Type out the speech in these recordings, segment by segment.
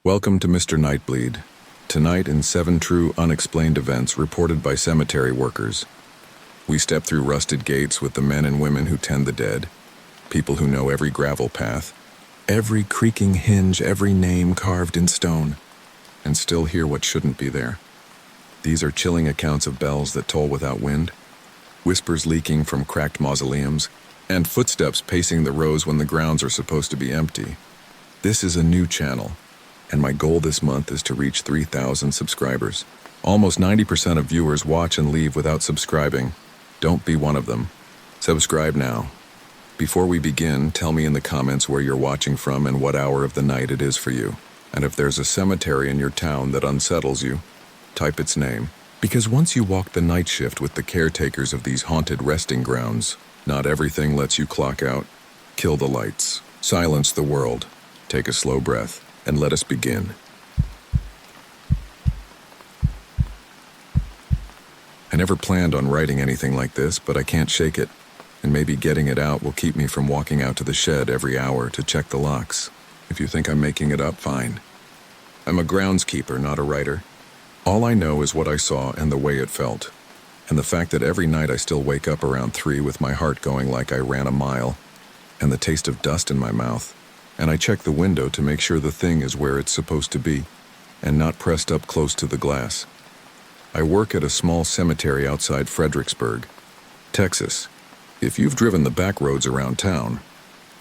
Welcome to Mr. Nightbleed. Tonight in 7 true unexplained events reported by cemetery workers. We step through rusted gates with the men and women who tend the dead, people who know every gravel path, every creaking hinge, every name carved in stone, and still hear what shouldn't be there. These are chilling accounts of bells that toll without wind, whispers leaking from cracked mausoleums, and footsteps pacing the rows when the grounds are supposed to be empty. This is a new channel, and my goal this month is to reach 3,000 subscribers. Almost 90% of viewers watch and leave without subscribing. Don't be one of them. Subscribe now. Before we begin, tell me in the comments where you're watching from and what hour of the night it is for you. And if there's a cemetery in your town that unsettles you, type its name. Because once you walk the night shift with the caretakers of these haunted resting grounds, not everything lets you clock out. Kill the lights. Silence the world. Take a slow breath. And let us begin. I never planned on writing anything like this, but I can't shake it, and maybe getting it out will keep me from walking out to the shed every hour to check the locks. If you think I'm making it up, fine. I'm a groundskeeper, not a writer. All I know is what I saw and the way it felt, and the fact that every night I still wake up around 3 with my heart going like I ran a mile, and the taste of dust in my mouth. And I check the window to make sure the thing is where it's supposed to be, and not pressed up close to the glass. I work at a small cemetery outside Fredericksburg, Texas. If you've driven the back roads around town,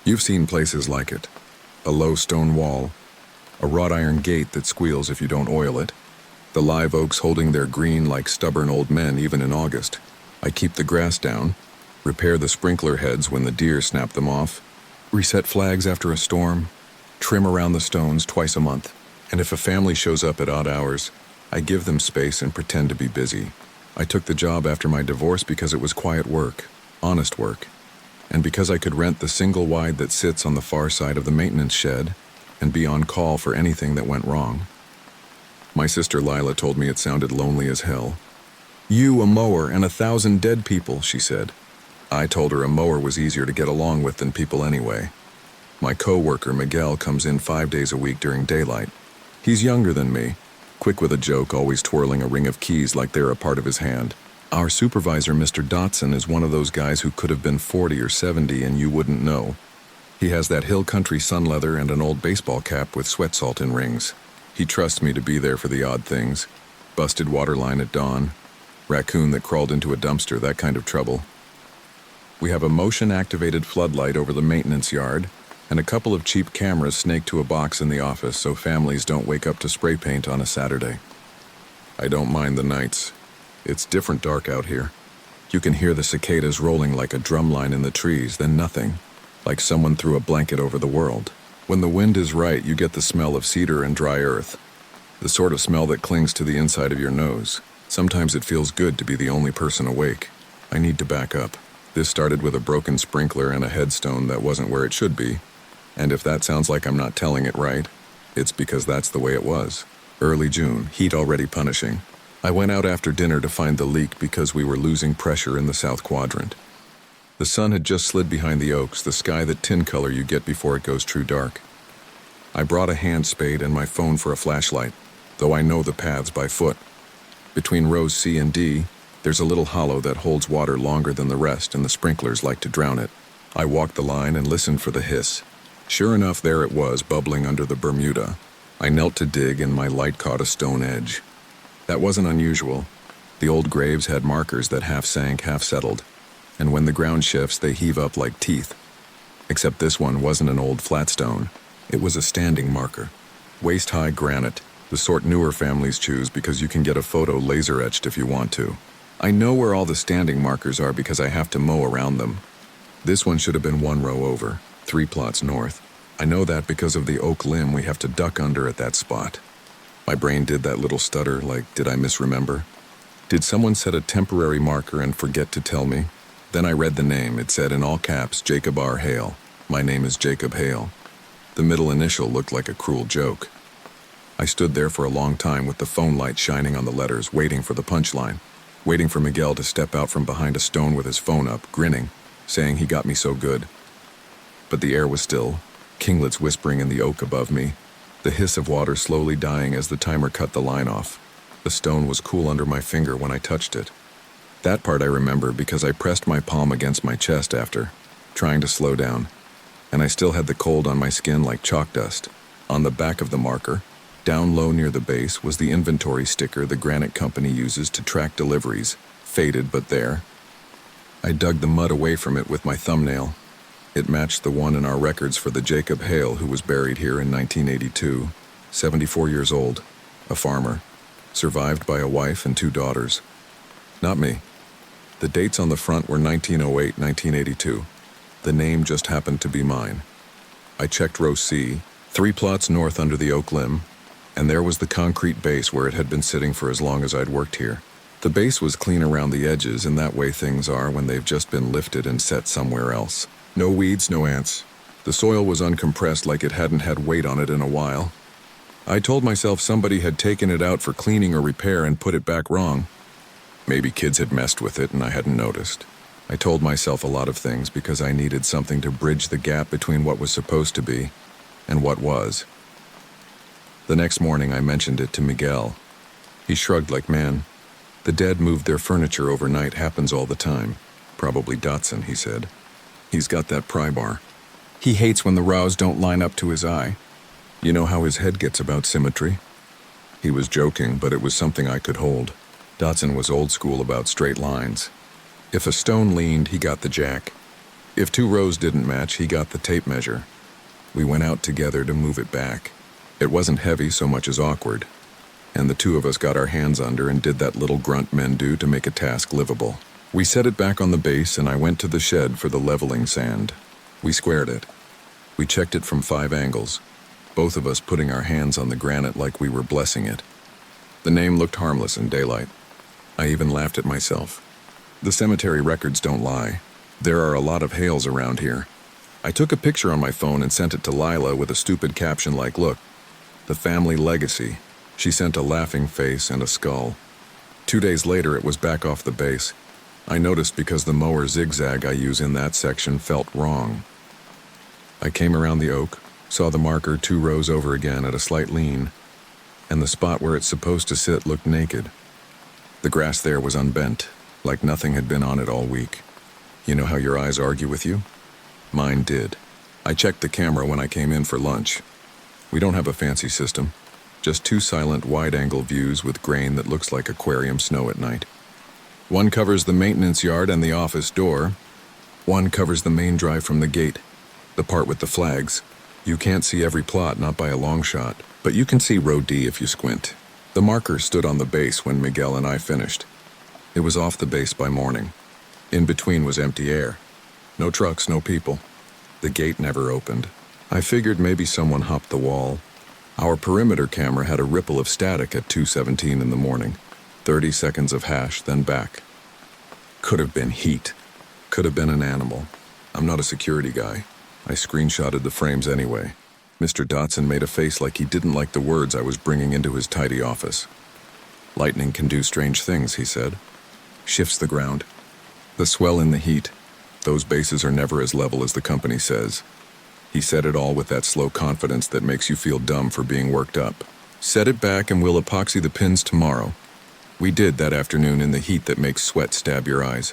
you've seen places like it. A low stone wall, a wrought iron gate that squeals if you don't oil it, the live oaks holding their green like stubborn old men even in August. I keep the grass down, repair the sprinkler heads when the deer snap them off, reset flags after a storm, trim around the stones twice a month, and if a family shows up at odd hours, I give them space and pretend to be busy. I took the job after my divorce because it was quiet work, honest work, and because I could rent the single wide that sits on the far side of the maintenance shed and be on call for anything that went wrong. My sister Lila told me it sounded lonely as hell. "You, a mower, and 1,000 dead people," she said. I told her a mower was easier to get along with than people anyway. My co-worker Miguel comes in 5 days a week during daylight. He's younger than me, quick with a joke, always twirling a ring of keys like they're a part of his hand. Our supervisor, Mr. Dotson, is one of those guys who could have been 40 or 70 and you wouldn't know. He has that hill country sun leather and an old baseball cap with sweat salt in rings. He trusts me to be there for the odd things. Busted water line at dawn, raccoon that crawled into a dumpster, that kind of trouble. We have a motion-activated floodlight over the maintenance yard and a couple of cheap cameras snaked to a box in the office so families don't wake up to spray paint on a Saturday. I don't mind the nights. It's different dark out here. You can hear the cicadas rolling like a drumline in the trees, then nothing, like someone threw a blanket over the world. When the wind is right, you get the smell of cedar and dry earth, the sort of smell that clings to the inside of your nose. Sometimes it feels good to be the only person awake. I need to back up. This started with a broken sprinkler and a headstone that wasn't where it should be, and if that sounds like I'm not telling it right, it's because that's the way it was. Early June, heat already punishing. I went out after dinner to find the leak because we were losing pressure in the south quadrant. The sun had just slid behind the oaks, the sky that tin color you get before it goes true dark. I brought a hand spade and my phone for a flashlight, though I know the paths by foot. Between rows C and D, there's a little hollow that holds water longer than the rest and the sprinklers like to drown it. I walked the line and listened for the hiss. Sure enough, there it was, bubbling under the Bermuda. I knelt to dig and my light caught a stone edge. That wasn't unusual. The old graves had markers that half sank, half settled, and when the ground shifts, they heave up like teeth. Except this one wasn't an old flat stone. It was a standing marker. Waist-high granite, the sort newer families choose because you can get a photo laser-etched if you want to. I know where all the standing markers are because I have to mow around them. This one should have been 1 row over, 3 plots north. I know that because of the oak limb we have to duck under at that spot. My brain did that little stutter, like, did I misremember? Did someone set a temporary marker and forget to tell me? Then I read the name. It said in all caps, Jacob R. Hale. My name is Jacob Hale. The middle initial looked like a cruel joke. I stood there for a long time with the phone light shining on the letters, waiting for the punchline. Waiting for Miguel to step out from behind a stone with his phone up, grinning, saying he got me so good. But the air was still, kinglets whispering in the oak above me, the hiss of water slowly dying as the timer cut the line off. The stone was cool under my finger when I touched it. That part I remember because I pressed my palm against my chest after, trying to slow down, and I still had the cold on my skin like chalk dust. On the back of the marker, down low near the base, was the inventory sticker the granite company uses to track deliveries, faded but there. I dug the mud away from it with my thumbnail. It matched the one in our records for the Jacob Hale who was buried here in 1982, 74 years old, a farmer, survived by a wife and 2 daughters. Not me. The dates on the front were 1908, 1982. The name just happened to be mine. I checked row C, 3 plots north under the oak limb, and there was the concrete base where it had been sitting for as long as I'd worked here. The base was clean around the edges, and that way things are when they've just been lifted and set somewhere else. No weeds, no ants. The soil was uncompressed like it hadn't had weight on it in a while. I told myself somebody had taken it out for cleaning or repair and put it back wrong. Maybe kids had messed with it and I hadn't noticed. I told myself a lot of things because I needed something to bridge the gap between what was supposed to be and what was. The next morning I mentioned it to Miguel. He shrugged like, man, the dead moved their furniture overnight, happens all the time. Probably Dotson, he said. He's got that pry bar. He hates when the rows don't line up to his eye. You know how his head gets about symmetry? He was joking, but it was something I could hold. Dotson was old school about straight lines. If a stone leaned, he got the jack. If 2 rows didn't match, he got the tape measure. We went out together to move it back. It wasn't heavy so much as awkward, and the 2 of us got our hands under and did that little grunt men do to make a task livable. We set it back on the base, and I went to the shed for the leveling sand. We squared it. We checked it from 5 angles, both of us putting our hands on the granite like we were blessing it. The name looked harmless in daylight. I even laughed at myself. The cemetery records don't lie. There are a lot of Hales around here. I took a picture on my phone and sent it to Lila with a stupid caption like, look, the family legacy. She sent a laughing face and a skull. 2 days later, it was back off the base. I noticed because the mower zigzag I use in that section felt wrong. I came around the oak, saw the marker 2 rows over again at a slight lean, and the spot where it's supposed to sit looked naked. The grass there was unbent, like nothing had been on it all week. You know how your eyes argue with you? Mine did. I checked the camera when I came in for lunch. We don't have a fancy system, just 2 silent wide-angle views with grain that looks like aquarium snow at night. One covers the maintenance yard and the office door. One covers the main drive from the gate, the part with the flags. You can't see every plot, not by a long shot, but you can see row D if you squint. The marker stood on the base when Miguel and I finished. It was off the base by morning. In between was empty air. No trucks, no people. The gate never opened. I figured maybe someone hopped the wall. Our perimeter camera had a ripple of static at 2:17 in the morning. 30 seconds of hash, then back. Could have been heat. Could have been an animal. I'm not a security guy. I screenshotted the frames anyway. Mr. Dotson made a face like he didn't like the words I was bringing into his tidy office. Lightning can do strange things, he said. Shifts the ground. The swell in the heat. Those bases are never as level as the company says. He said it all with that slow confidence that makes you feel dumb for being worked up. Set it back and we'll epoxy the pins tomorrow. We did that afternoon in the heat that makes sweat stab your eyes.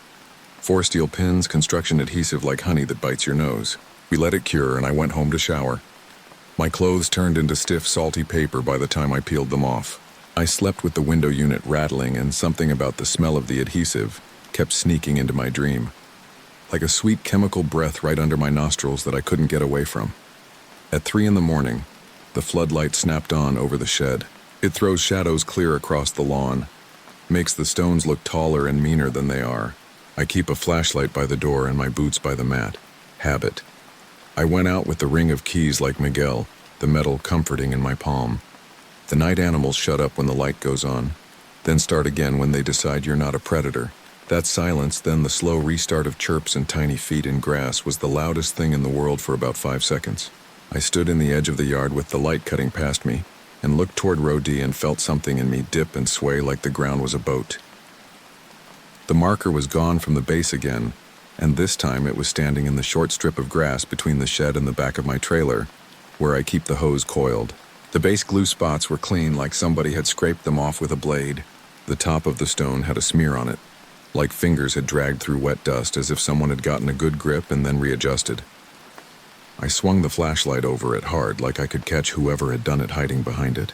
4 steel pins, construction adhesive like honey that bites your nose. We let it cure and I went home to shower. My clothes turned into stiff, salty paper by the time I peeled them off. I slept with the window unit rattling, and something about the smell of the adhesive kept sneaking into my dream. Like a sweet chemical breath right under my nostrils that I couldn't get away from. At 3 in the morning, the floodlight snapped on over the shed. It throws shadows clear across the lawn, makes the stones look taller and meaner than they are. I keep a flashlight by the door and my boots by the mat. Habit. I went out with the ring of keys like Miguel, the metal comforting in my palm. The night animals shut up when the light goes on, then start again when they decide you're not a predator. That silence, then the slow restart of chirps and tiny feet in grass was the loudest thing in the world for about 5 seconds. I stood in the edge of the yard with the light cutting past me and looked toward row D and felt something in me dip and sway like the ground was a boat. The marker was gone from the base again, and this time it was standing in the short strip of grass between the shed and the back of my trailer, where I keep the hose coiled. The base glue spots were clean, like somebody had scraped them off with a blade. The top of the stone had a smear on it, like fingers had dragged through wet dust, as if someone had gotten a good grip and then readjusted. I swung the flashlight over it hard, like I could catch whoever had done it hiding behind it.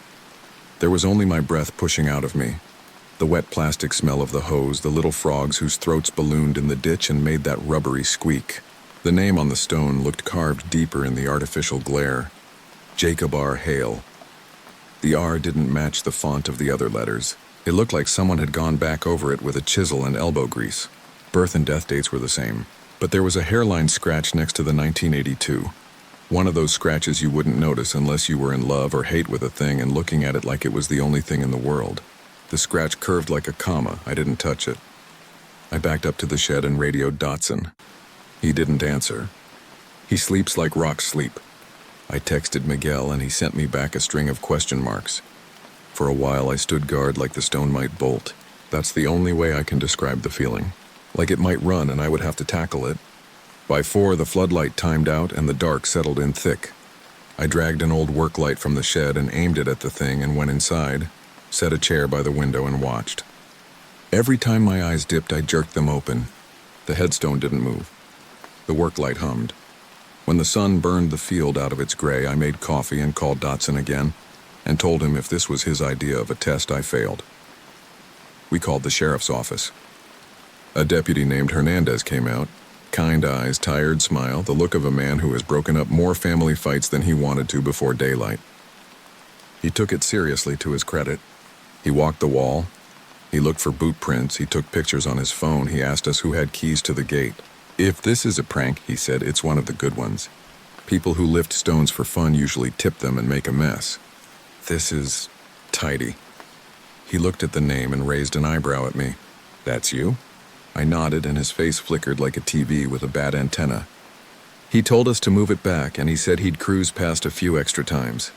There was only my breath pushing out of me, the wet plastic smell of the hose, the little frogs whose throats ballooned in the ditch and made that rubbery squeak. The name on the stone looked carved deeper in the artificial glare. Jacob R. Hale. The R didn't match the font of the other letters. It looked like someone had gone back over it with a chisel and elbow grease. Birth and death dates were the same, but there was a hairline scratch next to the 1982. One of those scratches you wouldn't notice unless you were in love or hate with a thing and looking at it like it was the only thing in the world. The scratch curved like a comma. I didn't touch it. I backed up to the shed and radioed Dotson. He didn't answer. He sleeps like rocks sleep. I texted Miguel and he sent me back a string of question marks. For a while I stood guard like the stone might bolt. That's the only way I can describe the feeling. Like it might run and I would have to tackle it. By 4, the floodlight timed out and the dark settled in thick. I dragged an old work light from the shed and aimed it at the thing and went inside, set a chair by the window and watched. Every time my eyes dipped, I jerked them open. The headstone didn't move. The work light hummed. When the sun burned the field out of its gray, I made coffee and called Dotson again and told him if this was his idea of a test, I failed. We called the sheriff's office. A deputy named Hernandez came out. Kind eyes, tired smile, the look of a man who has broken up more family fights than he wanted to before daylight. He took it seriously, to his credit. He walked the wall. He looked for boot prints. He took pictures on his phone. He asked us who had keys to the gate. If this is a prank, he said, it's one of the good ones. People who lift stones for fun usually tip them and make a mess. This is tidy. He looked at the name and raised an eyebrow at me. That's you? I nodded and his face flickered like a TV with a bad antenna. He told us to move it back and he said he'd cruise past a few extra times.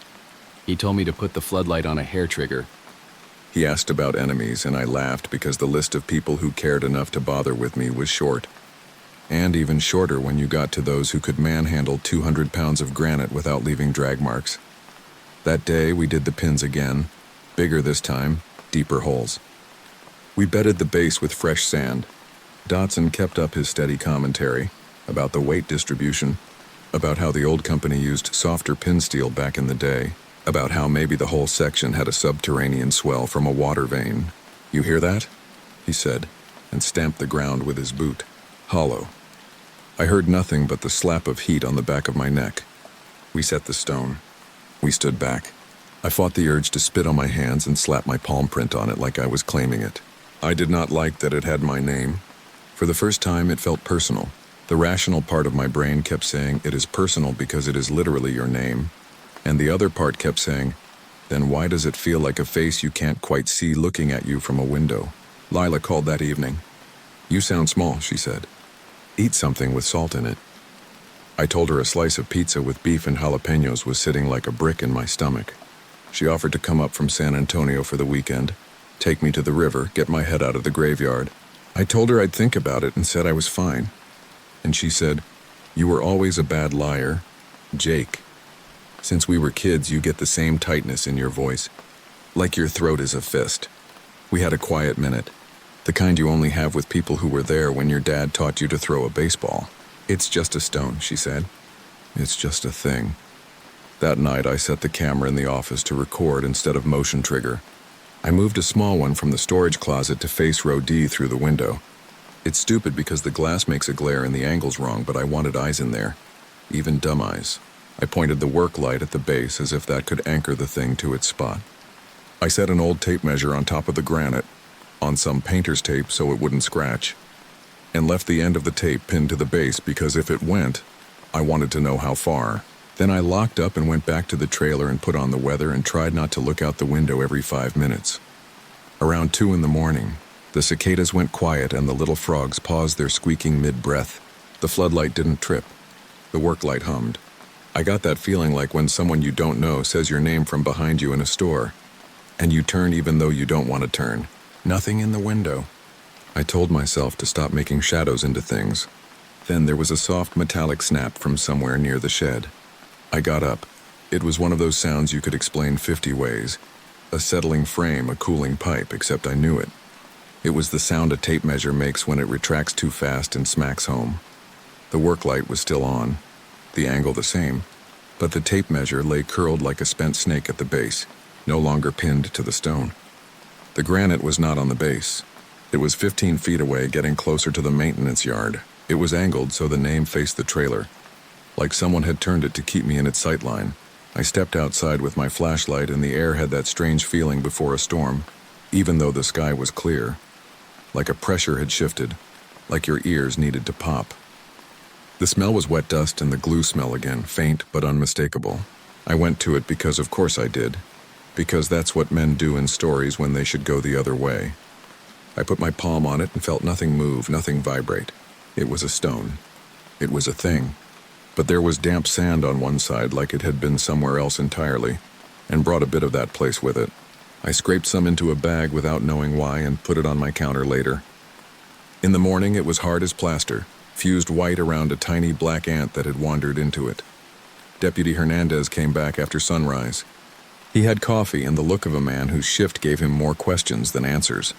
He told me to put the floodlight on a hair trigger. He asked about enemies and I laughed because the list of people who cared enough to bother with me was short. And even shorter when you got to those who could manhandle 200 pounds of granite without leaving drag marks. That day we did the pins again, bigger this time, deeper holes. We bedded the base with fresh sand. Dotson kept up his steady commentary about the weight distribution, about how the old company used softer pin steel back in the day, about how maybe the whole section had a subterranean swell from a water vein. You hear that? He said, and stamped the ground with his boot. Hollow. I heard nothing but the slap of heat on the back of my neck. We set the stone. We stood back. I fought the urge to spit on my hands and slap my palm print on it like I was claiming it. I did not like that it had my name. For the first time, it felt personal. The rational part of my brain kept saying it is personal because it is literally your name. And the other part kept saying, then why does it feel like a face you can't quite see looking at you from a window? Lila called that evening. You sound small, she said. Eat something with salt in it. I told her a slice of pizza with beef and jalapenos was sitting like a brick in my stomach. She offered to come up from San Antonio for the weekend, take me to the river, get my head out of the graveyard. I told her I'd think about it and said I was fine. And she said, you were always a bad liar, Jake. Since we were kids, you get the same tightness in your voice, like your throat is a fist. We had a quiet minute, the kind you only have with people who were there when your dad taught you to throw a baseball. It's just a stone, she said. It's just a thing. That night, I set the camera in the office to record instead of motion trigger. I moved a small one from the storage closet to face row D through the window. It's stupid because the glass makes a glare and the angle's wrong, but I wanted eyes in there. Even dumb eyes. I pointed the work light at the base as if that could anchor the thing to its spot. I set an old tape measure on top of the granite, on some painter's tape so it wouldn't scratch, and left the end of the tape pinned to the base because if it went, I wanted to know how far. Then I locked up and went back to the trailer and put on the weather and tried not to look out the window every 5 minutes. Around 2 a.m, the cicadas went quiet and the little frogs paused their squeaking mid-breath. The floodlight didn't trip. The work light hummed. I got that feeling like when someone you don't know says your name from behind you in a store, and you turn even though you don't want to turn. Nothing in the window. I told myself to stop making shadows into things. Then there was a soft metallic snap from somewhere near the shed. I got up. It was one of those sounds you could explain 50 ways. A settling frame, a cooling pipe, except I knew it. It was the sound a tape measure makes when it retracts too fast and smacks home. The work light was still on, the angle the same, but the tape measure lay curled like a spent snake at the base, no longer pinned to the stone. The granite was not on the base. It was 15 feet away, getting closer to the maintenance yard. It was angled so the name faced the trailer, like someone had turned it to keep me in its sight line. I stepped outside with my flashlight, and the air had that strange feeling before a storm, even though the sky was clear. Like a pressure had shifted, like your ears needed to pop. The smell was wet dust and the glue smell again, faint but unmistakable. I went to it because of course I did, because that's what men do in stories when they should go the other way. I put my palm on it and felt nothing move, nothing vibrate. It was a stone. It was a thing. But there was damp sand on one side like it had been somewhere else entirely, and brought a bit of that place with it. I scraped some into a bag without knowing why and put it on my counter later. In the morning it was hard as plaster, fused white around a tiny black ant that had wandered into it. Deputy Hernandez came back after sunrise. He had coffee and the look of a man whose shift gave him more questions than answers.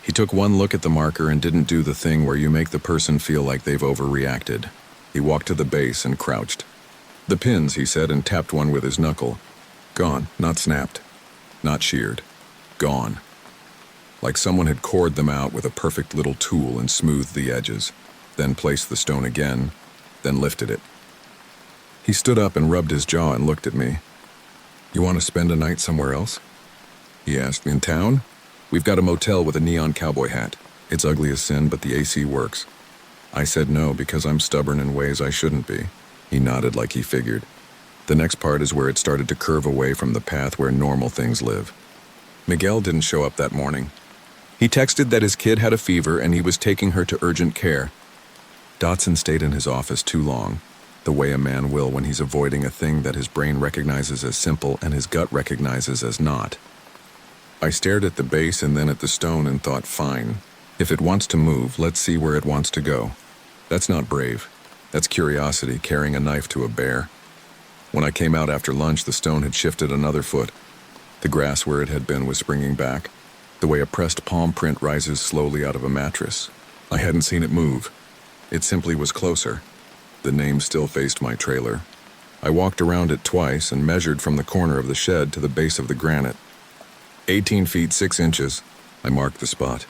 He took one look at the marker and didn't do the thing where you make the person feel like they've overreacted. He walked to the base and crouched. "The pins," he said, and tapped one with his knuckle. Gone, not snapped, not sheared. Gone. Like someone had cored them out with a perfect little tool and smoothed the edges, then placed the stone again, then lifted it. He stood up and rubbed his jaw and looked at me. "You want to spend a night somewhere else?" He asked. "In town? We've got a motel with a neon cowboy hat. It's ugly as sin, but the AC works." I said no because I'm stubborn in ways I shouldn't be. He nodded like he figured. The next part is where it started to curve away from the path where normal things live. Miguel didn't show up that morning. He texted that his kid had a fever and he was taking her to urgent care. Dotson stayed in his office too long, the way a man will when he's avoiding a thing that his brain recognizes as simple and his gut recognizes as not. I stared at the base and then at the stone and thought, fine. If it wants to move, let's see where it wants to go. That's not brave. That's curiosity carrying a knife to a bear. When I came out after lunch, the stone had shifted another foot. The grass where it had been was springing back, the way a pressed palm print rises slowly out of a mattress. I hadn't seen it move. It simply was closer. The name still faced my trailer. I walked around it twice and measured from the corner of the shed to the base of the granite. 18 feet 6 inches. I marked the spot.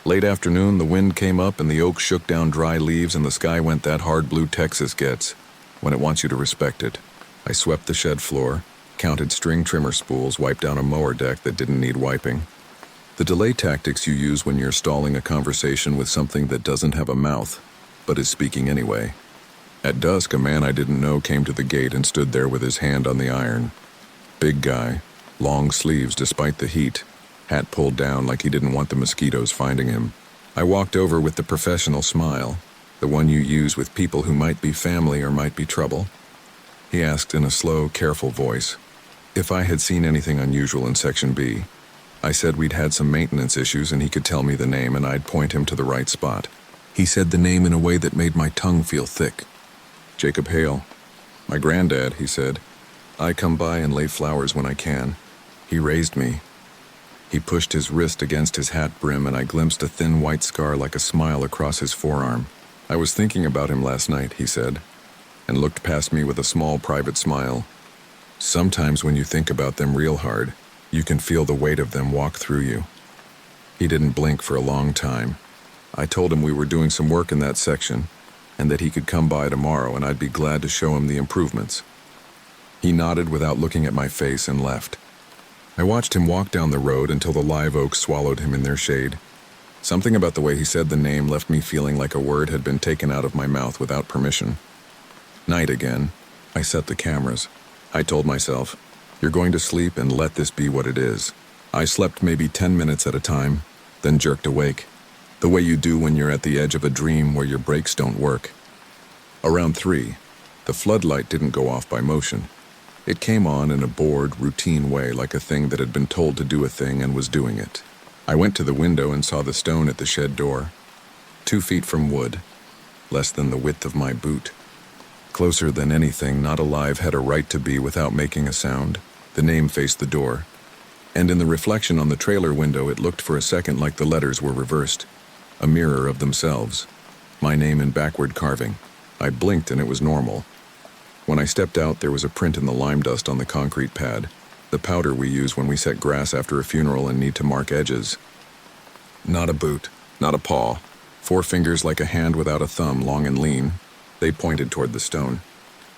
Late afternoon, the wind came up and the oak shook down dry leaves and the sky went that hard blue Texas gets when it wants you to respect it. I swept the shed floor, counted string trimmer spools, wiped down a mower deck that didn't need wiping. The delay tactics you use when you're stalling a conversation with something that doesn't have a mouth, but is speaking anyway. At dusk, a man I didn't know came to the gate and stood there with his hand on the iron. Big guy, long sleeves despite the heat, hat pulled down like he didn't want the mosquitoes finding him. I walked over with the professional smile, the one you use with people who might be family or might be trouble. He asked in a slow, careful voice if I had seen anything unusual in Section B. I said we'd had some maintenance issues and he could tell me the name and I'd point him to the right spot. He said the name in a way that made my tongue feel thick. Jacob Hale. My granddad, he said. I come by and lay flowers when I can. He raised me. He pushed his wrist against his hat brim and I glimpsed a thin white scar like a smile across his forearm. I was thinking about him last night, he said, and looked past me with a small private smile. Sometimes when you think about them real hard, you can feel the weight of them walk through you. He didn't blink for a long time. I told him we were doing some work in that section and that he could come by tomorrow and I'd be glad to show him the improvements. He nodded without looking at my face and left. I watched him walk down the road until the live oaks swallowed him in their shade. Something about the way he said the name left me feeling like a word had been taken out of my mouth without permission. Night again. I set the cameras. I told myself, you're going to sleep and let this be what it is. I slept maybe 10 minutes at a time, then jerked awake. The way you do when you're at the edge of a dream where your brakes don't work. Around 3, the floodlight didn't go off by motion. It came on in a bored, routine way like a thing that had been told to do a thing and was doing it. I went to the window and saw the stone at the shed door. 2 feet from wood, less than the width of my boot. Closer than anything not alive had a right to be without making a sound. The name faced the door, and in the reflection on the trailer window it looked for a second like the letters were reversed, a mirror of themselves. My name in backward carving. I blinked and it was normal. When I stepped out, there was a print in the lime dust on the concrete pad, the powder we use when we set grass after a funeral and need to mark edges. Not a boot, not a paw. 4 fingers like a hand without a thumb, long and lean. They pointed toward the stone.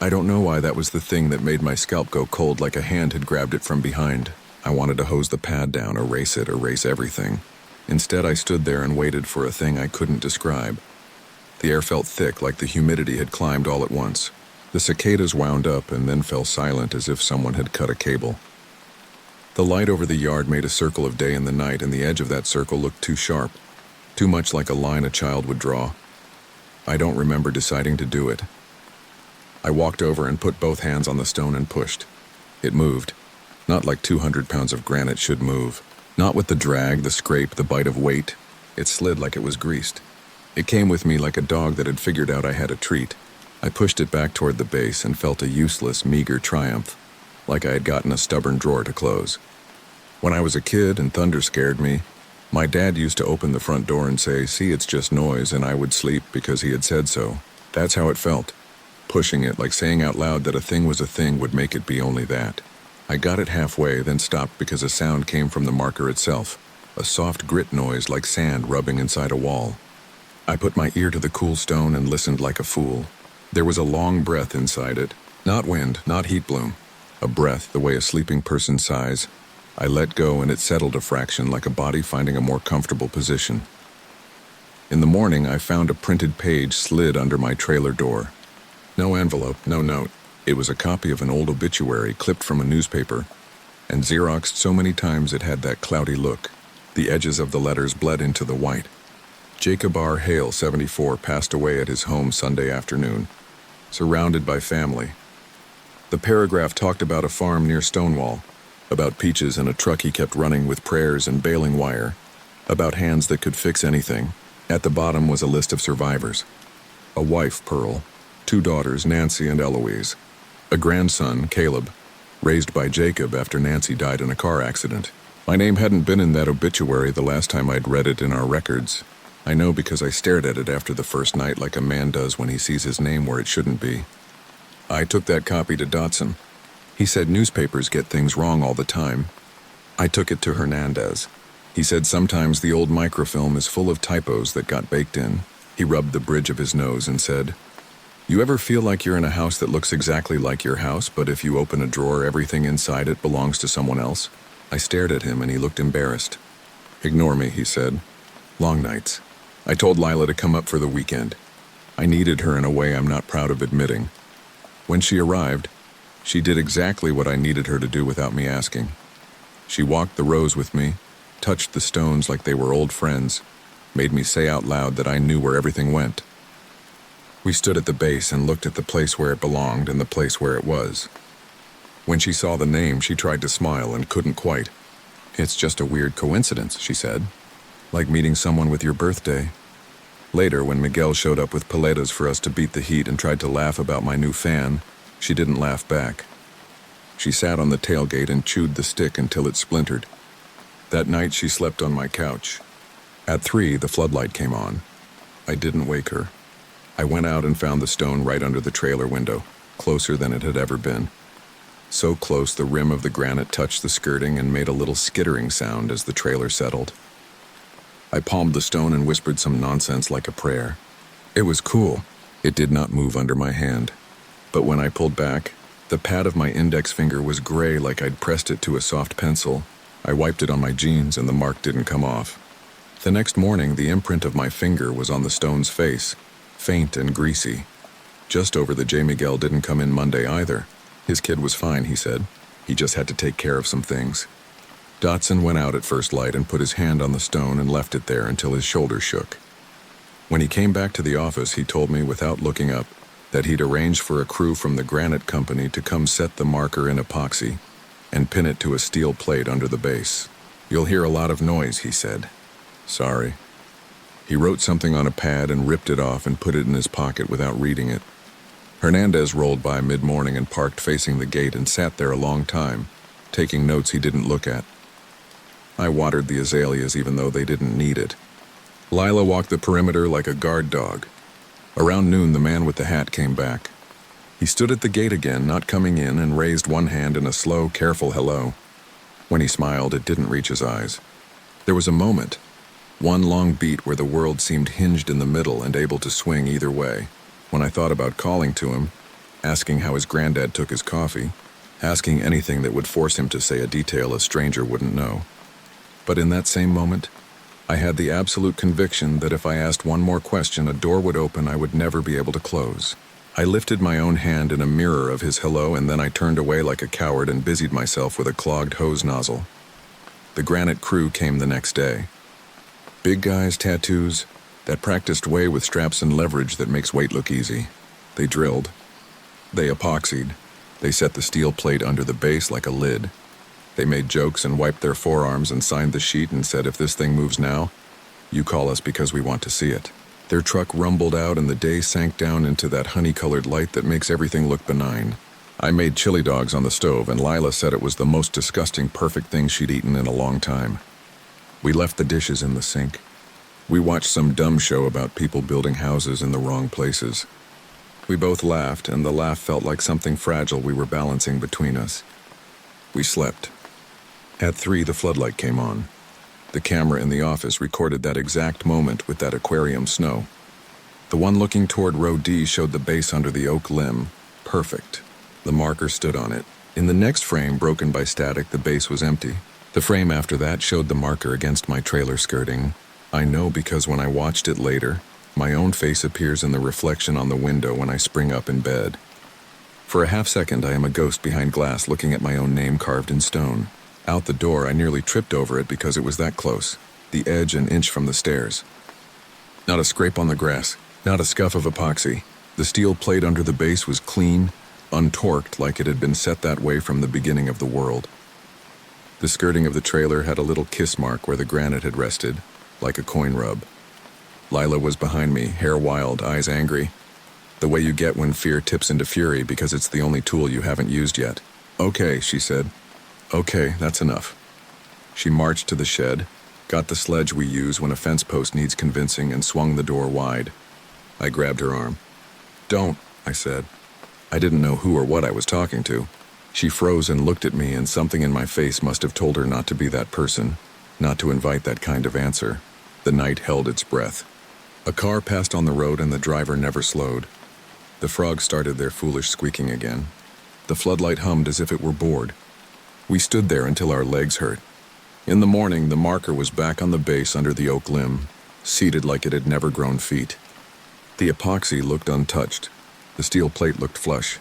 I don't know why that was the thing that made my scalp go cold like a hand had grabbed it from behind. I wanted to hose the pad down, erase it, erase everything. Instead, I stood there and waited for a thing I couldn't describe. The air felt thick, like the humidity had climbed all at once. The cicadas wound up and then fell silent as if someone had cut a cable. The light over the yard made a circle of day and the night, and the edge of that circle looked too sharp, too much like a line a child would draw. I don't remember deciding to do it. I walked over and put both hands on the stone and pushed. It moved. Not like 200 pounds of granite should move. Not with the drag, the scrape, the bite of weight. It slid like it was greased. It came with me like a dog that had figured out I had a treat. I pushed it back toward the base and felt a useless, meager triumph, like I had gotten a stubborn drawer to close. When I was a kid and thunder scared me, my dad used to open the front door and say, "See, it's just noise," and I would sleep because he had said so. That's how it felt. Pushing it, like saying out loud that a thing was a thing, would make it be only that. I got it halfway, then stopped because a sound came from the marker itself, a soft grit noise like sand rubbing inside a wall. I put my ear to the cool stone and listened like a fool. There was a long breath inside it, not wind, not heat bloom, a breath the way a sleeping person sighs. I let go and it settled a fraction like a body finding a more comfortable position. In the morning, I found a printed page slid under my trailer door. No envelope, no note. It was a copy of an old obituary clipped from a newspaper, and Xeroxed so many times it had that cloudy look. The edges of the letters bled into the white. Jacob R. Hale, 74, passed away at his home Sunday afternoon, surrounded by family. The paragraph talked about a farm near Stonewall, about peaches and a truck he kept running with prayers and baling wire, about hands that could fix anything. At the bottom was a list of survivors. A wife, Pearl, 2 daughters, Nancy and Eloise, a grandson, Caleb, raised by Jacob after Nancy died in a car accident. My name hadn't been in that obituary the last time I'd read it in our records. I know because I stared at it after the first night like a man does when he sees his name where it shouldn't be. I took that copy to Dotson. He said newspapers get things wrong all the time. I took it to Hernandez. He said sometimes the old microfilm is full of typos that got baked in. He rubbed the bridge of his nose and said, "You ever feel like you're in a house that looks exactly like your house, but if you open a drawer, everything inside it belongs to someone else?" I stared at him and he looked embarrassed. "Ignore me," he said. "Long nights." I told Lila to come up for the weekend. I needed her in a way I'm not proud of admitting. When she arrived, she did exactly what I needed her to do without me asking. She walked the rows with me, touched the stones like they were old friends, made me say out loud that I knew where everything went. We stood at the base and looked at the place where it belonged and the place where it was. When she saw the name, she tried to smile and couldn't quite. "It's just a weird coincidence," she said. "Like meeting someone with your birthday." Later, when Miguel showed up with paletas for us to beat the heat and tried to laugh about my new fan, she didn't laugh back. She sat on the tailgate and chewed the stick until it splintered. That night, she slept on my couch. At 3, the floodlight came on. I didn't wake her. I went out and found the stone right under the trailer window, closer than it had ever been. So close the rim of the granite touched the skirting and made a little skittering sound as the trailer settled. I palmed the stone and whispered some nonsense like a prayer. It was cool. It did not move under my hand. But when I pulled back, the pad of my index finger was gray like I'd pressed it to a soft pencil. I wiped it on my jeans and the mark didn't come off. The next morning, the imprint of my finger was on the stone's face, faint and greasy. Just over the J. Miguel didn't come in Monday either. His kid was fine, he said. He just had to take care of some things. Dotson went out at first light and put his hand on the stone and left it there until his shoulders shook. When he came back to the office, he told me without looking up that he'd arranged for a crew from the granite company to come set the marker in epoxy and pin it to a steel plate under the base. "You'll hear a lot of noise," he said. "Sorry." He wrote something on a pad and ripped it off and put it in his pocket without reading it. Hernandez rolled by mid-morning and parked facing the gate and sat there a long time, taking notes he didn't look at. I watered the azaleas even though they didn't need it. Lila walked the perimeter like a guard dog. Around noon, the man with the hat came back. He stood at the gate again, not coming in, and raised one hand in a slow, careful hello. When he smiled, it didn't reach his eyes. There was a moment, one long beat where the world seemed hinged in the middle and able to swing either way, when I thought about calling to him, asking how his granddad took his coffee, asking anything that would force him to say a detail a stranger wouldn't know. But in that same moment, I had the absolute conviction that if I asked one more question, a door would open I would never be able to close. I lifted my own hand in a mirror of his hello, and then I turned away like a coward and busied myself with a clogged hose nozzle. The granite crew came the next day. Big guys, tattoos, that practiced way with straps and leverage that makes weight look easy. They drilled. They epoxied. They set the steel plate under the base like a lid. They made jokes and wiped their forearms and signed the sheet and said, if this thing moves now, you call us because we want to see it. Their truck rumbled out and the day sank down into that honey-colored light that makes everything look benign. I made chili dogs on the stove, and Lila said it was the most disgusting, perfect thing she'd eaten in a long time. We left the dishes in the sink. We watched some dumb show about people building houses in the wrong places. We both laughed, and the laugh felt like something fragile we were balancing between us. We slept. At 3, the floodlight came on. The camera in the office recorded that exact moment with that aquarium snow. The one looking toward row D showed the base under the oak limb. Perfect. The marker stood on it. In the next frame, broken by static, the base was empty. The frame after that showed the marker against my trailer skirting. I know because when I watched it later, my own face appears in the reflection on the window when I spring up in bed. For a half second, I am a ghost behind glass looking at my own name carved in stone. Out the door, I nearly tripped over it because it was that close, the edge an inch from the stairs. Not a scrape on the grass, not a scuff of epoxy. The steel plate under the base was clean, untorqued like it had been set that way from the beginning of the world. The skirting of the trailer had a little kiss mark where the granite had rested, like a coin rub. Lila was behind me, hair wild, eyes angry. The way you get when fear tips into fury because it's the only tool you haven't used yet. Okay, she said. Okay, that's enough. She marched to the shed, got the sledge we use when a fence post needs convincing, and swung the door wide. I grabbed her arm. Don't, I said. I didn't know who or what I was talking to. She froze and looked at me, and something in my face must have told her not to be that person, not to invite that kind of answer. The night held its breath. A car passed on the road and the driver never slowed. The frogs started their foolish squeaking again. The floodlight hummed as if it were bored. We stood there until our legs hurt. In the morning, the marker was back on the base under the oak limb, seated like it had never grown feet. The epoxy looked untouched. The steel plate looked flush.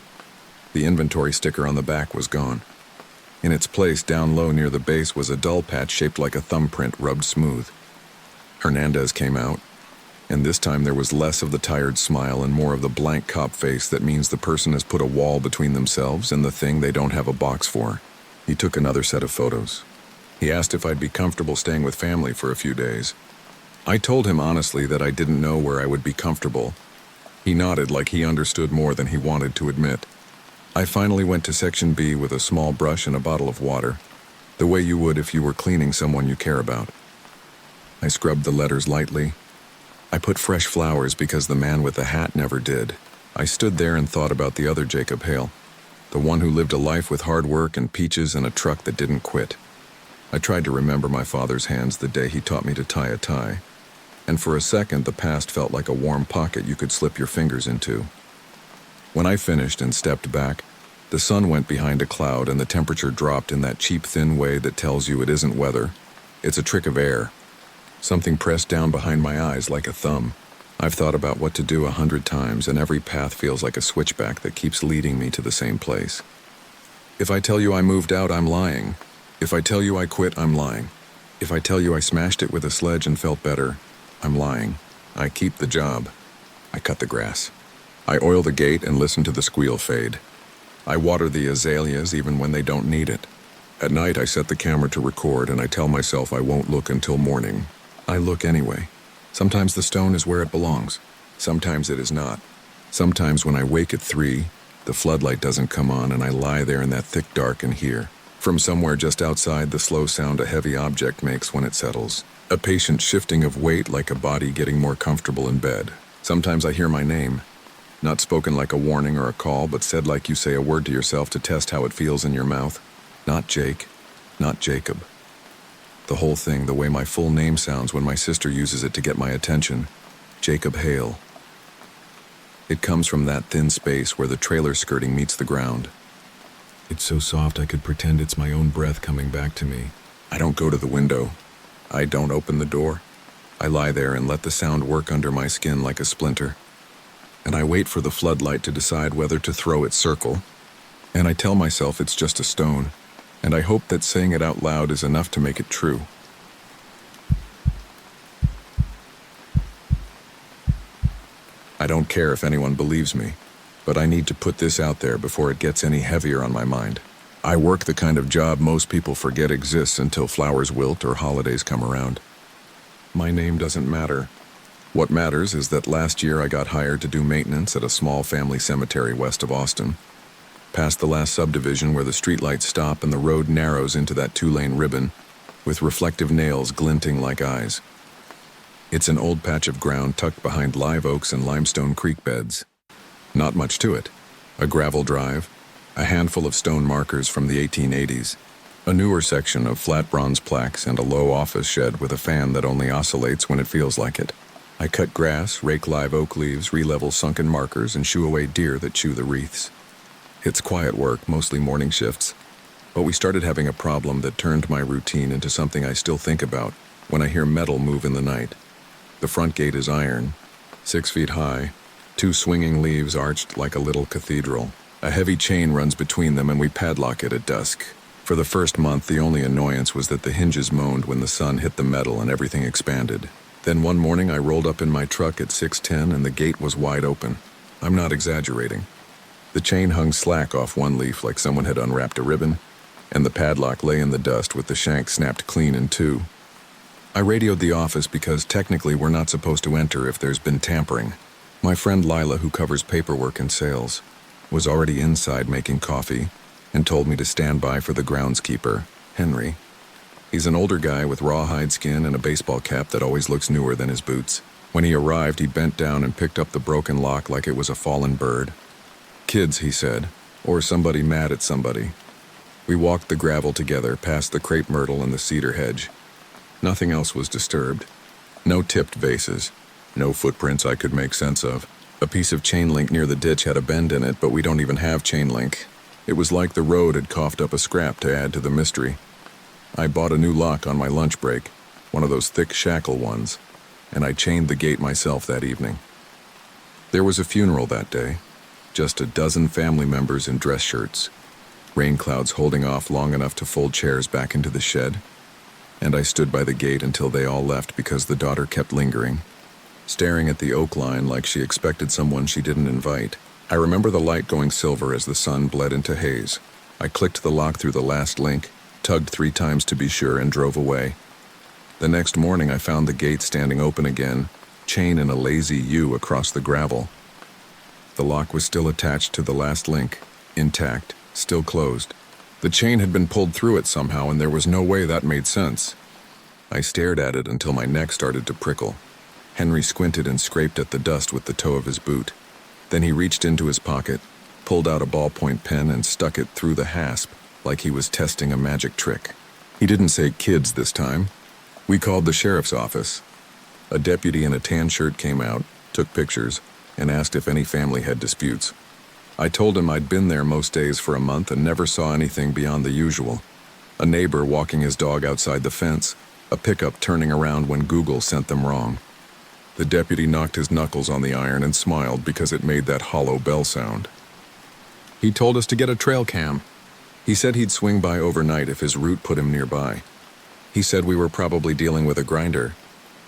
The inventory sticker on the back was gone. In its place, down low near the base, was a dull patch shaped like a thumbprint rubbed smooth. Hernandez came out, and this time there was less of the tired smile and more of the blank cop face that means the person has put a wall between themselves and the thing they don't have a box for. He took another set of photos. He asked if I'd be comfortable staying with family for a few days. I told him honestly that I didn't know where I would be comfortable. He nodded like he understood more than he wanted to admit. I finally went to Section B with a small brush and a bottle of water, the way you would if you were cleaning someone you care about. I scrubbed the letters lightly. I put fresh flowers because the man with the hat never did. I stood there and thought about the other Jacob Hale, the one who lived a life with hard work and peaches and a truck that didn't quit. I tried to remember my father's hands the day he taught me to tie a tie, and for a second the past felt like a warm pocket you could slip your fingers into. When I finished and stepped back, the sun went behind a cloud and the temperature dropped in that cheap thin way that tells you it isn't weather. It's a trick of air. Something pressed down behind my eyes like a thumb. I've thought about what to do 100 times, and every path feels like a switchback that keeps leading me to the same place. If I tell you I moved out, I'm lying. If I tell you I quit, I'm lying. If I tell you I smashed it with a sledge and felt better, I'm lying. I keep the job. I cut the grass. I oil the gate and listen to the squeal fade. I water the azaleas even when they don't need it. At night, I set the camera to record, and I tell myself I won't look until morning. I look anyway. Sometimes the stone is where it belongs. Sometimes it is not. Sometimes when I wake at 3, the floodlight doesn't come on and I lie there in that thick dark and hear, from somewhere just outside, the slow sound a heavy object makes when it settles. A patient shifting of weight like a body getting more comfortable in bed. Sometimes I hear my name, not spoken like a warning or a call, but said like you say a word to yourself to test how it feels in your mouth. Not Jake, not Jacob. The whole thing, the way my full name sounds when my sister uses it to get my attention. Jacob Hale. It comes from that thin space where the trailer skirting meets the ground. It's so soft I could pretend it's my own breath coming back to me. I don't go to the window. I don't open the door. I lie there and let the sound work under my skin like a splinter. And I wait for the floodlight to decide whether to throw its circle. And I tell myself it's just a stone. And I hope that saying it out loud is enough to make it true. I don't care if anyone believes me, but I need to put this out there before it gets any heavier on my mind. I work the kind of job most people forget exists until flowers wilt or holidays come around. My name doesn't matter. What matters is that last year I got hired to do maintenance at a small family cemetery west of Austin. Past the last subdivision where the streetlights stop and the road narrows into that 2-lane ribbon, with reflective nails glinting like eyes. It's an old patch of ground tucked behind live oaks and limestone creek beds. Not much to it. A gravel drive, a handful of stone markers from the 1880s, a newer section of flat bronze plaques, and a low office shed with a fan that only oscillates when it feels like it. I cut grass, rake live oak leaves, re-level sunken markers, and shoo away deer that chew the wreaths. It's quiet work, mostly morning shifts, but we started having a problem that turned my routine into something I still think about when I hear metal move in the night. The front gate is iron, 6 feet high, 2 swinging leaves arched like a little cathedral. A heavy chain runs between them and we padlock it at dusk. For the first month, the only annoyance was that the hinges moaned when the sun hit the metal and everything expanded. Then one morning I rolled up in my truck at 6:10 and the gate was wide open. I'm not exaggerating. The chain hung slack off one leaf like someone had unwrapped a ribbon, and the padlock lay in the dust with the shank snapped clean in 2. I radioed the office because technically we're not supposed to enter if there's been tampering. My friend Lila, who covers paperwork and sales, was already inside making coffee and told me to stand by for the groundskeeper, Henry. He's an older guy with rawhide skin and a baseball cap that always looks newer than his boots. When he arrived, he bent down and picked up the broken lock like it was a fallen bird. Kids, he said, or somebody mad at somebody. We walked the gravel together past the crepe myrtle and the cedar hedge. Nothing else was disturbed. No tipped vases. No footprints I could make sense of. A piece of chain link near the ditch had a bend in it, but we don't even have chain link. It was like the road had coughed up a scrap to add to the mystery. I bought a new lock on my lunch break, one of those thick shackle ones, and I chained the gate myself that evening. There was a funeral that day. Just a dozen family members in dress shirts. Rain clouds holding off long enough to fold chairs back into the shed. And I stood by the gate until they all left because the daughter kept lingering, staring at the oak line like she expected someone she didn't invite. I remember the light going silver as the sun bled into haze. I clicked the lock through the last link, tugged 3 times to be sure, and drove away. The next morning I found the gate standing open again, chain in a lazy U across the gravel. The lock was still attached to the last link, intact, still closed. The chain had been pulled through it somehow, and there was no way that made sense. I stared at it until my neck started to prickle. Henry squinted and scraped at the dust with the toe of his boot. Then he reached into his pocket, pulled out a ballpoint pen, and stuck it through the hasp like he was testing a magic trick. He didn't say kids this time. We called the sheriff's office. A deputy in a tan shirt came out, took pictures, and asked if any family had disputes. I told him I'd been there most days for a month and never saw anything beyond the usual. A neighbor walking his dog outside the fence, a pickup turning around when Google sent them wrong. The deputy knocked his knuckles on the iron and smiled because it made that hollow bell sound. He told us to get a trail cam. He said he'd swing by overnight if his route put him nearby. He said we were probably dealing with a grinder.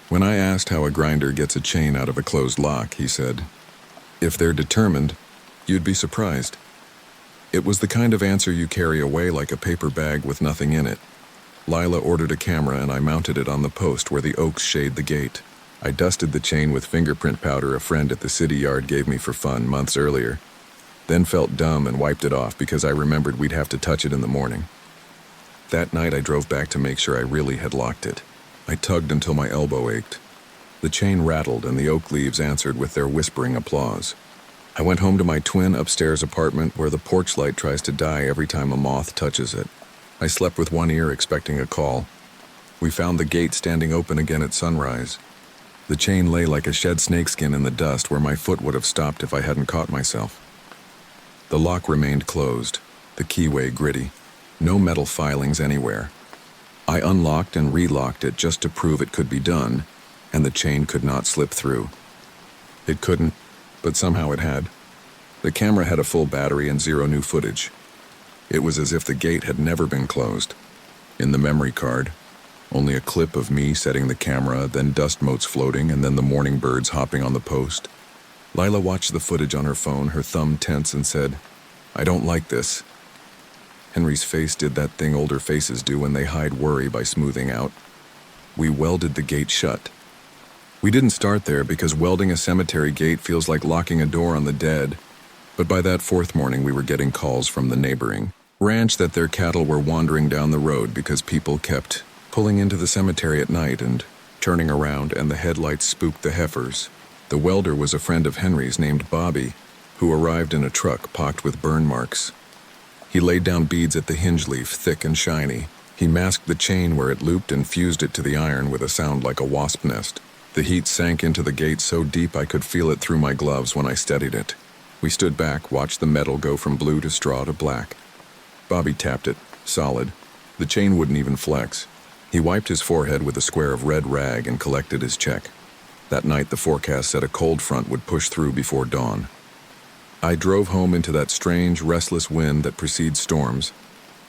When I asked how a grinder gets a chain out of a closed lock, he said, "If they're determined, you'd be surprised." It was the kind of answer you carry away like a paper bag with nothing in it. Lila ordered a camera and I mounted it on the post where the oaks shade the gate. I dusted the chain with fingerprint powder a friend at the city yard gave me for fun months earlier, then felt dumb and wiped it off because I remembered we'd have to touch it in the morning. That night I drove back to make sure I really had locked it. I tugged until my elbow ached. The chain rattled and the oak leaves answered with their whispering applause. I went home to my twin upstairs apartment where the porch light tries to die every time a moth touches it. I slept with one ear expecting a call. We found the gate standing open again at sunrise. The chain lay like a shed snakeskin in the dust where my foot would have stopped if I hadn't caught myself. The lock remained closed, the keyway gritty. No metal filings anywhere. I unlocked and relocked it just to prove it could be done, and the chain could not slip through. It couldn't, but somehow it had. The camera had a full battery and zero new footage. It was as if the gate had never been closed. In the memory card, only a clip of me setting the camera, then dust motes floating, and then the morning birds hopping on the post. Lila watched the footage on her phone, her thumb tense, and said, "I don't like this." Henry's face did that thing older faces do when they hide worry by smoothing out. We welded the gate shut. We didn't start there because welding a cemetery gate feels like locking a door on the dead. But by that fourth morning, we were getting calls from the neighboring ranch that their cattle were wandering down the road because people kept pulling into the cemetery at night and turning around, and the headlights spooked the heifers. The welder was a friend of Henry's named Bobby, who arrived in a truck pocked with burn marks. He laid down beads at the hinge leaf, thick and shiny. He masked the chain where it looped and fused it to the iron with a sound like a wasp nest. The heat sank into the gate so deep I could feel it through my gloves when I steadied it. We stood back, watched the metal go from blue to straw to black. Bobby tapped it, solid. The chain wouldn't even flex. He wiped his forehead with a square of red rag and collected his check. That night the forecast said a cold front would push through before dawn. I drove home into that strange, restless wind that precedes storms,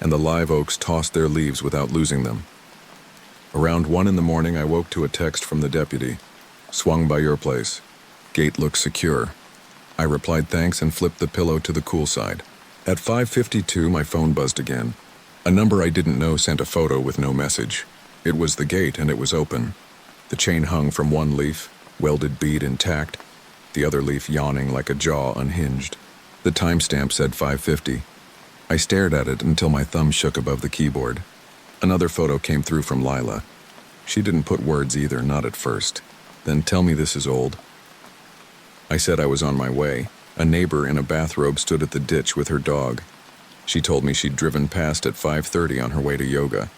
and the live oaks tossed their leaves without losing them. Around 1 in the morning, I woke to a text from the deputy. "Swung by your place. Gate looks secure." I replied thanks and flipped the pillow to the cool side. At 5:52, my phone buzzed again. A number I didn't know sent a photo with no message. It was the gate, and it was open. The chain hung from one leaf, welded bead intact, the other leaf yawning like a jaw unhinged. The timestamp said 5:50. I stared at it until my thumb shook above the keyboard. Another photo came through from Lila. She didn't put words either, not at first. "Then tell me this is old." I said I was on my way. A neighbor in a bathrobe stood at the ditch with her dog. She told me she'd driven past at 5:30 on her way to yoga,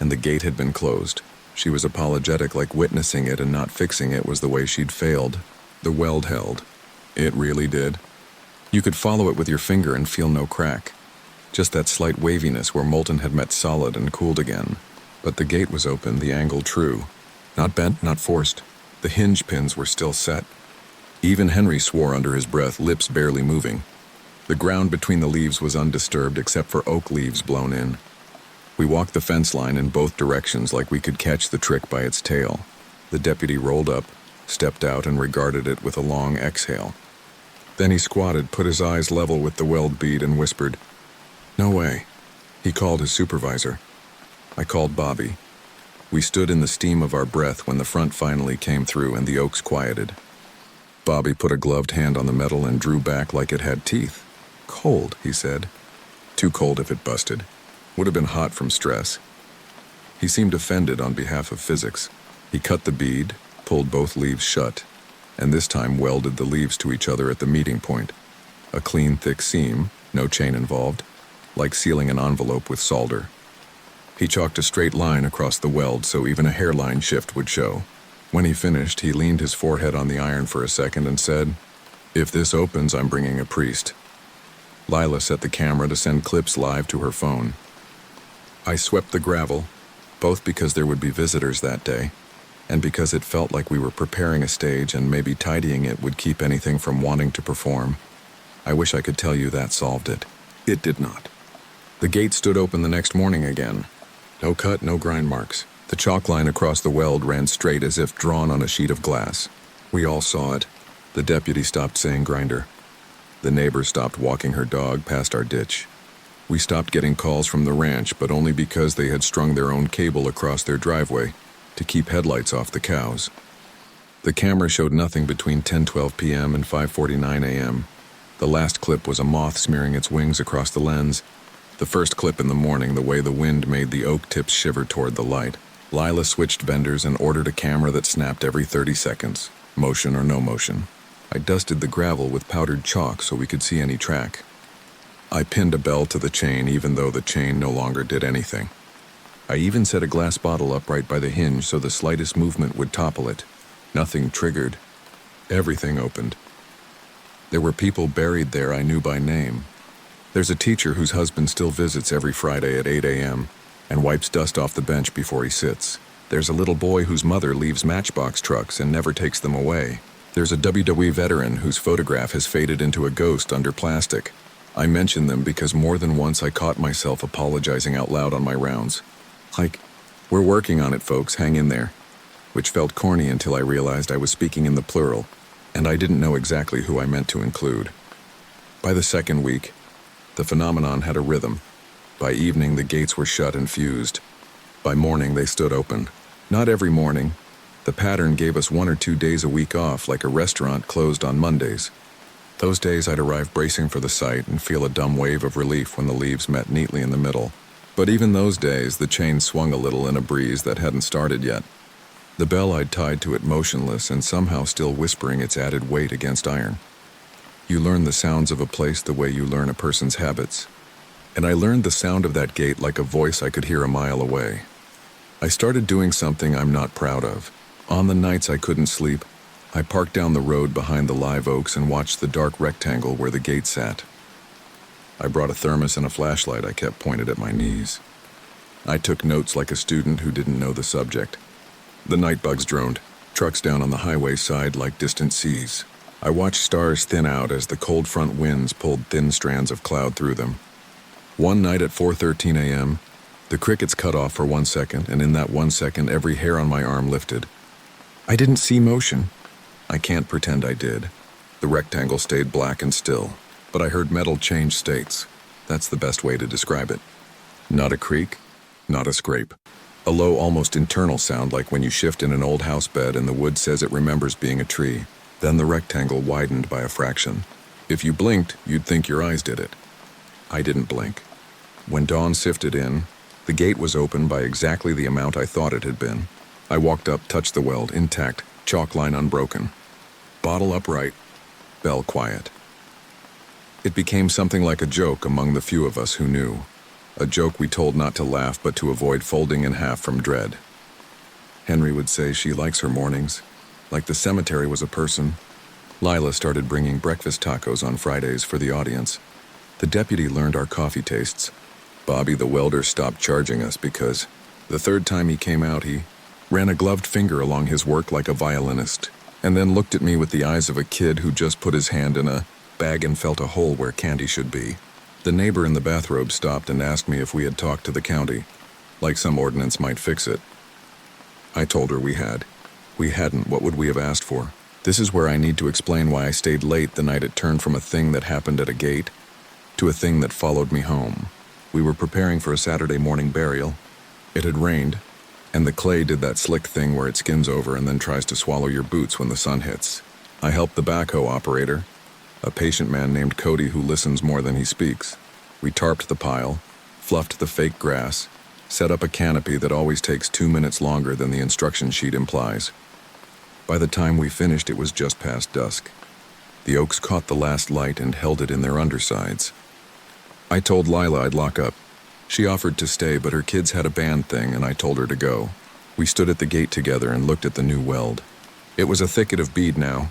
and the gate had been closed. She was apologetic, like witnessing it and not fixing it was the way she'd failed. The weld held. It really did. You could follow it with your finger and feel no crack. Just that slight waviness where molten had met solid and cooled again. But the gate was open, the angle true. Not bent, not forced. The hinge pins were still set. Even Henry swore under his breath, lips barely moving. The ground between the leaves was undisturbed except for oak leaves blown in. We walked the fence line in both directions like we could catch the trick by its tail. The deputy rolled up, stepped out, and regarded it with a long exhale. Then he squatted, put his eyes level with the weld bead, and whispered, "No way." He called his supervisor. I called Bobby. We stood in the steam of our breath when the front finally came through and the oaks quieted. Bobby put a gloved hand on the metal and drew back like it had teeth. "Cold," he said. "Too cold if it busted. Would have been hot from stress." He seemed offended on behalf of physics. He cut the bead, pulled both leaves shut, and this time welded the leaves to each other at the meeting point. A clean, thick seam, no chain involved, like sealing an envelope with solder. He chalked a straight line across the weld so even a hairline shift would show. When he finished, he leaned his forehead on the iron for a second and said, "If this opens, I'm bringing a priest." Lila set the camera to send clips live to her phone. I swept the gravel, both because there would be visitors that day, and because it felt like we were preparing a stage and maybe tidying it would keep anything from wanting to perform. I wish I could tell you that solved it. It did not. The gate stood open the next morning again. No cut, no grind marks. The chalk line across the weld ran straight as if drawn on a sheet of glass. We all saw it. The deputy stopped saying grinder. The neighbor stopped walking her dog past our ditch. We stopped getting calls from the ranch, but only because they had strung their own cable across their driveway to keep headlights off the cows. The camera showed nothing between 10:12 p.m. and 5:49 a.m. The last clip was a moth smearing its wings across the lens. The first clip in the morning, the way the wind made the oak tips shiver toward the light. Lila switched vendors and ordered a camera that snapped every 30 seconds, motion or no motion. I dusted the gravel with powdered chalk so we could see any track. I pinned a bell to the chain even though the chain no longer did anything. I even set a glass bottle upright by the hinge so the slightest movement would topple it. Nothing triggered. Everything opened. There were people buried there I knew by name. There's a teacher whose husband still visits every Friday at 8 a.m. and wipes dust off the bench before he sits. There's a little boy whose mother leaves matchbox trucks and never takes them away. There's a WWE veteran whose photograph has faded into a ghost under plastic. I mention them because more than once I caught myself apologizing out loud on my rounds. Like, "We're working on it, folks, hang in there." Which felt corny until I realized I was speaking in the plural, and I didn't know exactly who I meant to include. By the second week, the phenomenon had a rhythm. By evening, the gates were shut and fused. By morning, they stood open. Not every morning. The pattern gave us 1 or 2 days a week off, like a restaurant closed on Mondays. Those days I'd arrive bracing for the sight and feel a dumb wave of relief when the leaves met neatly in the middle. But even those days, the chain swung a little in a breeze that hadn't started yet. The bell I'd tied to it motionless and somehow still whispering its added weight against iron. You learn the sounds of a place the way you learn a person's habits. And I learned the sound of that gate like a voice I could hear a mile away. I started doing something I'm not proud of. On the nights I couldn't sleep, I parked down the road behind the live oaks and watched the dark rectangle where the gate sat. I brought a thermos and a flashlight I kept pointed at my knees. I took notes like a student who didn't know the subject. The night bugs droned, trucks down on the highway sighed like distant seas. I watched stars thin out as the cold front winds pulled thin strands of cloud through them. One night at 4:13 a.m., the crickets cut off for 1 second, and in that 1 second, every hair on my arm lifted. I didn't see motion. I can't pretend I did. The rectangle stayed black and still, but I heard metal change states. That's the best way to describe it. Not a creak, not a scrape. A low, almost internal sound like when you shift in an old house bed and the wood says it remembers being a tree. Then the rectangle widened by a fraction. If you blinked, you'd think your eyes did it. I didn't blink. When dawn sifted in, the gate was open by exactly the amount I thought it had been. I walked up, touched the weld, intact, chalk line unbroken. Bottle upright, bell quiet. It became something like a joke among the few of us who knew. A joke we told not to laugh but to avoid folding in half from dread. Henry would say she likes her mornings, like the cemetery was a person. Lila started bringing breakfast tacos on Fridays for the audience. The deputy learned our coffee tastes. Bobby the welder stopped charging us because the third time he came out he ran a gloved finger along his work like a violinist, and then looked at me with the eyes of a kid who just put his hand in a bag and felt a hole where candy should be. The neighbor in the bathrobe stopped and asked me if we had talked to the county, like some ordinance might fix it. I told her we had. We hadn't. What would we have asked for? This is where I need to explain why I stayed late the night it turned from a thing that happened at a gate to a thing that followed me home. We were preparing for a Saturday morning burial. It had rained, and the clay did that slick thing where it skims over and then tries to swallow your boots when the sun hits. I helped the backhoe operator, a patient man named Cody who listens more than he speaks. We tarped the pile, fluffed the fake grass, set up a canopy that always takes 2 minutes longer than the instruction sheet implies. By the time we finished, it was just past dusk. The oaks caught the last light and held it in their undersides. I told Lila I'd lock up. She offered to stay, but her kids had a band thing, and I told her to go. We stood at the gate together and looked at the new weld. It was a thicket of bead now,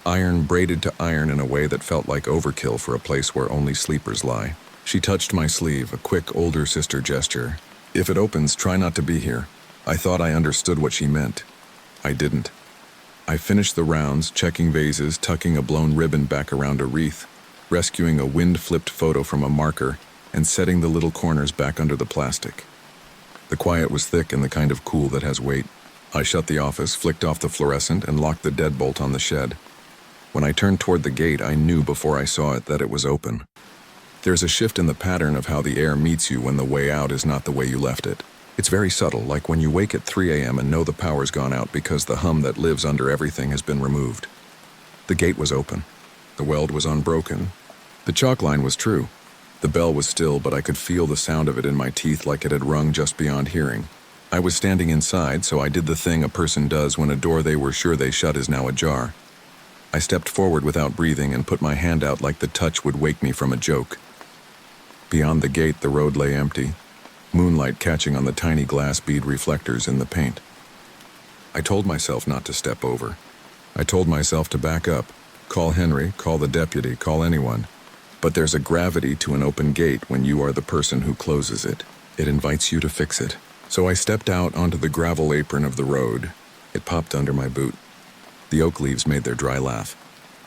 iron braided to iron in a way that felt like overkill for a place where only sleepers lie. She touched my sleeve, a quick older sister gesture. If it opens, try not to be here. I thought I understood what she meant. I didn't. I finished the rounds, checking vases, tucking a blown ribbon back around a wreath, rescuing a wind-flipped photo from a marker, and setting the little corners back under the plastic. The quiet was thick and the kind of cool that has weight. I shut the office, flicked off the fluorescent, and locked the deadbolt on the shed. When I turned toward the gate, I knew before I saw it that it was open. There's a shift in the pattern of how the air meets you when the way out is not the way you left it. It's very subtle, like when you wake at 3 a.m. and know the power's gone out because the hum that lives under everything has been removed. The gate was open. The weld was unbroken. The chalk line was true. The bell was still, but I could feel the sound of it in my teeth like it had rung just beyond hearing. I was standing inside, so I did the thing a person does when a door they were sure they shut is now ajar. I stepped forward without breathing and put my hand out like the touch would wake me from a joke. Beyond the gate, the road lay empty, moonlight catching on the tiny glass bead reflectors in the paint. I told myself not to step over. I told myself to back up, call Henry, call the deputy, call anyone. But there's a gravity to an open gate when you are the person who closes it. It invites you to fix it. So I stepped out onto the gravel apron of the road. It popped under my boot. The oak leaves made their dry laugh.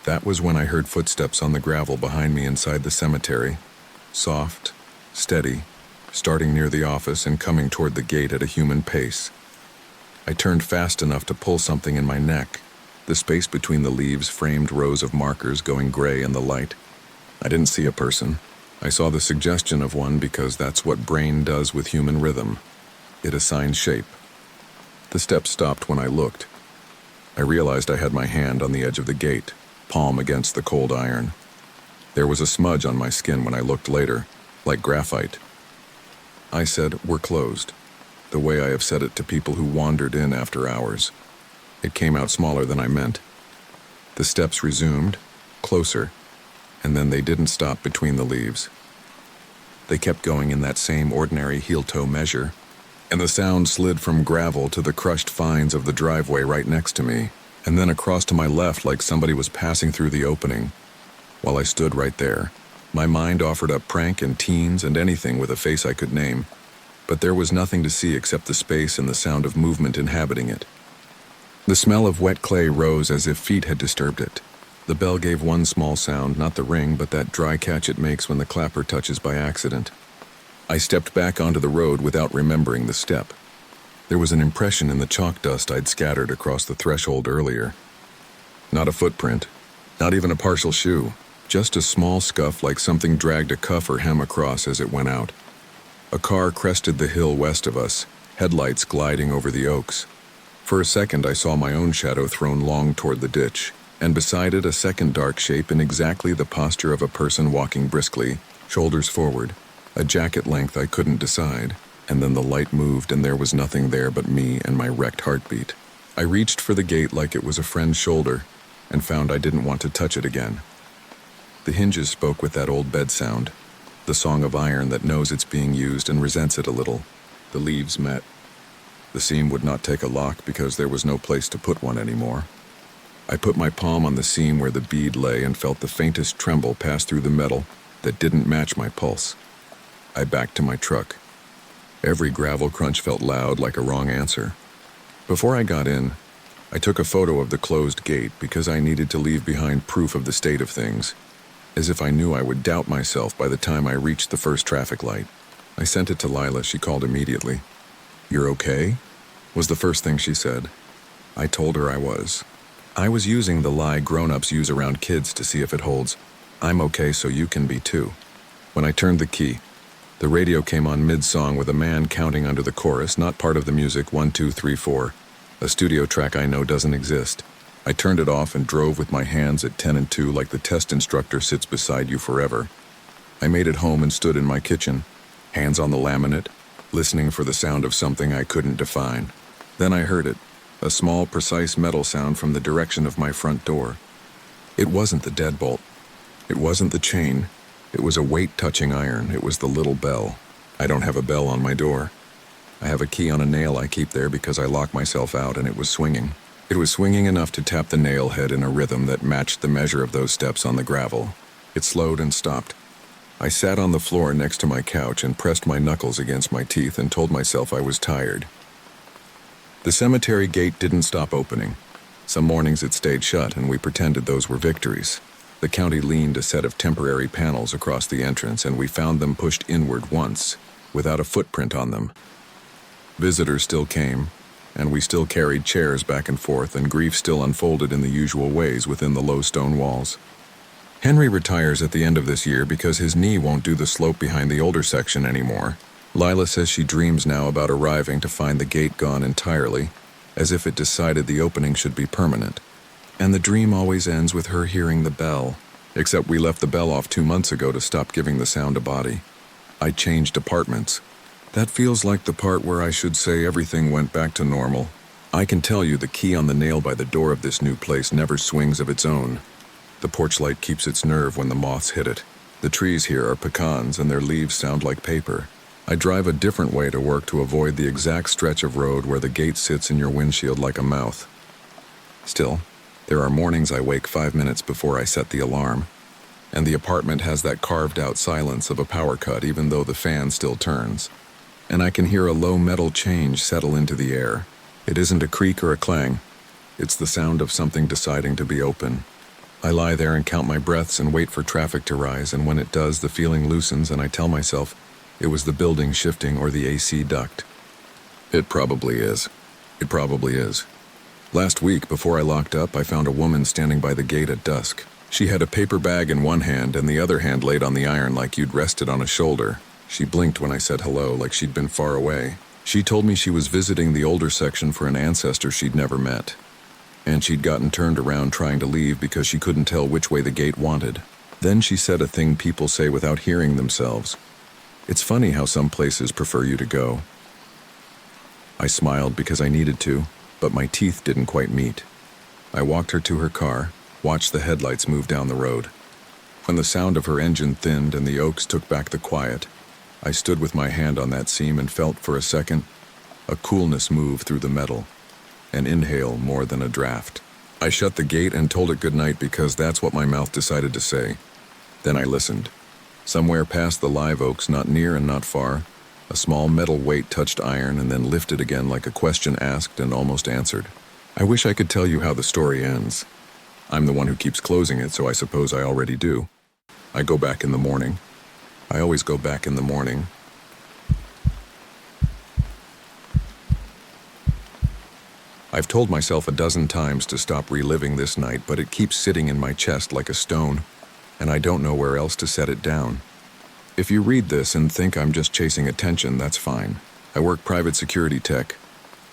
That was when I heard footsteps on the gravel behind me inside the cemetery. Soft, steady, starting near the office and coming toward the gate at a human pace. I turned fast enough to pull something in my neck. The space between the leaves framed rows of markers going gray in the light. I didn't see a person. I saw the suggestion of one because that's what brain does with human rhythm. It assigns shape. The steps stopped when I looked. I realized I had my hand on the edge of the gate, palm against the cold iron. There was a smudge on my skin when I looked later, like graphite. I said, "We're closed," the way I have said it to people who wandered in after hours. It came out smaller than I meant. The steps resumed, closer, and then they didn't stop between the leaves. They kept going in that same ordinary heel-toe measure, and the sound slid from gravel to the crushed fines of the driveway right next to me, and then across to my left like somebody was passing through the opening. While I stood right there, my mind offered up prank and teens and anything with a face I could name, but there was nothing to see except the space and the sound of movement inhabiting it. The smell of wet clay rose as if feet had disturbed it. The bell gave one small sound, not the ring, but that dry catch it makes when the clapper touches by accident. I stepped back onto the road without remembering the step. There was an impression in the chalk dust I'd scattered across the threshold earlier. Not a footprint, not even a partial shoe, just a small scuff like something dragged a cuff or hem across as it went out. A car crested the hill west of us, headlights gliding over the oaks. For a second I saw my own shadow thrown long toward the ditch, and beside it a second dark shape in exactly the posture of a person walking briskly, shoulders forward. A jacket length I couldn't decide, and then the light moved and there was nothing there but me and my wrecked heartbeat. I reached for the gate like it was a friend's shoulder, and found I didn't want to touch it again. The hinges spoke with that old bed sound, the song of iron that knows it's being used and resents it a little. The leaves met. The seam would not take a lock because there was no place to put one anymore. I put my palm on the seam where the bead lay and felt the faintest tremble pass through the metal that didn't match my pulse. I backed to my truck. Every gravel crunch felt loud like a wrong answer. Before I got in, I took a photo of the closed gate because I needed to leave behind proof of the state of things, as if I knew I would doubt myself by the time I reached the first traffic light. I sent it to Lila. She called immediately. "You're okay?" was the first thing she said. I told her I was. I was using the lie grown-ups use around kids to see if it holds. I'm okay, so you can be too. When I turned the key, the radio came on mid-song with a man counting under the chorus, not part of the music, 1, 2, 3, 4. A studio track I know doesn't exist. I turned it off and drove with my hands at 10 and 2 like the test instructor sits beside you forever. I made it home and stood in my kitchen, hands on the laminate, listening for the sound of something I couldn't define. Then I heard it, a small, precise metal sound from the direction of my front door. It wasn't the deadbolt. It wasn't the chain. It was a weight touching iron. It was the little bell. I don't have a bell on my door. I have a key on a nail I keep there because I lock myself out, and it was swinging. It was swinging enough to tap the nail head in a rhythm that matched the measure of those steps on the gravel. It slowed and stopped. I sat on the floor next to my couch and pressed my knuckles against my teeth and told myself I was tired. The cemetery gate didn't stop opening. Some mornings it stayed shut, and we pretended those were victories. The county leaned a set of temporary panels across the entrance, and we found them pushed inward once, without a footprint on them. Visitors still came, and we still carried chairs back and forth, and grief still unfolded in the usual ways within the low stone walls. Henry retires at the end of this year because his knee won't do the slope behind the older section anymore. Lila says she dreams now about arriving to find the gate gone entirely, as if it decided the opening should be permanent. And the dream always ends with her hearing the bell, except we left the bell off 2 months ago to stop giving the sound a body. I changed apartments. That feels like the part where I should say everything went back to normal. I can tell you the key on the nail by the door of this new place never swings of its own. The porch light keeps its nerve when the moths hit it. The trees here are pecans and their leaves sound like paper. I drive a different way to work to avoid the exact stretch of road where the gate sits in your windshield like a mouth. Still, there are mornings I wake 5 minutes before I set the alarm, and the apartment has that carved-out silence of a power cut even though the fan still turns. And I can hear a low metal change settle into the air. It isn't a creak or a clang. It's the sound of something deciding to be open. I lie there and count my breaths and wait for traffic to rise, and when it does, the feeling loosens and I tell myself it was the building shifting or the AC duct. It probably is. It probably is. Last week, before I locked up, I found a woman standing by the gate at dusk. She had a paper bag in one hand and the other hand laid on the iron like you'd rested on a shoulder. She blinked when I said hello, like she'd been far away. She told me she was visiting the older section for an ancestor she'd never met. And she'd gotten turned around trying to leave because she couldn't tell which way the gate wanted. Then she said a thing people say without hearing themselves. It's funny how some places prefer you to go. I smiled because I needed to, but my teeth didn't quite meet. I walked her to her car, watched the headlights move down the road. When the sound of her engine thinned and the oaks took back the quiet, I stood with my hand on that seam and felt for a second a coolness move through the metal, an inhale more than a draft. I shut the gate and told it goodnight because that's what my mouth decided to say. Then I listened. Somewhere past the live oaks, not near and not far, a small metal weight touched iron and then lifted again like a question asked and almost answered. I wish I could tell you how the story ends. I'm the one who keeps closing it, so I suppose I already do. I go back in the morning. I always go back in the morning. I've told myself a dozen times to stop reliving this night, but it keeps sitting in my chest like a stone, and I don't know where else to set it down. If you read this and think I'm just chasing attention, that's fine. I work private security tech,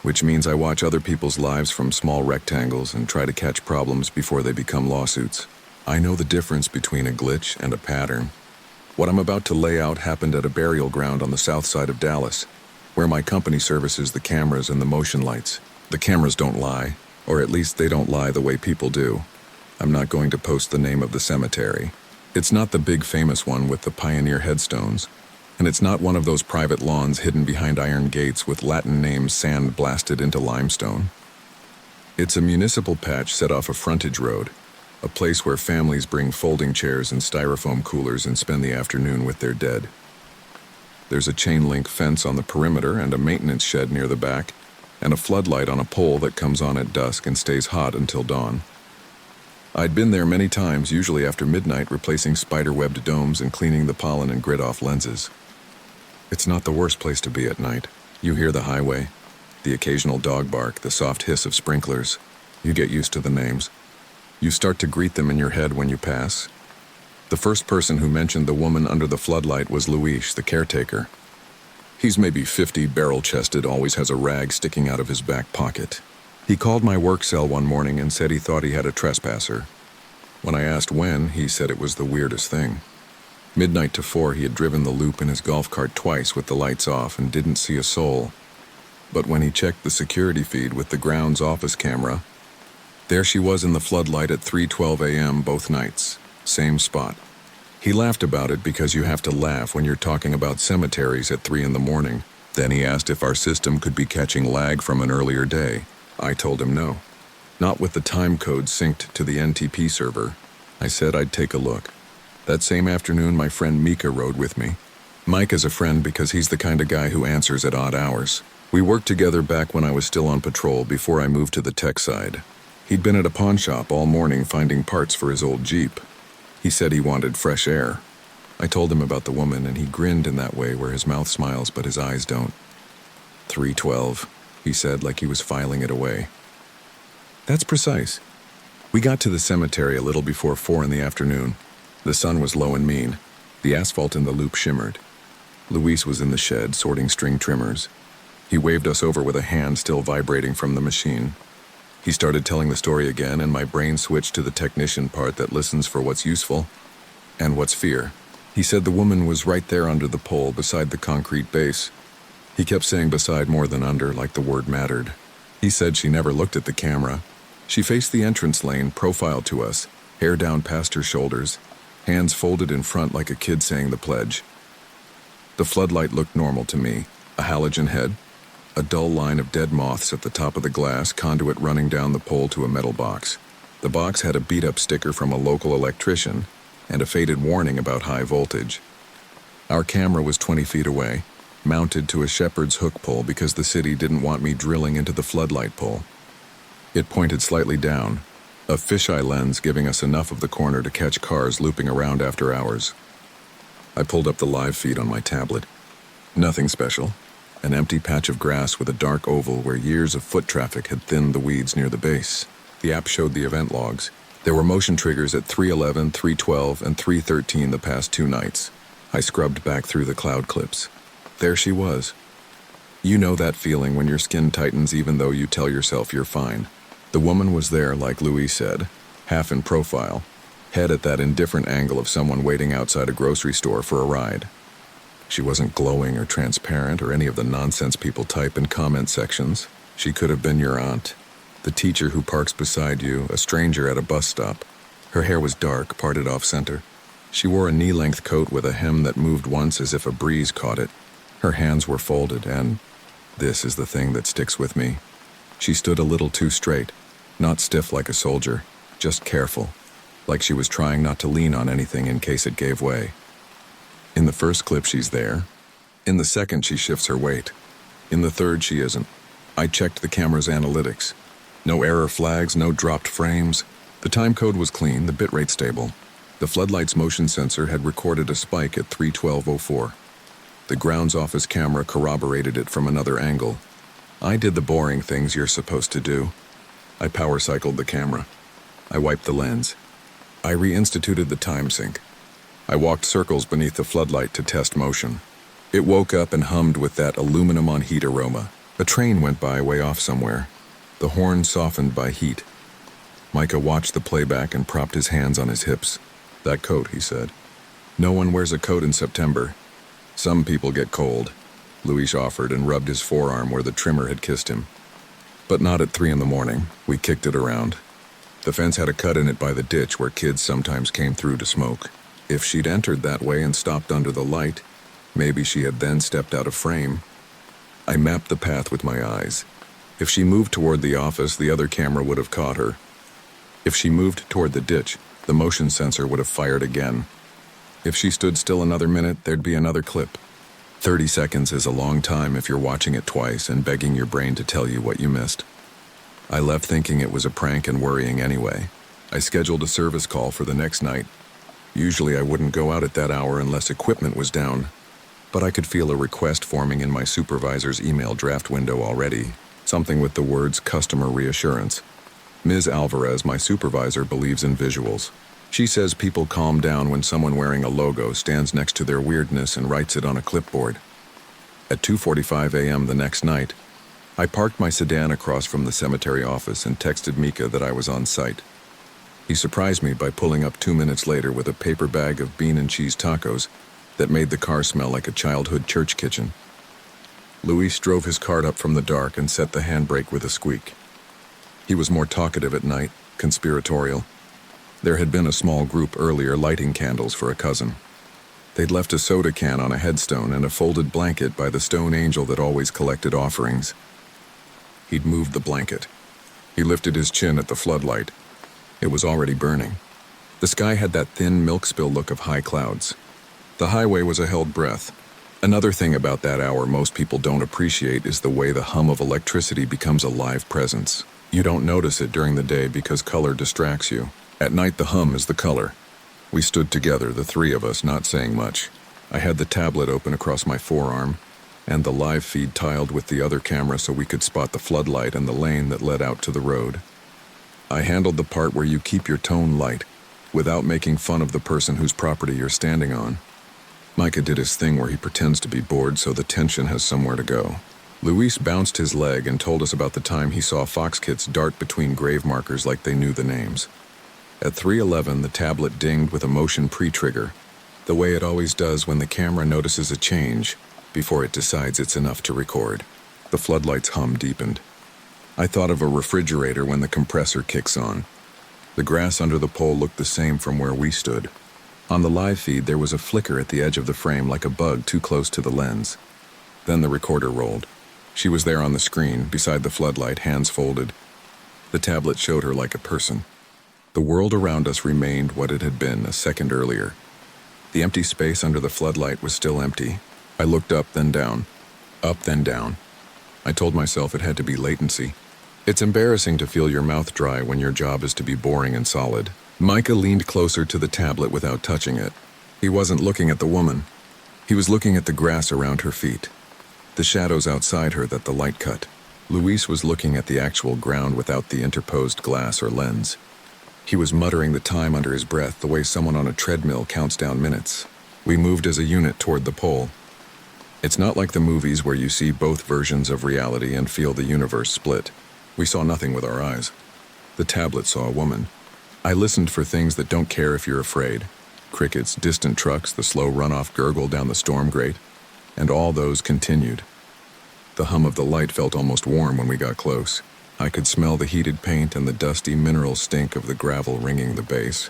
which means I watch other people's lives from small rectangles and try to catch problems before they become lawsuits. I know the difference between a glitch and a pattern. What I'm about to lay out happened at a burial ground on the south side of Dallas, where my company services the cameras and the motion lights. The cameras don't lie, or at least they don't lie the way people do. I'm not going to post the name of the cemetery. It's not the big famous one with the pioneer headstones, and it's not one of those private lawns hidden behind iron gates with Latin names sand blasted into limestone. It's a municipal patch set off a frontage road, a place where families bring folding chairs and styrofoam coolers and spend the afternoon with their dead. There's a chain-link fence on the perimeter and a maintenance shed near the back, and a floodlight on a pole that comes on at dusk and stays hot until dawn. I'd been there many times, usually after midnight, replacing spider-webbed domes and cleaning the pollen and grit-off lenses. It's not the worst place to be at night. You hear the highway, the occasional dog bark, the soft hiss of sprinklers. You get used to the names. You start to greet them in your head when you pass. The first person who mentioned the woman under the floodlight was Luis, the caretaker. He's maybe 50, barrel-chested, always has a rag sticking out of his back pocket. He called my work cell one morning and said he thought he had a trespasser. When I asked when, he said it was the weirdest thing. Midnight to 4, he had driven the loop in his golf cart twice with the lights off and didn't see a soul. But when he checked the security feed with the grounds office camera, there she was in the floodlight at 3:12 a.m. both nights. Same spot. He laughed about it because you have to laugh when you're talking about cemeteries at 3 in the morning. Then he asked if our system could be catching lag from an earlier day. I told him no. Not with the time code synced to the NTP server. I said I'd take a look. That same afternoon, my friend Mika rode with me. Mike is a friend because he's the kind of guy who answers at odd hours. We worked together back when I was still on patrol before I moved to the tech side. He'd been at a pawn shop all morning finding parts for his old Jeep. He said he wanted fresh air. I told him about the woman, and he grinned in that way where his mouth smiles but his eyes don't. 3:12, he said like he was filing it away. That's precise. We got to the cemetery a little before 4 in the afternoon. The sun was low and mean. The asphalt in the loop shimmered. Luis was in the shed sorting string trimmers. He waved us over with a hand still vibrating from the machine. He started telling the story again, and my brain switched to the technician part that listens for what's useful and what's fear. He said the woman was right there under the pole beside the concrete base. He kept saying beside more than under, like the word mattered. He said she never looked at the camera. She faced the entrance lane, profile to us, hair down past her shoulders, hands folded in front like a kid saying the pledge. The floodlight looked normal to me, a halogen head, a dull line of dead moths at the top of the glass, conduit running down the pole to a metal box. The box had a beat-up sticker from a local electrician and a faded warning about high voltage. Our camera was 20 feet away, mounted to a shepherd's hook pole because the city didn't want me drilling into the floodlight pole. It pointed slightly down, a fisheye lens giving us enough of the corner to catch cars looping around after hours. I pulled up the live feed on my tablet. Nothing special. An empty patch of grass with a dark oval where years of foot traffic had thinned the weeds near the base. The app showed the event logs. There were motion triggers at 3:11, 3:12, and 3:13 the past 2 nights. I scrubbed back through the cloud clips. There she was. You know that feeling when your skin tightens even though you tell yourself you're fine. The woman was there, like Louis said, half in profile, head at that indifferent angle of someone waiting outside a grocery store for a ride. She wasn't glowing or transparent or any of the nonsense people type in comment sections. She could have been your aunt, the teacher who parks beside you, a stranger at a bus stop. Her hair was dark, parted off center. She wore a knee-length coat with a hem that moved once as if a breeze caught it. Her hands were folded, and this is the thing that sticks with me. She stood a little too straight, not stiff like a soldier, just careful, like she was trying not to lean on anything in case it gave way. In the first clip, she's there. In the second, she shifts her weight. In the third, she isn't. I checked the camera's analytics. No error flags, no dropped frames. The timecode was clean, the bitrate stable. The floodlight's motion sensor had recorded a spike at 3:12:04. The grounds office camera corroborated it from another angle. I did the boring things you're supposed to do. I power cycled the camera. I wiped the lens. I reinstituted the time sync. I walked circles beneath the floodlight to test motion. It woke up and hummed with that aluminum on heat aroma. A train went by way off somewhere. The horn softened by heat. Micah watched the playback and propped his hands on his hips. That coat, he said. No one wears a coat in September. Some people get cold, Luis offered and rubbed his forearm where the trimmer had kissed him. But not at 3 a.m. We kicked it around. The fence had a cut in it by the ditch where kids sometimes came through to smoke. If she'd entered that way and stopped under the light, maybe she had then stepped out of frame. I mapped the path with my eyes. If she moved toward the office, the other camera would have caught her. If she moved toward the ditch, the motion sensor would have fired again. If she stood still another minute, there'd be another clip. 30 seconds is a long time if you're watching it twice and begging your brain to tell you what you missed. I left thinking it was a prank and worrying anyway. I scheduled a service call for the next night. Usually I wouldn't go out at that hour unless equipment was down, but I could feel a request forming in my supervisor's email draft window already, something with the words customer reassurance. Ms. Alvarez, my supervisor, believes in visuals. She says people calm down when someone wearing a logo stands next to their weirdness and writes it on a clipboard. At 2:45 a.m. the next night, I parked my sedan across from the cemetery office and texted Mika that I was on site. He surprised me by pulling up 2 minutes later with a paper bag of bean and cheese tacos that made the car smell like a childhood church kitchen. Luis drove his cart up from the dark and set the handbrake with a squeak. He was more talkative at night, conspiratorial. There had been a small group earlier lighting candles for a cousin. They'd left a soda can on a headstone and a folded blanket by the stone angel that always collected offerings. He'd moved the blanket. He lifted his chin at the floodlight. It was already burning. The sky had that thin milk spill look of high clouds. The highway was a held breath. Another thing about that hour most people don't appreciate is the way the hum of electricity becomes a live presence. You don't notice it during the day because color distracts you. At night, the hum is the color. We stood together, the three of us, not saying much. I had the tablet open across my forearm, and the live feed tiled with the other camera so we could spot the floodlight and the lane that led out to the road. I handled the part where you keep your tone light, without making fun of the person whose property you're standing on. Micah did his thing where he pretends to be bored so the tension has somewhere to go. Luis bounced his leg and told us about the time he saw fox kits dart between grave markers like they knew the names. At 3:11, the tablet dinged with a motion pre-trigger, the way it always does when the camera notices a change before it decides it's enough to record. The floodlight's hum deepened. I thought of a refrigerator when the compressor kicks on. The grass under the pole looked the same from where we stood. On the live feed, there was a flicker at the edge of the frame like a bug too close to the lens. Then the recorder rolled. She was there on the screen, beside the floodlight, hands folded. The tablet showed her like a person. The world around us remained what it had been a second earlier. The empty space under the floodlight was still empty. I looked up, then down. Up, then down. I told myself it had to be latency. It's embarrassing to feel your mouth dry when your job is to be boring and solid. Micah leaned closer to the tablet without touching it. He wasn't looking at the woman. He was looking at the grass around her feet, the shadows outside her that the light cut. Luis was looking at the actual ground without the interposed glass or lens. He was muttering the time under his breath the way someone on a treadmill counts down minutes. We moved as a unit toward the pole. It's not like the movies where you see both versions of reality and feel the universe split. We saw nothing with our eyes. The tablet saw a woman. I listened for things that don't care if you're afraid. Crickets, distant trucks, the slow runoff gurgle down the storm grate. And all those continued. The hum of the light felt almost warm when we got close. I could smell the heated paint and the dusty mineral stink of the gravel ringing the base.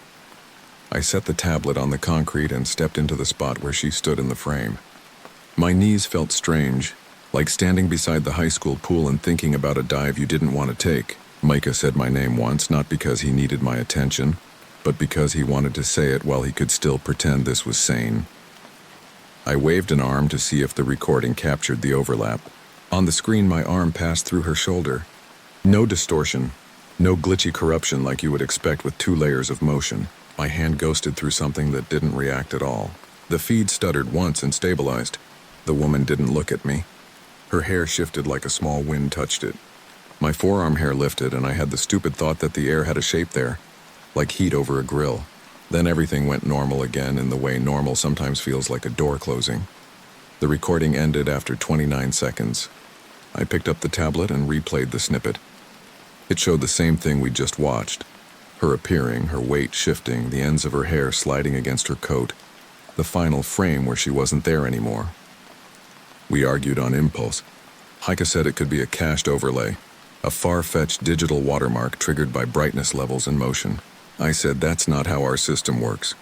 I set the tablet on the concrete and stepped into the spot where she stood in the frame. My knees felt strange, like standing beside the high school pool and thinking about a dive you didn't want to take. Micah said my name once, not because he needed my attention, but because he wanted to say it while he could still pretend this was sane. I waved an arm to see if the recording captured the overlap. On the screen, my arm passed through her shoulder. No distortion, no glitchy corruption like you would expect with 2 layers of motion. My hand ghosted through something that didn't react at all. The feed stuttered once and stabilized. The woman didn't look at me. Her hair shifted like a small wind touched it. My forearm hair lifted, and I had the stupid thought that the air had a shape there, like heat over a grill. Then everything went normal again in the way normal sometimes feels like a door closing. The recording ended after 29 seconds. I picked up the tablet and replayed the snippet. It showed the same thing we'd just watched. Her appearing, her weight shifting, the ends of her hair sliding against her coat. The final frame where she wasn't there anymore. We argued on impulse. Heike said it could be a cached overlay, a far-fetched digital watermark triggered by brightness levels in motion. I said that's not how our system works.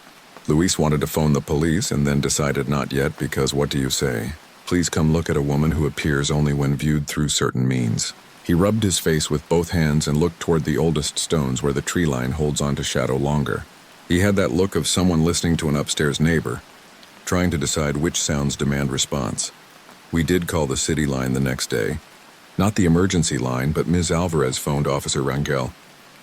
Luis wanted to phone the police and then decided not yet because what do you say? Please come look at a woman who appears only when viewed through certain means. He rubbed his face with both hands and looked toward the oldest stones where the tree line holds onto shadow longer. He had that look of someone listening to an upstairs neighbor, trying to decide which sounds demand response. We did call the city line the next day. Not the emergency line, but Ms. Alvarez phoned Officer Rangel,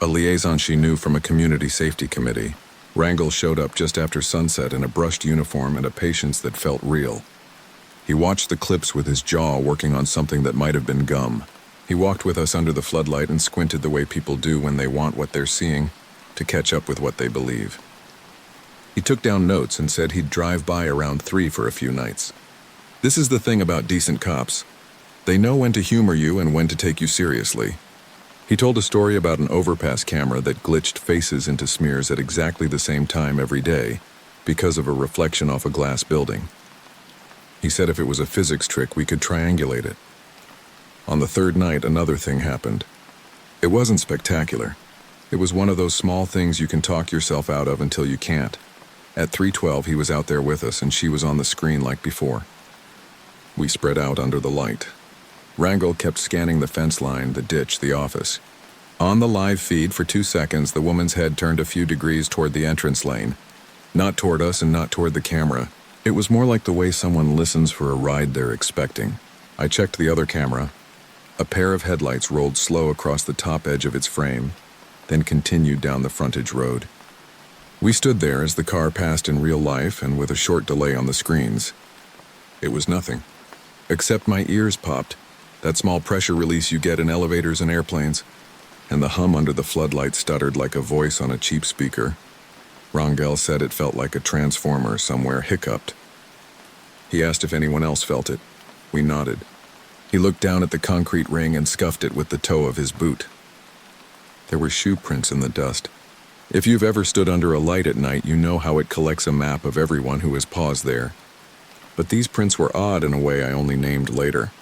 a liaison she knew from a community safety committee. Rangel showed up just after sunset in a brushed uniform and a patience that felt real. He watched the clips with his jaw working on something that might have been gum. He walked with us under the floodlight and squinted the way people do when they want what they're seeing to catch up with what they believe. He took down notes and said he'd drive by around 3 for a few nights. This is the thing about decent cops. They know when to humor you and when to take you seriously. He told a story about an overpass camera that glitched faces into smears at exactly the same time every day because of a reflection off a glass building. He said if it was a physics trick, we could triangulate it. On the 3rd night, another thing happened. It wasn't spectacular. It was one of those small things you can talk yourself out of until you can't. At 3:12, he was out there with us, and she was on the screen like before. We spread out under the light. Rangel kept scanning the fence line, the ditch, the office. On the live feed, for 2 seconds, the woman's head turned a few degrees toward the entrance lane. Not toward us and not toward the camera. It was more like the way someone listens for a ride they're expecting. I checked the other camera. A pair of headlights rolled slow across the top edge of its frame, then continued down the frontage road. We stood there as the car passed in real life and with a short delay on the screens. It was nothing. Except my ears popped, that small pressure release you get in elevators and airplanes, and the hum under the floodlight stuttered like a voice on a cheap speaker. Rangel said it felt like a transformer somewhere hiccuped. He asked if anyone else felt it. We nodded. He looked down at the concrete ring and scuffed it with the toe of his boot. There were shoe prints in the dust. If you've ever stood under a light at night, you know how it collects a map of everyone who has paused there. But these prints were odd in a way I only named later.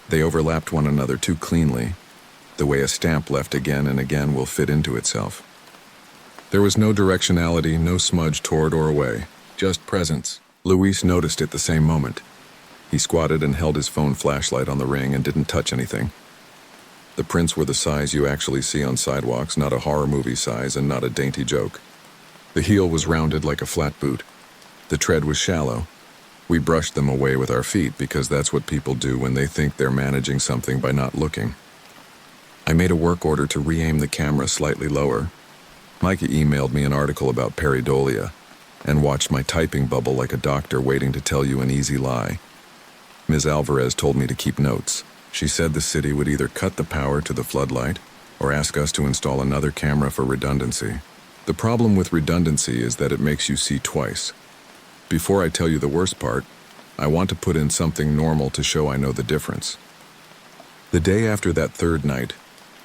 They overlapped one another too cleanly, the way a stamp left again and again will fit into itself. There was no directionality, no smudge toward or away, just presence. Luis noticed it the same moment. He squatted and held his phone flashlight on the ring and didn't touch anything. The prints were the size you actually see on sidewalks, not a horror movie size and not a dainty joke. The heel was rounded like a flat boot. The tread was shallow. We brushed them away with our feet because that's what people do when they think they're managing something by not looking. I made a work order to re-aim the camera slightly lower. Micah emailed me an article about pareidolia and watched my typing bubble like a doctor waiting to tell you an easy lie. Ms. Alvarez told me to keep notes. She said the city would either cut the power to the floodlight or ask us to install another camera for redundancy. The problem with redundancy is that it makes you see twice. Before I tell you the worst part, I want to put in something normal to show I know the difference. The day after that third night,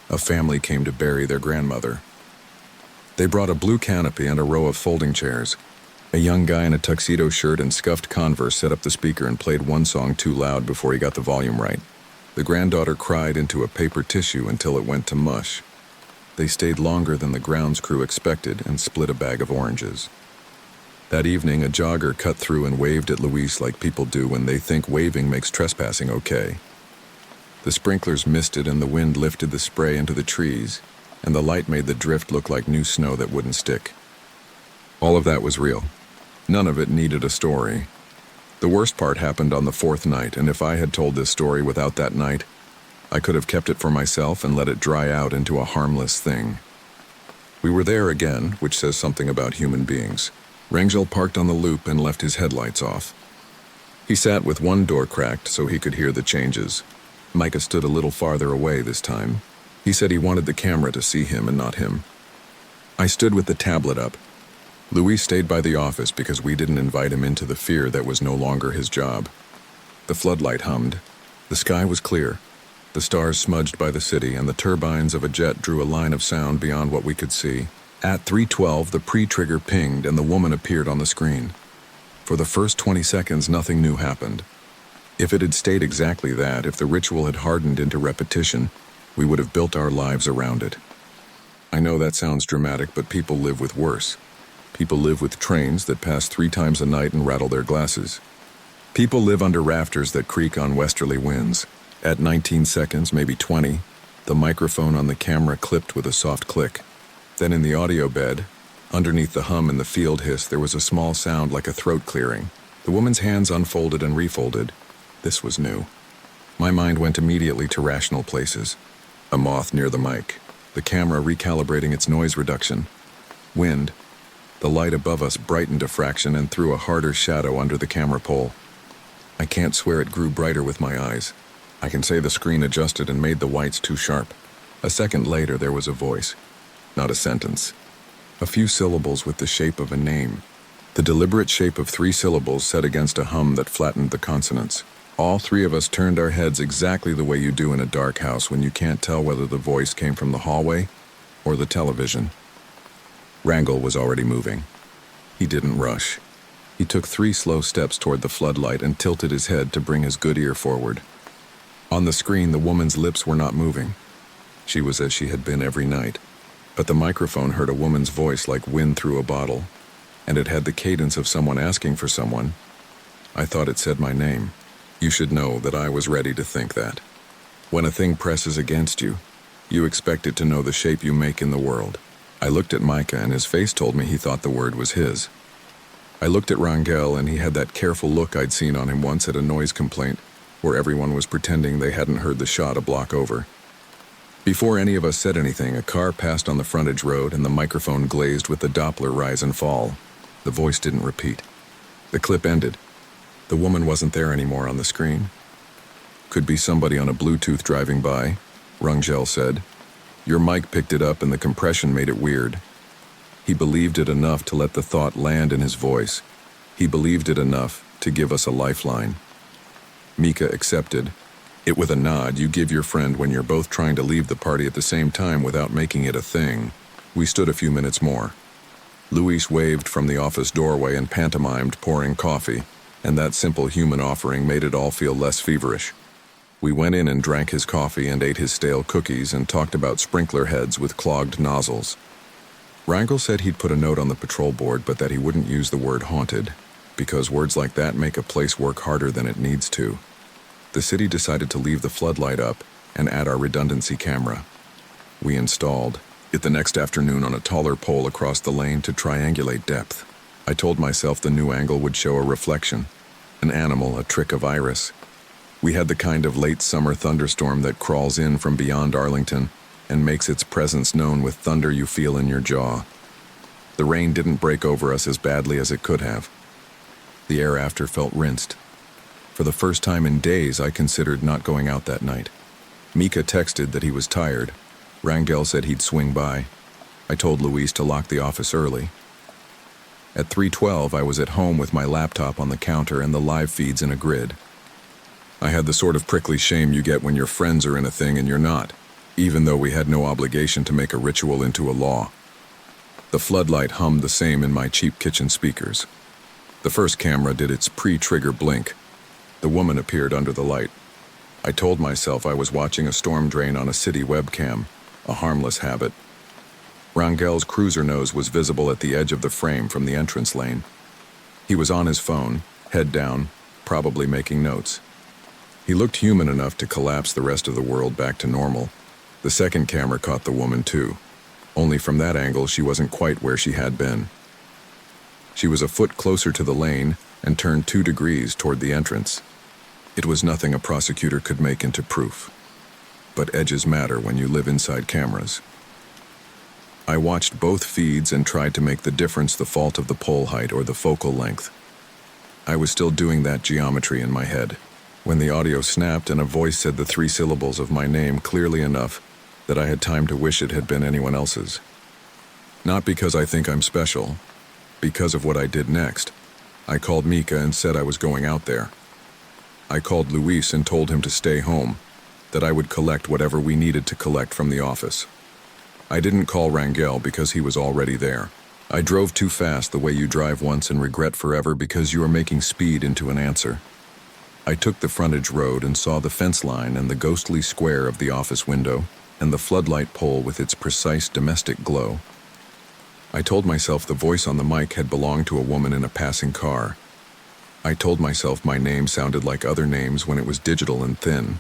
a family came to bury their grandmother. They brought a blue canopy and a row of folding chairs. A young guy in a tuxedo shirt and scuffed Converse set up the speaker and played one song too loud before he got the volume right. The granddaughter cried into a paper tissue until it went to mush. They stayed longer than the grounds crew expected and split a bag of oranges. That evening, a jogger cut through and waved at Luis like people do when they think waving makes trespassing okay. The sprinklers misted and the wind lifted the spray into the trees, and the light made the drift look like new snow that wouldn't stick. All of that was real. None of it needed a story. The worst part happened on the fourth night, and if I had told this story without that night, I could have kept it for myself and let it dry out into a harmless thing. We were there again, which says something about human beings. Rangel parked on the loop and left his headlights off. He sat with one door cracked so he could hear the changes. Micah stood a little farther away this time. He said he wanted the camera to see him and not him. I stood with the tablet up. Luis stayed by the office because we didn't invite him into the fear that was no longer his job. The floodlight hummed. The sky was clear. The stars smudged by the city, and the turbines of a jet drew a line of sound beyond what we could see. At 3:12, the pre-trigger pinged and the woman appeared on the screen. For the first 20 seconds, nothing new happened. If it had stayed exactly that, if the ritual had hardened into repetition, we would have built our lives around it. I know that sounds dramatic, but people live with worse. People live with trains that pass 3 times a night and rattle their glasses. People live under rafters that creak on westerly winds. At 19 seconds, maybe 20, the microphone on the camera clipped with a soft click. Then in the audio bed, underneath the hum and the field hiss, there was a small sound like a throat clearing. The woman's hands unfolded and refolded. This was new. My mind went immediately to rational places. A moth near the mic, the camera recalibrating its noise reduction. Wind. The light above us brightened a fraction and threw a harder shadow under the camera pole. I can't swear it grew brighter with my eyes. I can say the screen adjusted and made the whites too sharp. A second later, there was a voice. Not a sentence. A few syllables with the shape of a name. The deliberate shape of 3 syllables set against a hum that flattened the consonants. All 3 of us turned our heads exactly the way you do in a dark house when you can't tell whether the voice came from the hallway or the television. Rangel was already moving. He didn't rush. He took 3 slow steps toward the floodlight and tilted his head to bring his good ear forward. On the screen, the woman's lips were not moving. She was as she had been every night. But the microphone heard a woman's voice like wind through a bottle, and it had the cadence of someone asking for someone. I thought it said my name. You should know that I was ready to think that. When a thing presses against you, you expect it to know the shape you make in the world. I looked at Micah, and his face told me he thought the word was his. I looked at Rangel, and he had that careful look I'd seen on him once at a noise complaint, where everyone was pretending they hadn't heard the shot a block over. Before any of us said anything, a car passed on the frontage road and the microphone glazed with the Doppler rise and fall. The voice didn't repeat. The clip ended. The woman wasn't there anymore on the screen. Could be somebody on a Bluetooth driving by, Rangel said. Your mic picked it up and the compression made it weird. He believed it enough to let the thought land in his voice. He believed it enough to give us a lifeline. Mika accepted, it with a nod you give your friend when you're both trying to leave the party at the same time without making it a thing. We stood a few minutes more. Luis waved from the office doorway and pantomimed pouring coffee, and that simple human offering made it all feel less feverish. We went in and drank his coffee and ate his stale cookies and talked about sprinkler heads with clogged nozzles. Rangel said he'd put a note on the patrol board, but that he wouldn't use the word haunted, because words like that make a place work harder than it needs to. The city decided to leave the floodlight up and add our redundancy camera. We installed it the next afternoon on a taller pole across the lane to triangulate depth. I told myself the new angle would show a reflection, an animal, a trick of iris. We had the kind of late summer thunderstorm that crawls in from beyond Arlington and makes its presence known with thunder you feel in your jaw. The rain didn't break over us as badly as it could have. The air after felt rinsed. For the first time in days, I considered not going out that night. Mika texted that he was tired. Rangel said he'd swing by. I told Luis to lock the office early. At 3:12, I was at home with my laptop on the counter and the live feeds in a grid. I had the sort of prickly shame you get when your friends are in a thing and you're not, even though we had no obligation to make a ritual into a law. The floodlight hummed the same in my cheap kitchen speakers. The first camera did its pre-trigger blink. The woman appeared under the light. I told myself I was watching a storm drain on a city webcam, a harmless habit. Rangel's cruiser nose was visible at the edge of the frame from the entrance lane. He was on his phone, head down, probably making notes. He looked human enough to collapse the rest of the world back to normal. The second camera caught the woman too. Only from that angle she wasn't quite where she had been. She was a foot closer to the lane and turned 2 degrees toward the entrance. It was nothing a prosecutor could make into proof. But edges matter when you live inside cameras. I watched both feeds and tried to make the difference the fault of the pole height or the focal length. I was still doing that geometry in my head when the audio snapped and a voice said the 3 syllables of my name clearly enough that I had time to wish it had been anyone else's. Not because I think I'm special, because of what I did next. I called Mika and said I was going out there. I called Luis and told him to stay home, that I would collect whatever we needed to collect from the office. I didn't call Rangel because he was already there. I drove too fast the way you drive once and regret forever because you are making speed into an answer. I took the frontage road and saw the fence line and the ghostly square of the office window and the floodlight pole with its precise domestic glow. I told myself the voice on the mic had belonged to a woman in a passing car. I told myself my name sounded like other names when it was digital and thin.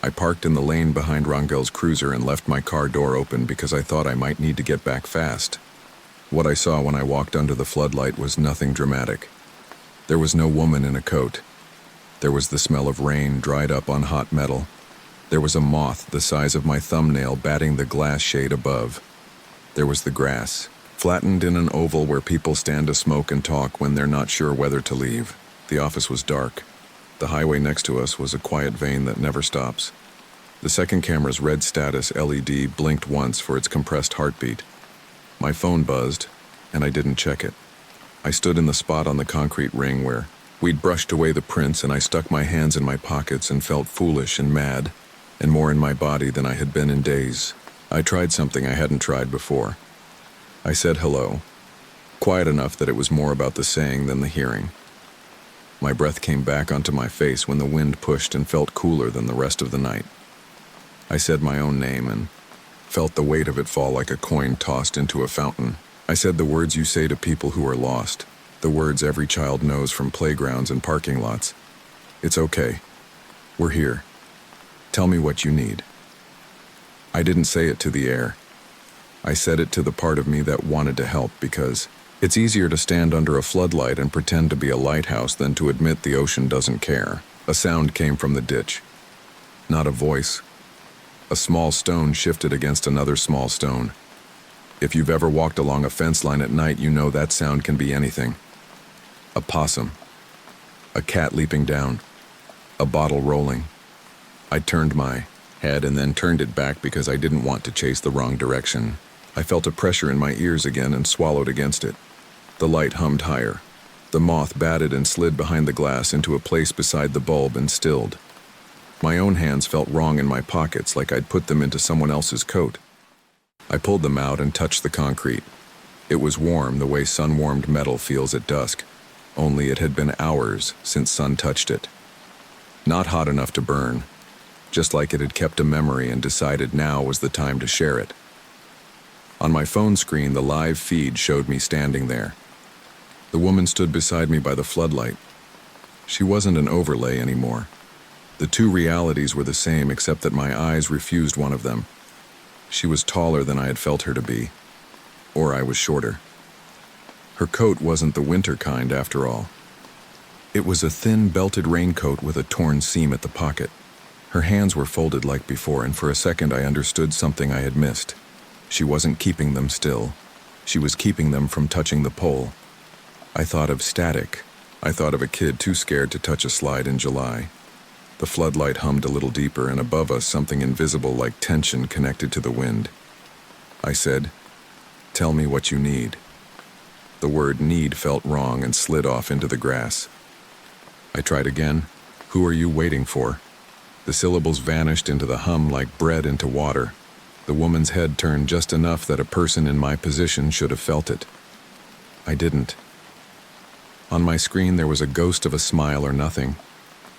I parked in the lane behind Rangel's cruiser and left my car door open because I thought I might need to get back fast. What I saw when I walked under the floodlight was nothing dramatic. There was no woman in a coat. There was the smell of rain dried up on hot metal. There was a moth the size of my thumbnail batting the glass shade above. There was the grass, flattened in an oval where people stand to smoke and talk when they're not sure whether to leave. The office was dark. The highway next to us was a quiet vein that never stops. The second camera's red status LED blinked once for its compressed heartbeat. My phone buzzed, and I didn't check it. I stood in the spot on the concrete ring where we'd brushed away the prints, and I stuck my hands in my pockets and felt foolish and mad, and more in my body than I had been in days. I tried something I hadn't tried before. I said hello, quiet enough that it was more about the saying than the hearing. My breath came back onto my face when the wind pushed and felt cooler than the rest of the night. I said my own name and felt the weight of it fall like a coin tossed into a fountain. I said the words you say to people who are lost, the words every child knows from playgrounds and parking lots. It's okay. We're here. Tell me what you need. I didn't say it to the air. I said it to the part of me that wanted to help, because it's easier to stand under a floodlight and pretend to be a lighthouse than to admit the ocean doesn't care. A sound came from the ditch. Not a voice. A small stone shifted against another small stone. If you've ever walked along a fence line at night, you know that sound can be anything. A possum. A cat leaping down. A bottle rolling. I turned my head and then turned it back because I didn't want to chase the wrong direction. I felt a pressure in my ears again and swallowed against it. The light hummed higher. The moth batted and slid behind the glass into a place beside the bulb and stilled. My own hands felt wrong in my pockets, like I'd put them into someone else's coat. I pulled them out and touched the concrete. It was warm the way sun-warmed metal feels at dusk, only it had been hours since sun touched it. Not hot enough to burn, just like it had kept a memory and decided now was the time to share it. On my phone screen, the live feed showed me standing there. The woman stood beside me by the floodlight. She wasn't an overlay anymore. The two realities were the same, except that my eyes refused one of them. She was taller than I had felt her to be, or I was shorter. Her coat wasn't the winter kind, after all. It was a thin, belted raincoat with a torn seam at the pocket. Her hands were folded like before, and for a second I understood something I had missed. She wasn't keeping them still. She was keeping them from touching the pole. I thought of static. I thought of a kid too scared to touch a slide in July. The floodlight hummed a little deeper, and above us something invisible like tension connected to the wind. I said, "Tell me what you need." The word need felt wrong and slid off into the grass. I tried again. "Who are you waiting for?" The syllables vanished into the hum like bread into water. The woman's head turned just enough that a person in my position should have felt it. I didn't. On my screen there was a ghost of a smile or nothing.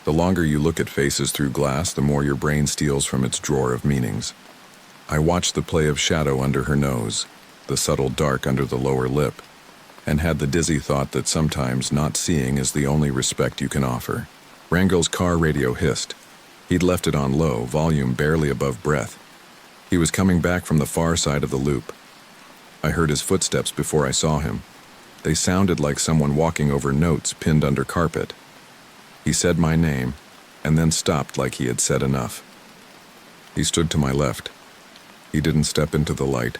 The longer you look at faces through glass, the more your brain steals from its drawer of meanings. I watched the play of shadow under her nose, the subtle dark under the lower lip, and had the dizzy thought that sometimes not seeing is the only respect you can offer. Rangel's car radio hissed. He'd left it on low, volume barely above breath. He was coming back from the far side of the loop. I heard his footsteps before I saw him. They sounded like someone walking over notes pinned under carpet. He said my name, and then stopped like he had said enough. He stood to my left. He didn't step into the light.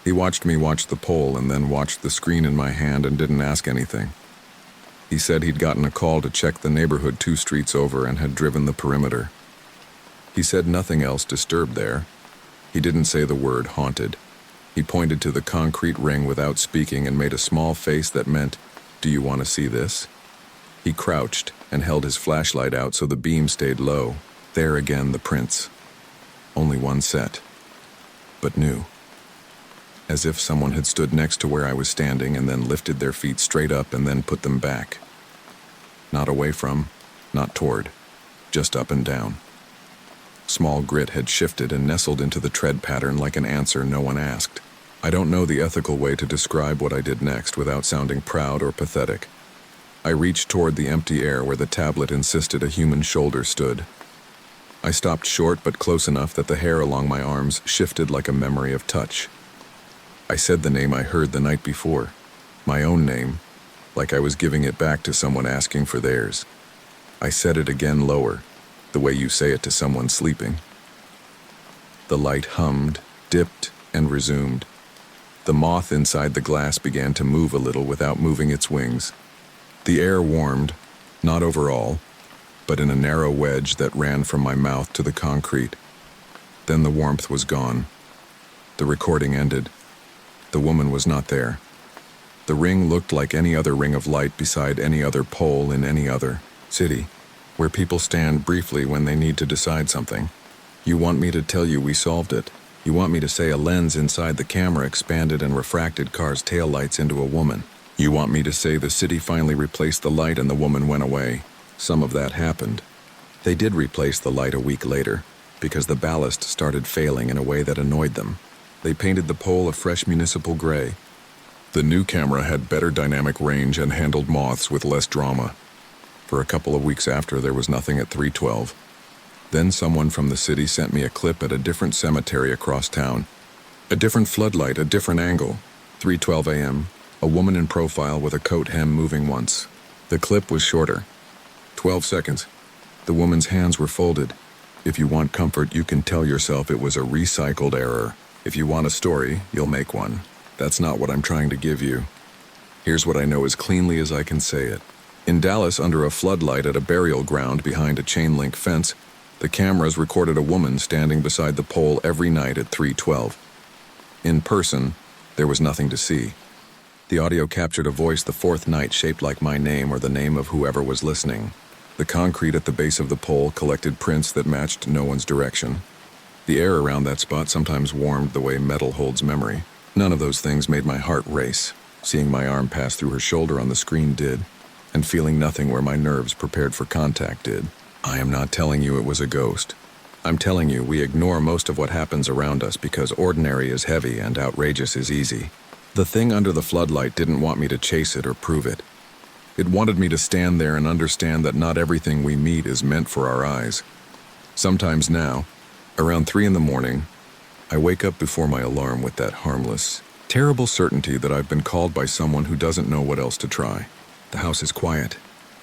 He watched me watch the pole and then watched the screen in my hand and didn't ask anything. He said he'd gotten a call to check the neighborhood 2 streets over and had driven the perimeter. He said nothing else disturbed there. He didn't say the word haunted. He pointed to the concrete ring without speaking and made a small face that meant, "Do you want to see this?" He crouched and held his flashlight out so the beam stayed low. There again, the prints. Only one set, but new. As if someone had stood next to where I was standing and then lifted their feet straight up and then put them back. Not away from, not toward, just up and down. Small grit had shifted and nestled into the tread pattern like an answer no one asked. I don't know the ethical way to describe what I did next without sounding proud or pathetic. I reached toward the empty air where the tablet insisted a human shoulder stood. I stopped short but close enough that the hair along my arms shifted like a memory of touch. I said the name I heard the night before, my own name, like I was giving it back to someone asking for theirs. I said it again lower, the way you say it to someone sleeping. The light hummed, dipped, and resumed. The moth inside the glass began to move a little without moving its wings. The air warmed, not overall, but in a narrow wedge that ran from my mouth to the concrete. Then the warmth was gone. The recording ended. The woman was not there. The ring looked like any other ring of light beside any other pole in any other city, where people stand briefly when they need to decide something. You want me to tell you we solved it. You want me to say a lens inside the camera expanded and refracted cars' taillights into a woman. You want me to say the city finally replaced the light and the woman went away. Some of that happened. They did replace the light a week later, because the ballast started failing in a way that annoyed them. They painted the pole a fresh municipal gray. The new camera had better dynamic range and handled moths with less drama. For a couple of weeks after, there was nothing at 312. Then someone from the city sent me a clip at a different cemetery across town. A different floodlight, a different angle. 3:12 a.m., a woman in profile with a coat hem moving once. The clip was shorter. 12 seconds. The woman's hands were folded. If you want comfort, you can tell yourself it was a recycled error. If you want a story, you'll make one. That's not what I'm trying to give you. Here's what I know as cleanly as I can say it. In Dallas, under a floodlight at a burial ground behind a chain-link fence, the cameras recorded a woman standing beside the pole every night at 3:12. In person, there was nothing to see. The audio captured a voice the fourth night shaped like my name or the name of whoever was listening. The concrete at the base of the pole collected prints that matched no one's direction. The air around that spot sometimes warmed the way metal holds memory. None of those things made my heart race. Seeing my arm pass through her shoulder on the screen did, and feeling nothing where my nerves prepared for contact did. I am not telling you it was a ghost. I'm telling you we ignore most of what happens around us because ordinary is heavy and outrageous is easy. The thing under the floodlight didn't want me to chase it or prove it. It wanted me to stand there and understand that not everything we meet is meant for our eyes. Sometimes now, around 3 a.m, I wake up before my alarm with that harmless, terrible certainty that I've been called by someone who doesn't know what else to try. The house is quiet.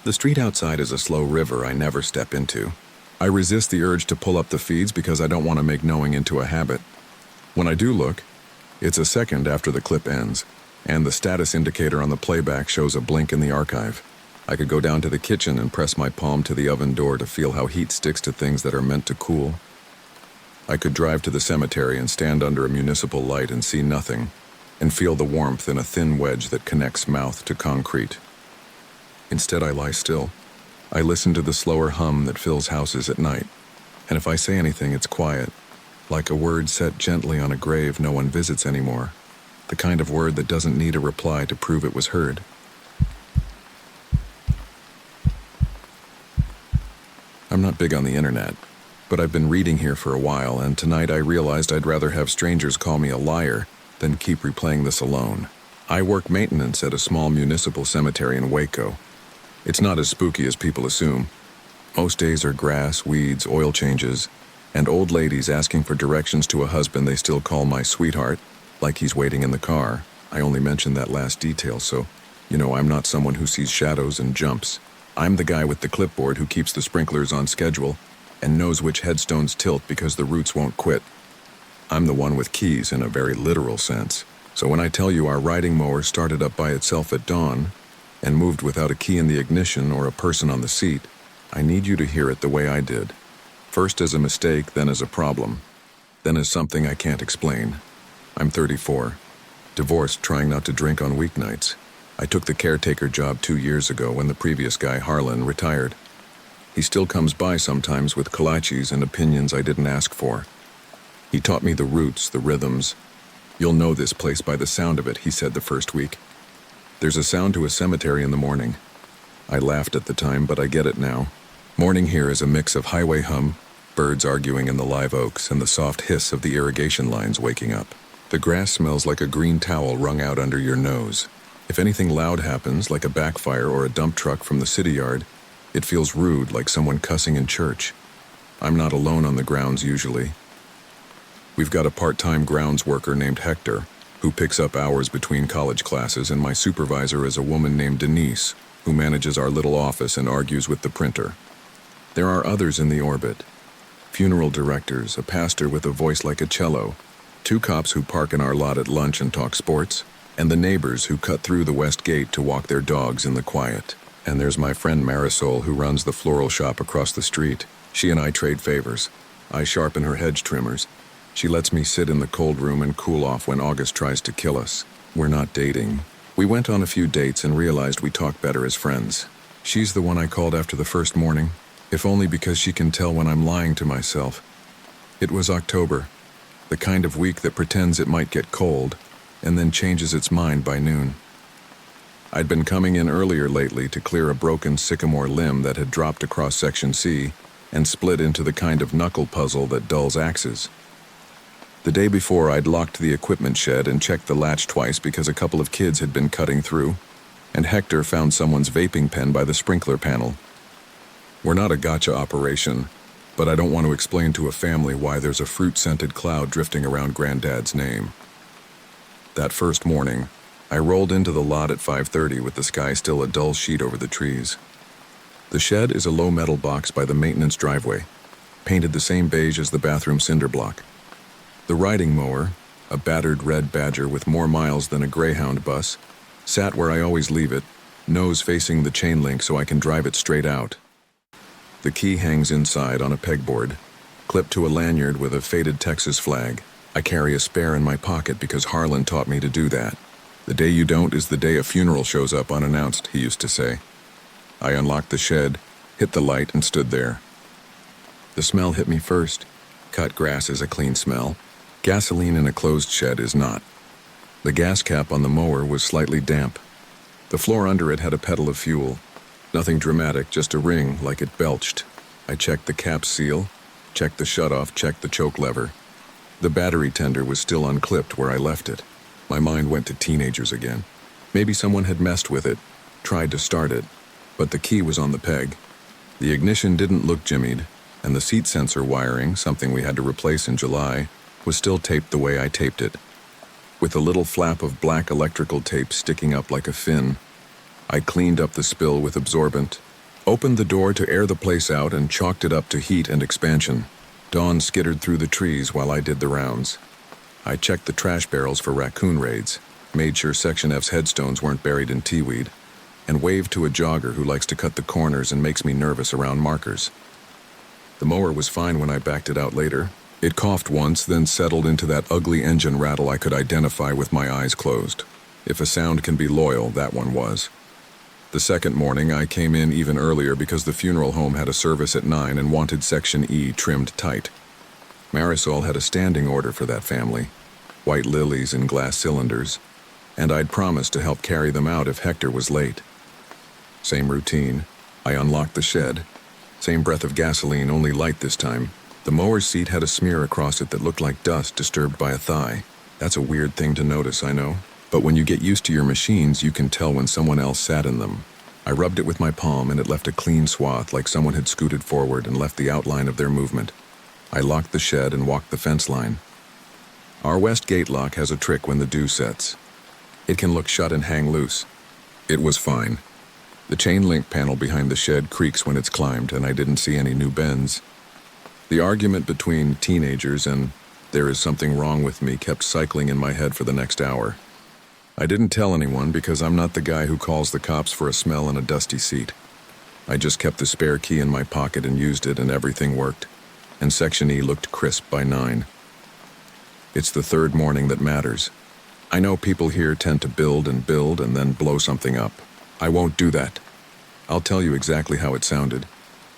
The street outside is a slow river I never step into. I resist the urge to pull up the feeds because I don't want to make knowing into a habit. When I do look, it's a second after the clip ends, and the status indicator on the playback shows a blink in the archive. I could go down to the kitchen and press my palm to the oven door to feel how heat sticks to things that are meant to cool. I could drive to the cemetery and stand under a municipal light and see nothing, and feel the warmth in a thin wedge that connects mouth to concrete. Instead, I lie still. I listen to the slower hum that fills houses at night, and if I say anything, it's quiet, like a word set gently on a grave no one visits anymore, the kind of word that doesn't need a reply to prove it was heard. I'm not big on the internet, but I've been reading here for a while, and tonight I realized I'd rather have strangers call me a liar than keep replaying this alone. I work maintenance at a small municipal cemetery in Waco. It's not as spooky as people assume. Most days are grass, weeds, oil changes, and old ladies asking for directions to a husband they still call my sweetheart, like he's waiting in the car. I only mentioned that last detail, so, I'm not someone who sees shadows and jumps. I'm the guy with the clipboard who keeps the sprinklers on schedule and knows which headstones tilt because the roots won't quit. I'm the one with keys in a very literal sense. So when I tell you our riding mower started up by itself at dawn and moved without a key in the ignition or a person on the seat, I need you to hear it the way I did. First as a mistake, then as a problem, then as something I can't explain. I'm 34, divorced, trying not to drink on weeknights. I took the caretaker job 2 years ago when the previous guy, Harlan, retired. He still comes by sometimes with kolaches and opinions I didn't ask for. He taught me the roots, the rhythms. You'll know this place by the sound of it, he said the first week. There's a sound to a cemetery in the morning. I laughed at the time, but I get it now. Morning here is a mix of highway hum, birds arguing in the live oaks, and the soft hiss of the irrigation lines waking up. The grass smells like a green towel wrung out under your nose. If anything loud happens, like a backfire or a dump truck from the city yard, it feels rude, like someone cussing in church. I'm not alone on the grounds usually. We've got a part-time grounds worker named Hector, who picks up hours between college classes, and my supervisor is a woman named Denise, who manages our little office and argues with the printer. There are others in the orbit. Funeral directors, a pastor with a voice like a cello, 2 cops who park in our lot at lunch and talk sports, and the neighbors who cut through the west gate to walk their dogs in the quiet. And there's my friend Marisol, who runs the floral shop across the street. She and I trade favors. I sharpen her hedge trimmers. She lets me sit in the cold room and cool off when August tries to kill us. We're not dating. We went on a few dates and realized we talk better as friends. She's the one I called after the first morning, if only because she can tell when I'm lying to myself. It was October, the kind of week that pretends it might get cold, and then changes its mind by noon. I'd been coming in earlier lately to clear a broken sycamore limb that had dropped across Section C and split into the kind of knuckle puzzle that dulls axes. The day before, I'd locked the equipment shed and checked the latch twice because a couple of kids had been cutting through, and Hector found someone's vaping pen by the sprinkler panel. We're not a gotcha operation, but I don't want to explain to a family why there's a fruit-scented cloud drifting around Granddad's name. That first morning, I rolled into the lot at 5:30 with the sky still a dull sheet over the trees. The shed is a low metal box by the maintenance driveway, painted the same beige as the bathroom cinder block. The riding mower, a battered red Badger with more miles than a Greyhound bus, sat where I always leave it, nose facing the chain link so I can drive it straight out. The key hangs inside on a pegboard, clipped to a lanyard with a faded Texas flag. I carry a spare in my pocket because Harlan taught me to do that. The day you don't is the day a funeral shows up unannounced, he used to say. I unlocked the shed, hit the light, and stood there. The smell hit me first. Cut grass is a clean smell. Gasoline in a closed shed is not. The gas cap on the mower was slightly damp. The floor under it had a pedal of fuel. Nothing dramatic, just a ring like it belched. I checked the cap seal, checked the shutoff, checked the choke lever. The battery tender was still unclipped where I left it. My mind went to teenagers again. Maybe someone had messed with it, tried to start it, but the key was on the peg. The ignition didn't look jimmied, and the seat sensor wiring, something we had to replace in July, was still taped the way I taped it. With a little flap of black electrical tape sticking up like a fin, I cleaned up the spill with absorbent, opened the door to air the place out, and chalked it up to heat and expansion. Dawn skittered through the trees while I did the rounds. I checked the trash barrels for raccoon raids, made sure Section F's headstones weren't buried in teaweed, and waved to a jogger who likes to cut the corners and makes me nervous around markers. The mower was fine when I backed it out later. It coughed once, then settled into that ugly engine rattle I could identify with my eyes closed. If a sound can be loyal, that one was. The second morning, I came in even earlier because the funeral home had a service at 9 and wanted Section E trimmed tight. Marisol had a standing order for that family, white lilies in glass cylinders, and I'd promised to help carry them out if Hector was late. Same routine. I unlocked the shed. Same breath of gasoline, only light this time. The mower's seat had a smear across it that looked like dust disturbed by a thigh. That's a weird thing to notice, I know. But when you get used to your machines, you can tell when someone else sat in them. I rubbed it with my palm and it left a clean swath like someone had scooted forward and left the outline of their movement. I locked the shed and walked the fence line. Our west gate lock has a trick when the dew sets. It can look shut and hang loose. It was fine. The chain link panel behind the shed creaks when it's climbed, and I didn't see any new bends. The argument between teenagers and there is something wrong with me kept cycling in my head for the next hour. I didn't tell anyone because I'm not the guy who calls the cops for a smell in a dusty seat. I just kept the spare key in my pocket and used it, and everything worked. And Section E looked crisp by 9. It's the third morning that matters. I know people here tend to build and then blow something up. I won't do that. I'll tell you exactly how it sounded.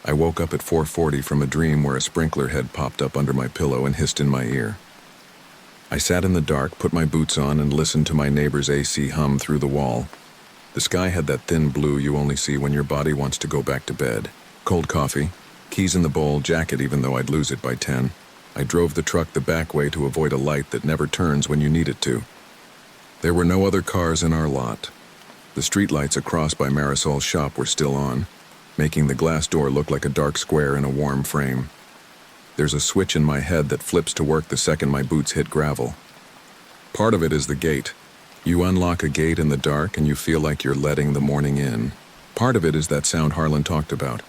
I woke up at 4:40 from a dream where a sprinkler head popped up under my pillow and hissed in my ear. I sat in the dark, put my boots on, and listened to my neighbor's AC hum through the wall. The sky had that thin blue you only see when your body wants to go back to bed. Cold coffee, keys in the bowl, jacket even though I'd lose it by 10. I drove the truck the back way to avoid a light that never turns when you need it to. There were no other cars in our lot. The streetlights across by Marisol's shop were still on, making the glass door look like a dark square in a warm frame. There's a switch in my head that flips to work the second my boots hit gravel. Part of it is the gate. You unlock a gate in the dark and you feel like you're letting the morning in. Part of it is that sound Harlan talked about.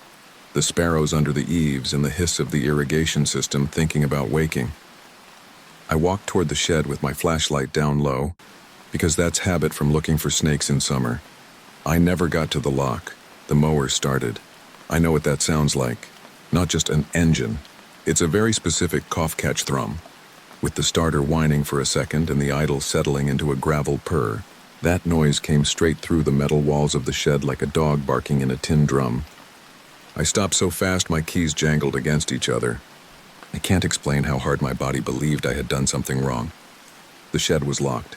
The sparrows under the eaves and the hiss of the irrigation system thinking about waking. I walked toward the shed with my flashlight down low, because that's habit from looking for snakes in summer. I never got to the lock. The mower started. I know what that sounds like. Not just an engine. It's a very specific cough-catch thrum, with the starter whining for a second and the idle settling into a gravel purr. That noise came straight through the metal walls of the shed like a dog barking in a tin drum. I stopped so fast my keys jangled against each other. I can't explain how hard my body believed I had done something wrong. The shed was locked.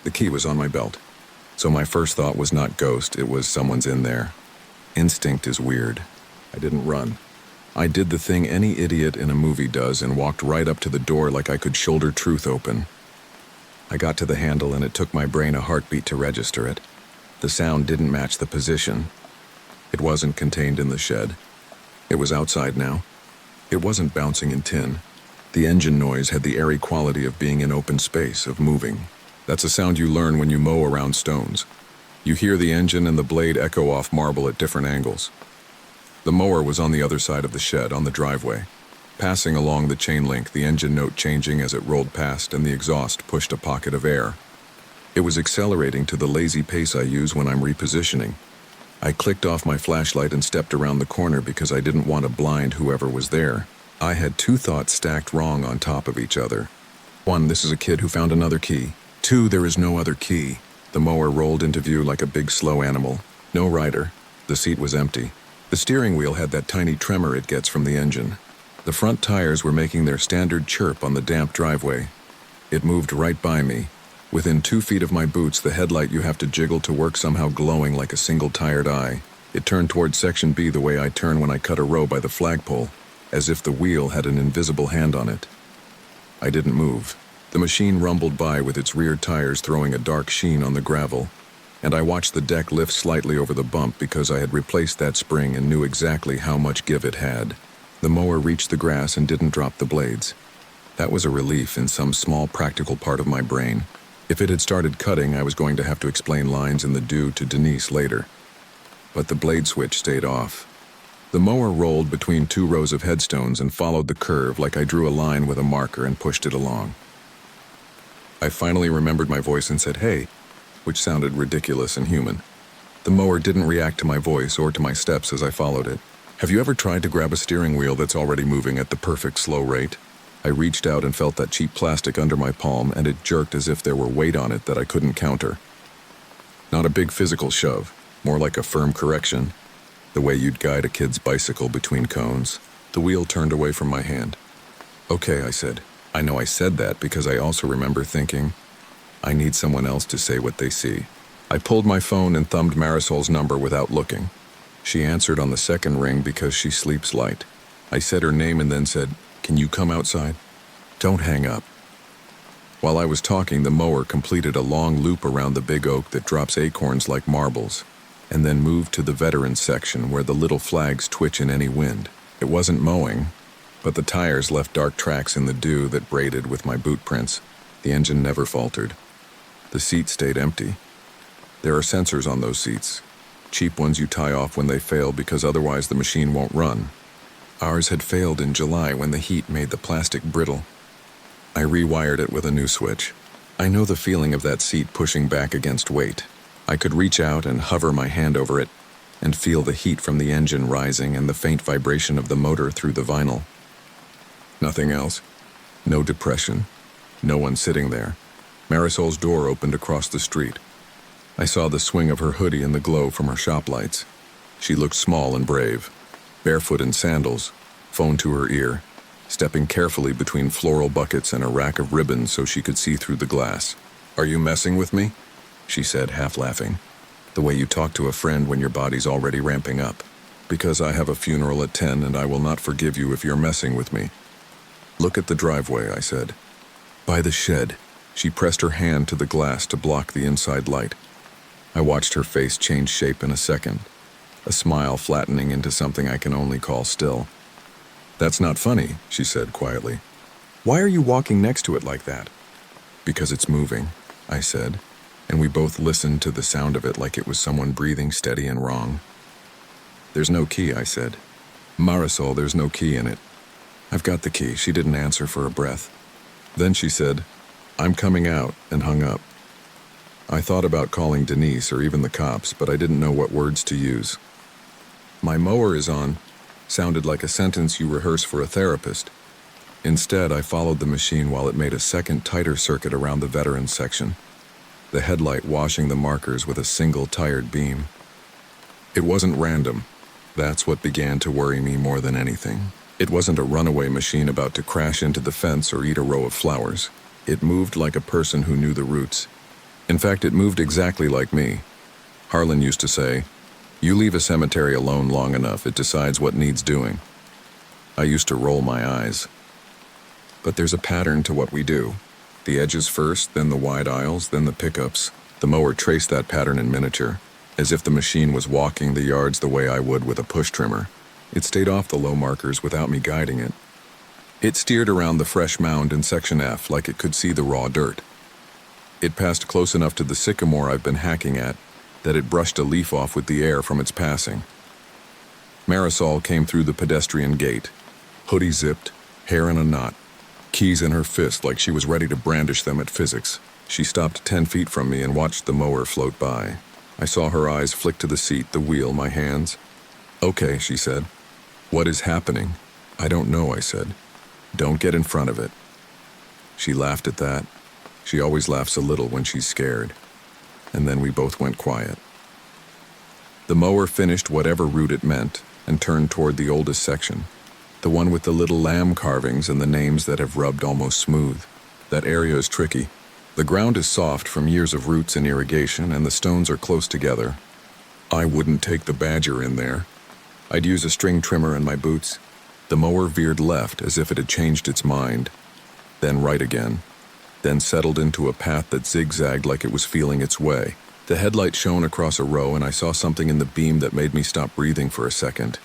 The key was on my belt. So my first thought was not ghost, it was someone's in there. Instinct is weird. I didn't run. I did the thing any idiot in a movie does and walked right up to the door like I could shoulder truth open. I got to the handle and it took my brain a heartbeat to register it. The sound didn't match the position. It wasn't contained in the shed. It was outside now. It wasn't bouncing in tin. The engine noise had the airy quality of being in open space, of moving. That's a sound you learn when you mow around stones. You hear the engine and the blade echo off marble at different angles. The mower was on the other side of the shed, on the driveway. Passing along the chain link, the engine note changing as it rolled past and the exhaust pushed a pocket of air. It was accelerating to the lazy pace I use when I'm repositioning. I clicked off my flashlight and stepped around the corner because I didn't want to blind whoever was there. I had two thoughts stacked wrong on top of each other. 1, this is a kid who found another key. 2, there is no other key. The mower rolled into view like a big slow animal. No rider. The seat was empty. The steering wheel had that tiny tremor it gets from the engine. The front tires were making their standard chirp on the damp driveway. It moved right by me. Within 2 feet of my boots, the headlight you have to jiggle to work somehow glowing like a single tired eye. It turned toward Section B the way I turn when I cut a row by the flagpole, as if the wheel had an invisible hand on it. I didn't move. The machine rumbled by with its rear tires throwing a dark sheen on the gravel, and I watched the deck lift slightly over the bump because I had replaced that spring and knew exactly how much give it had. The mower reached the grass and didn't drop the blades. That was a relief in some small practical part of my brain. If it had started cutting, I was going to have to explain lines in the dew to Denise later. But the blade switch stayed off. The mower rolled between 2 rows of headstones and followed the curve like I drew a line with a marker and pushed it along. I finally remembered my voice and said, "Hey," which sounded ridiculous and human. The mower didn't react to my voice or to my steps as I followed it. Have you ever tried to grab a steering wheel that's already moving at the perfect slow rate? I reached out and felt that cheap plastic under my palm, and it jerked as if there were weight on it that I couldn't counter. Not a big physical shove, more like a firm correction, the way you'd guide a kid's bicycle between cones. The wheel turned away from my hand. "Okay," I said. I know I said that because I also remember thinking, I need someone else to say what they see. I pulled my phone and thumbed Marisol's number without looking. She answered on the second ring because she sleeps light. I said her name and then said, "Can you come outside?" "Don't hang up." While I was talking, the mower completed a long loop around the big oak that drops acorns like marbles, and then moved to the veterans section where the little flags twitch in any wind. It wasn't mowing, but the tires left dark tracks in the dew that braided with my boot prints. The engine never faltered. The seat stayed empty. There are sensors on those seats, cheap ones you tie off when they fail because otherwise the machine won't run. Ours had failed in July when the heat made the plastic brittle. I rewired it with a new switch. I know the feeling of that seat pushing back against weight. I could reach out and hover my hand over it and feel the heat from the engine rising and the faint vibration of the motor through the vinyl. Nothing else. No depression. No one sitting there. Marisol's door opened across the street. I saw the swing of her hoodie in the glow from her shop lights. She looked small and brave, barefoot in sandals, phone to her ear, stepping carefully between floral buckets and a rack of ribbons so she could see through the glass. "Are you messing with me?" she said, half laughing. "The way you talk to a friend when your body's already ramping up. Because I have a funeral at 10 and I will not forgive you if you're messing with me." "Look at the driveway," I said. "By the shed." She pressed her hand to the glass to block the inside light. I watched her face change shape in a second, a smile flattening into something I can only call still. "That's not funny," she said quietly. "Why are you walking next to it like that?" "Because it's moving," I said, and we both listened to the sound of it like it was someone breathing steady and wrong. "There's no key," I said. "Marisol, there's no key in it." "I've got the key." She didn't answer for a breath. Then she said, "I'm coming out," and hung up. I thought about calling Denise or even the cops, but I didn't know what words to use. "My mower is on," sounded like a sentence you rehearse for a therapist. Instead, I followed the machine while it made a second tighter circuit around the veterans section, the headlight washing the markers with a single tired beam. It wasn't random. That's what began to worry me more than anything. It wasn't a runaway machine about to crash into the fence or eat a row of flowers. It moved like a person who knew the routes. In fact, it moved exactly like me. Harlan used to say, "You leave a cemetery alone long enough, it decides what needs doing." I used to roll my eyes. But there's a pattern to what we do. The edges first, then the wide aisles, then the pickups. The mower traced that pattern in miniature, as if the machine was walking the yards the way I would with a push trimmer. It stayed off the low markers without me guiding it. It steered around the fresh mound in Section F like it could see the raw dirt. It passed close enough to the sycamore I've been hacking at that it brushed a leaf off with the air from its passing. Marisol came through the pedestrian gate, hoodie zipped, hair in a knot, keys in her fist like she was ready to brandish them at physics. She stopped 10 feet from me and watched the mower float by. I saw her eyes flick to the seat, the wheel, my hands. "Okay," she said. "What is happening?" "I don't know," I said. "Don't get in front of it." She laughed at that. She always laughs a little when she's scared. and then we both went quiet. The mower finished whatever route it meant and turned toward the oldest section, the one with the little lamb carvings and the names that have rubbed almost smooth. That area is tricky. The ground is soft from years of roots and irrigation, and the stones are close together. I wouldn't take the badger in there. I'd use a string trimmer in my boots. The mower veered left as if it had changed its mind, then right again, then settled into a path that zigzagged like it was feeling its way. The headlight shone across a row, and I saw something in the beam that made me stop breathing for a second.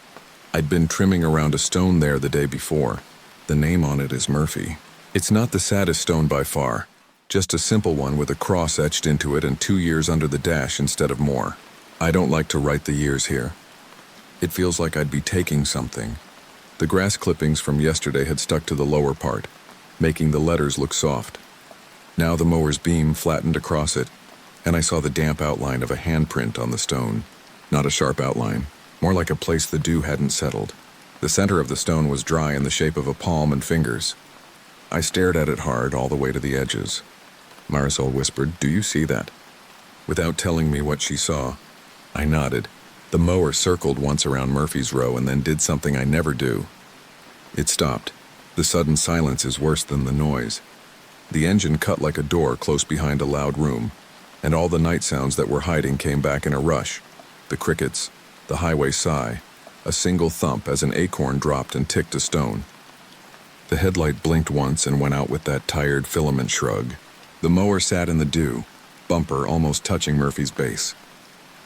I'd been trimming around a stone there the day before. The name on it is Murphy. It's not the saddest stone by far, just a simple one with a cross etched into it and 2 years under the dash instead of more. I don't like to write the years here. It feels like I'd be taking something. The grass clippings from yesterday had stuck to the lower part, making the letters look soft. Now the mower's beam flattened across it, and I saw the damp outline of a handprint on the stone. Not a sharp outline, more like a place the dew hadn't settled. The center of the stone was dry in the shape of a palm and fingers. I stared at it hard all the way to the edges. Marisol whispered, "Do you see that?" Without telling me what she saw, I nodded. The mower circled once around Murphy's row and then did something I never do. It stopped. The sudden silence is worse than the noise. The engine cut like a door close behind a loud room, and all the night sounds that were hiding came back in a rush. The crickets, the highway sigh, a single thump as an acorn dropped and ticked a stone. The headlight blinked once and went out with that tired filament shrug. The mower sat in the dew, bumper almost touching Murphy's base.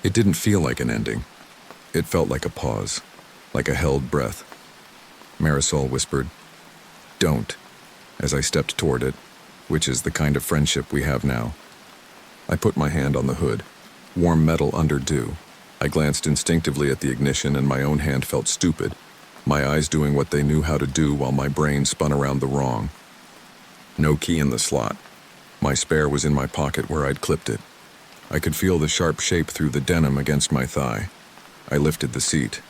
It didn't feel like an ending. It felt like a pause, like a held breath. Marisol whispered, "Don't," as I stepped toward it, which is the kind of friendship we have now. I put my hand on the hood, warm metal under dew. I glanced instinctively at the ignition, and my own hand felt stupid, my eyes doing what they knew how to do while my brain spun around the wrong. No key in the slot. My spare was in my pocket where I'd clipped it. I could feel the sharp shape through the denim against my thigh. I lifted the seat.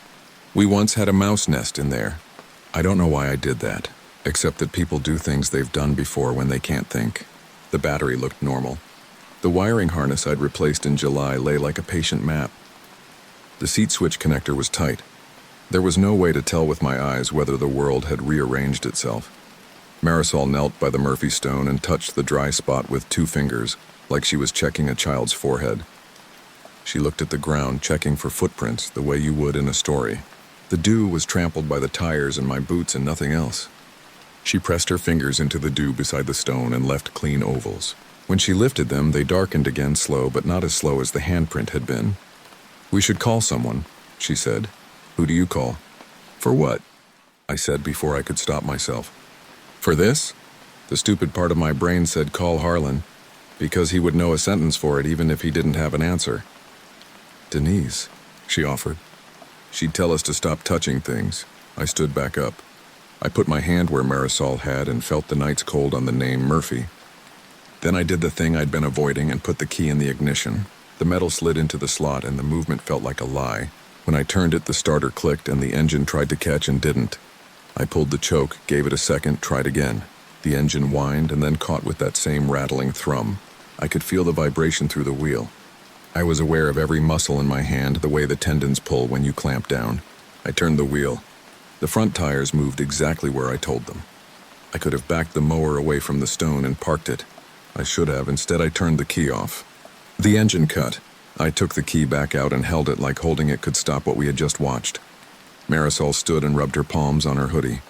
We once had a mouse nest in there. I don't know why I did that, except that people do things they've done before when they can't think. The battery looked normal. The wiring harness I'd replaced in July lay like a patient map. The seat switch connector was tight. There was no way to tell with my eyes whether the world had rearranged itself. Marisol knelt by the Murphy stone and touched the dry spot with 2 fingers, like she was checking a child's forehead. She looked at the ground, checking for footprints the way you would in a story. The dew was trampled by the tires and my boots and nothing else. She pressed her fingers into the dew beside the stone and left clean ovals. When she lifted them, they darkened again, slow, but not as slow as the handprint had been. "We should call someone," she said. "Who do you call?" "For what?" I said before I could stop myself. "For this?" The stupid part of my brain said call Harlan, because he would know a sentence for it even if he didn't have an answer. "Denise," she offered. She'd tell us to stop touching things. I stood back up. I put my hand where Marisol had and felt the night's cold on the name Murphy. Then I did the thing I'd been avoiding and put the key in the ignition. The metal slid into the slot and the movement felt like a lie. When I turned it, the starter clicked and the engine tried to catch and didn't. I pulled the choke, gave it a second, tried again. The engine whined and then caught with that same rattling thrum. I could feel the vibration through the wheel. I was aware of every muscle in my hand, the way the tendons pull when you clamp down. I turned the wheel. The front tires moved exactly where I told them. I could have backed the mower away from the stone and parked it. I should have. Instead, I turned the key off. The engine cut. I took the key back out and held it like holding it could stop what we had just watched. Marisol stood and rubbed her palms on her hoodie.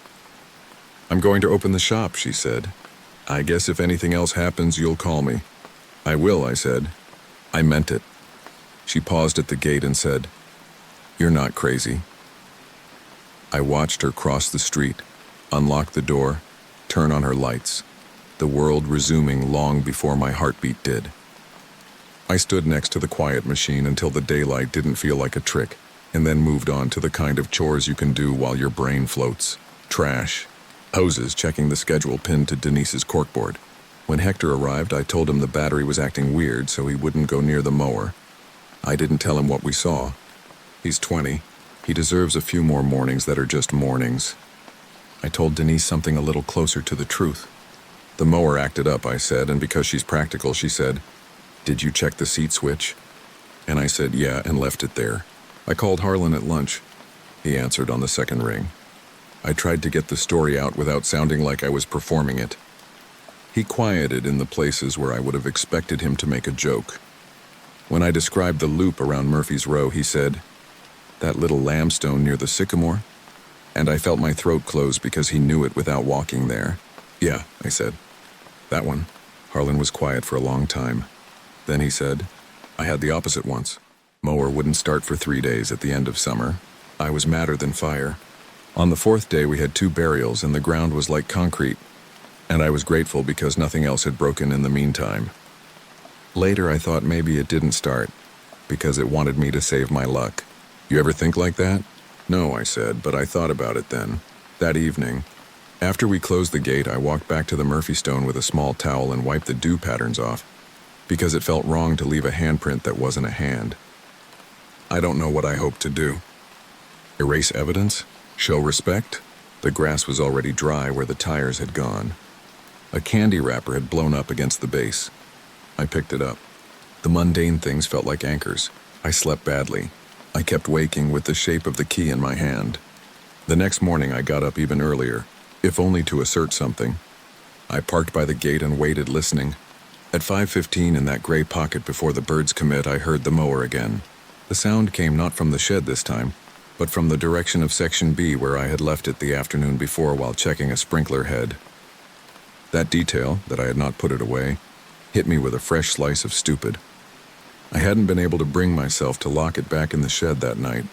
"I'm going to open the shop," she said. "I guess if anything else happens, you'll call me." "I will," I said. I meant it. She paused at the gate and said, "You're not crazy." I watched her cross the street, unlock the door, turn on her lights, the world resuming long before my heartbeat did. I stood next to the quiet machine until the daylight didn't feel like a trick, and then moved on to the kind of chores you can do while your brain floats. Trash. Hoses checking the schedule pinned to Denise's corkboard. When Hector arrived, I told him the battery was acting weird, so he wouldn't go near the mower. I didn't tell him what we saw. He's 20. He deserves a few more mornings that are just mornings. I told Denise something a little closer to the truth. The mower acted up, I said, and because she's practical, she said, "Did you check the seat switch?" And I said, "Yeah," and left it there. "I called Harlan at lunch," he answered on the second ring. I tried to get the story out without sounding like I was performing it. He quieted in the places where I would have expected him to make a joke. When I described the loop around Murphy's Row, he said, "That little limestone near the sycamore?" And I felt my throat close because he knew it without walking there. "Yeah," I said. "That one." Harlan was quiet for a long time. Then he said, "I had the opposite once. Mower wouldn't start for 3 days at the end of summer. I was madder than fire. On the 4th day we had 2 burials and the ground was like concrete, and I was grateful because nothing else had broken in the meantime. Later I thought maybe it didn't start, because it wanted me to save my luck." "You ever think like that?" "No," I said, but I thought about it then. That evening, after we closed the gate, I walked back to the Murphy Stone with a small towel and wiped the dew patterns off, because it felt wrong to leave a handprint that wasn't a hand. I don't know what I hoped to do. Erase evidence? Show respect? The grass was already dry where the tires had gone. A candy wrapper had blown up against the base. I picked it up. The mundane things felt like anchors. I slept badly. I kept waking with the shape of the key in my hand. The next morning I got up even earlier, if only to assert something. I parked by the gate and waited, listening. At 5:15, in that gray pocket before the birds commit, I heard the mower again. The sound came not from the shed this time, but from the direction of Section B where I had left it the afternoon before while checking a sprinkler head. That detail, that I had not put it away, hit me with a fresh slice of stupid. I hadn't been able to bring myself to lock it back in the shed that night.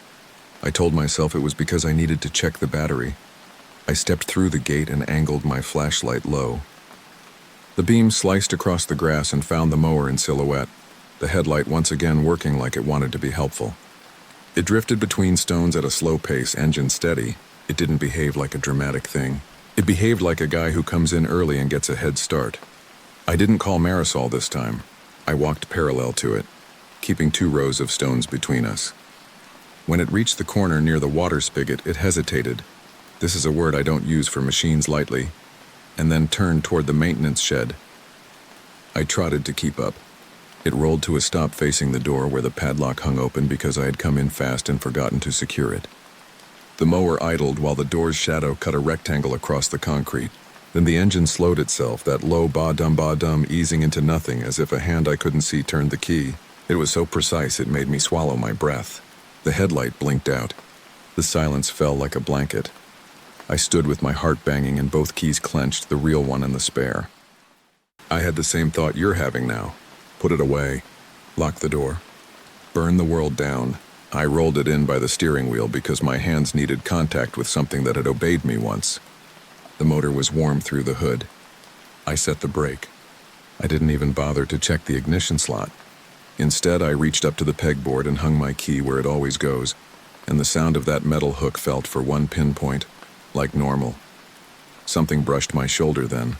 I told myself it was because I needed to check the battery. I stepped through the gate and angled my flashlight low. The beam sliced across the grass and found the mower in silhouette, the headlight once again working like it wanted to be helpful. It drifted between stones at a slow pace, engine steady. It didn't behave like a dramatic thing. It behaved like a guy who comes in early and gets a head start. I didn't call Marisol this time. I walked parallel to it, keeping 2 rows of stones between us. When it reached the corner near the water spigot, it hesitated. This is a word I don't use for machines lightly. And then turned toward the maintenance shed. I trotted to keep up. It rolled to a stop facing the door where the padlock hung open because I had come in fast and forgotten to secure it. The mower idled while the door's shadow cut a rectangle across the concrete. Then the engine slowed itself, that low ba-dum, easing into nothing as if a hand I couldn't see turned the key. It was so precise it made me swallow my breath. The headlight blinked out. The silence fell like a blanket. I stood with my heart banging and both keys clenched, the real one and the spare. I had the same thought you're having now. Put it away. Lock the door. Burn the world down. I rolled it in by the steering wheel because my hands needed contact with something that had obeyed me once. The motor was warm through the hood. I set the brake. I didn't even bother to check the ignition slot. Instead, I reached up to the pegboard and hung my key where it always goes, and the sound of that metal hook felt for one pinpoint, like normal. Something brushed my shoulder then.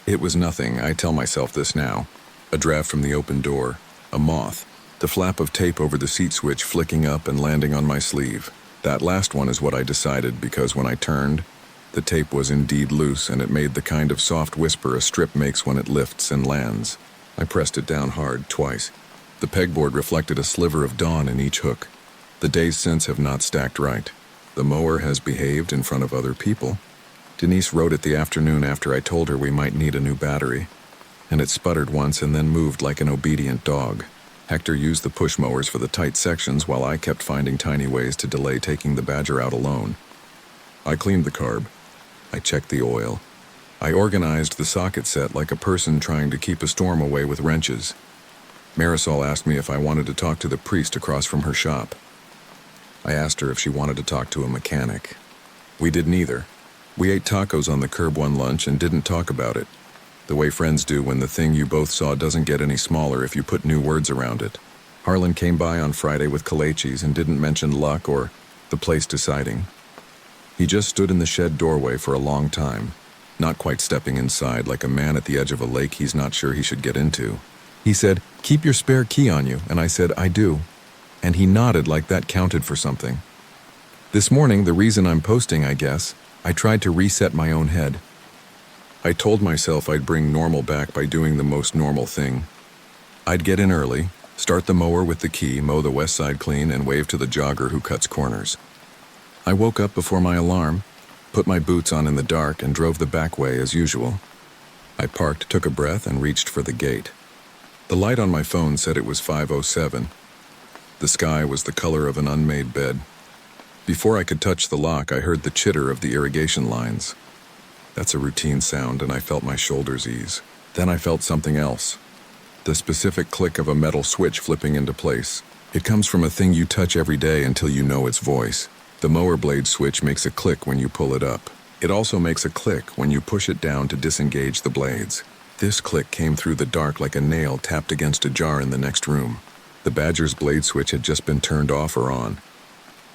It was nothing, I tell myself this now. A draft from the open door, a moth, the flap of tape over the seat switch flicking up and landing on my sleeve. That last one is what I decided because when I turned, the tape was indeed loose and it made the kind of soft whisper a strip makes when it lifts and lands. I pressed it down hard, twice. The pegboard reflected a sliver of dawn in each hook. The days since have not stacked right. The mower has behaved in front of other people. Denise wrote it the afternoon after I told her we might need a new battery. And it sputtered once and then moved like an obedient dog. Hector used the push mowers for the tight sections while I kept finding tiny ways to delay taking the Badger out alone. I cleaned the carb. I checked the oil. I organized the socket set like a person trying to keep a storm away with wrenches. Marisol asked me if I wanted to talk to the priest across from her shop. I asked her if she wanted to talk to a mechanic. We did neither. We ate tacos on the curb one lunch and didn't talk about it, the way friends do when the thing you both saw doesn't get any smaller if you put new words around it. Harlan came by on Friday with kolaches and didn't mention luck or the place deciding. He just stood in the shed doorway for a long time, not quite stepping inside like a man at the edge of a lake he's not sure he should get into. He said, "Keep your spare key on you," and I said, "I do." And he nodded like that counted for something. This morning, the reason I'm posting, I guess, I tried to reset my own head. I told myself I'd bring normal back by doing the most normal thing. I'd get in early, start the mower with the key, mow the west side clean, and wave to the jogger who cuts corners. I woke up before my alarm, put my boots on in the dark, and drove the back way as usual. I parked, took a breath, and reached for the gate. The light on my phone said it was 5:07. The sky was the color of an unmade bed. Before I could touch the lock, I heard the chitter of the irrigation lines. That's a routine sound, and I felt my shoulders ease. Then I felt something else. The specific click of a metal switch flipping into place. It comes from a thing you touch every day until you know its voice. The mower blade switch makes a click when you pull it up. It also makes a click when you push it down to disengage the blades. This click came through the dark like a nail tapped against a jar in the next room. The Badger's blade switch had just been turned off or on.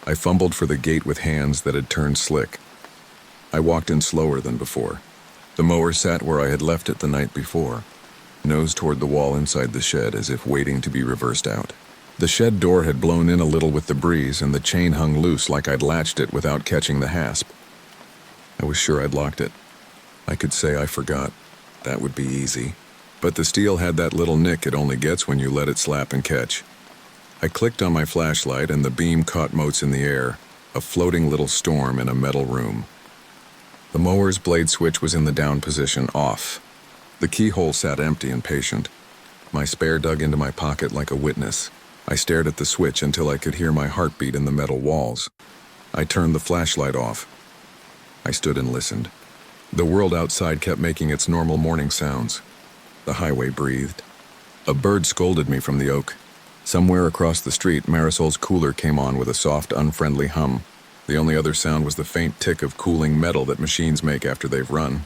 I fumbled for the gate with hands that had turned slick. I walked in slower than before. The mower sat where I had left it the night before, nose toward the wall inside the shed as if waiting to be reversed out. The shed door had blown in a little with the breeze, and the chain hung loose like I'd latched it without catching the hasp. I was sure I'd locked it. I could say I forgot. That would be easy. But the steel had that little nick it only gets when you let it slap and catch. I clicked on my flashlight, and the beam caught motes in the air, a floating little storm in a metal room. The mower's blade switch was in the down position, off. The keyhole sat empty and patient. My spare dug into my pocket like a witness. I stared at the switch until I could hear my heartbeat in the metal walls. I turned the flashlight off. I stood and listened. The world outside kept making its normal morning sounds. The highway breathed. A bird scolded me from the oak. Somewhere across the street, Marisol's cooler came on with a soft, unfriendly hum. The only other sound was the faint tick of cooling metal that machines make after they've run.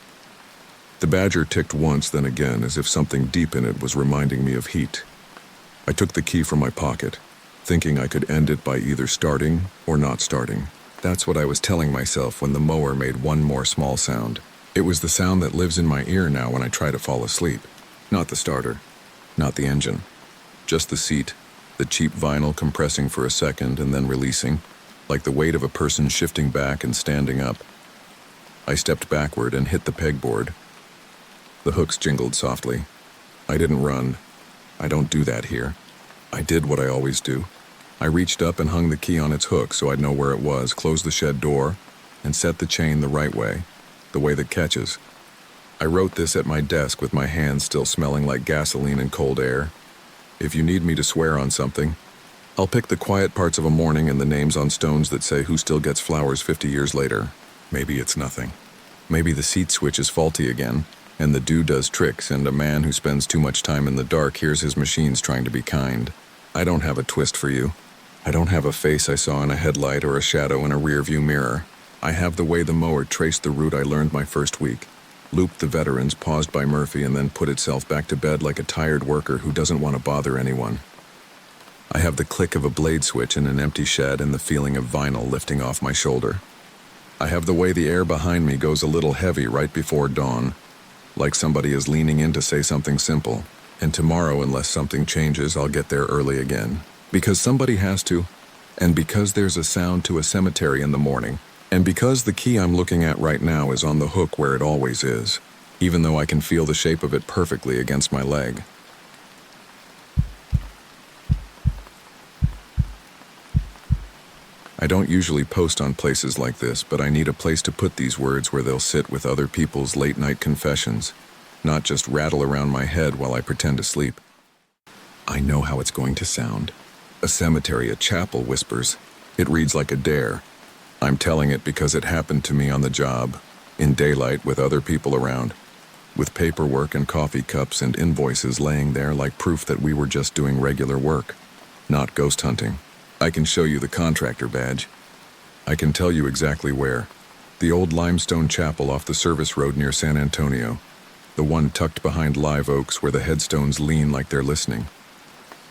The Badger ticked once, then again, as if something deep in it was reminding me of heat. I took the key from my pocket, thinking I could end it by either starting or not starting. That's what I was telling myself when the mower made one more small sound. It was the sound that lives in my ear now when I try to fall asleep. Not the starter, not the engine. Just the seat, the cheap vinyl compressing for a second and then releasing, like the weight of a person shifting back and standing up. I stepped backward and hit the pegboard. The hooks jingled softly. I didn't run. I don't do that here. I did what I always do. I reached up and hung the key on its hook so I'd know where it was, closed the shed door, and set the chain the right way, the way that catches. I wrote this at my desk with my hands still smelling like gasoline and cold air. If you need me to swear on something, I'll pick the quiet parts of a morning and the names on stones that say who still gets flowers 50 years later. Maybe it's nothing. Maybe the seat switch is faulty again, and the dew does tricks, and a man who spends too much time in the dark hears his machines trying to be kind. I don't have a twist for you. I don't have a face I saw in a headlight or a shadow in a rearview mirror. I have the way the mower traced the route I learned my first week, looped the veterans, paused by Murphy, and then put itself back to bed like a tired worker who doesn't want to bother anyone. I have the click of a blade switch in an empty shed and the feeling of vinyl lifting off my shoulder. I have the way the air behind me goes a little heavy right before dawn, like somebody is leaning in to say something simple. And tomorrow, unless something changes, I'll get there early again. Because somebody has to, and because there's a sound to a cemetery in the morning, and because the key I'm looking at right now is on the hook where it always is, even though I can feel the shape of it perfectly against my leg. I don't usually post on places like this, but I need a place to put these words where they'll sit with other people's late-night confessions, not just rattle around my head while I pretend to sleep. I know how it's going to sound. A cemetery, a chapel whispers. It reads like a dare. I'm telling it because it happened to me on the job, in daylight with other people around, with paperwork and coffee cups and invoices laying there like proof that we were just doing regular work, not ghost hunting. I can show you the contractor badge. I can tell you exactly where. The old limestone chapel off the service road near San Antonio, the one tucked behind live oaks where the headstones lean like they're listening.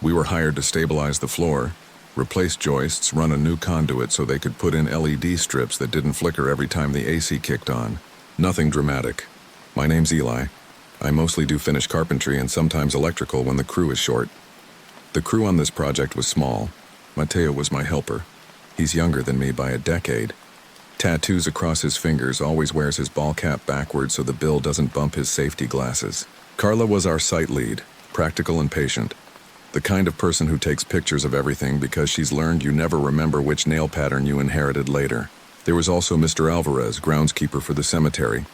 We were hired to stabilize the floor, replace joists, run a new conduit so they could put in LED strips that didn't flicker every time the AC kicked on. Nothing dramatic. My name's Eli. I mostly do finished carpentry and sometimes electrical when the crew is short. The crew on this project was small. Mateo was my helper. He's younger than me by a decade. Tattoos across his fingers, always wears his ball cap backwards so the bill doesn't bump his safety glasses. Carla was our site lead, practical and patient. The kind of person who takes pictures of everything because she's learned you never remember which nail pattern you inherited later. There was also Mr. Alvarez, groundskeeper for the cemetery,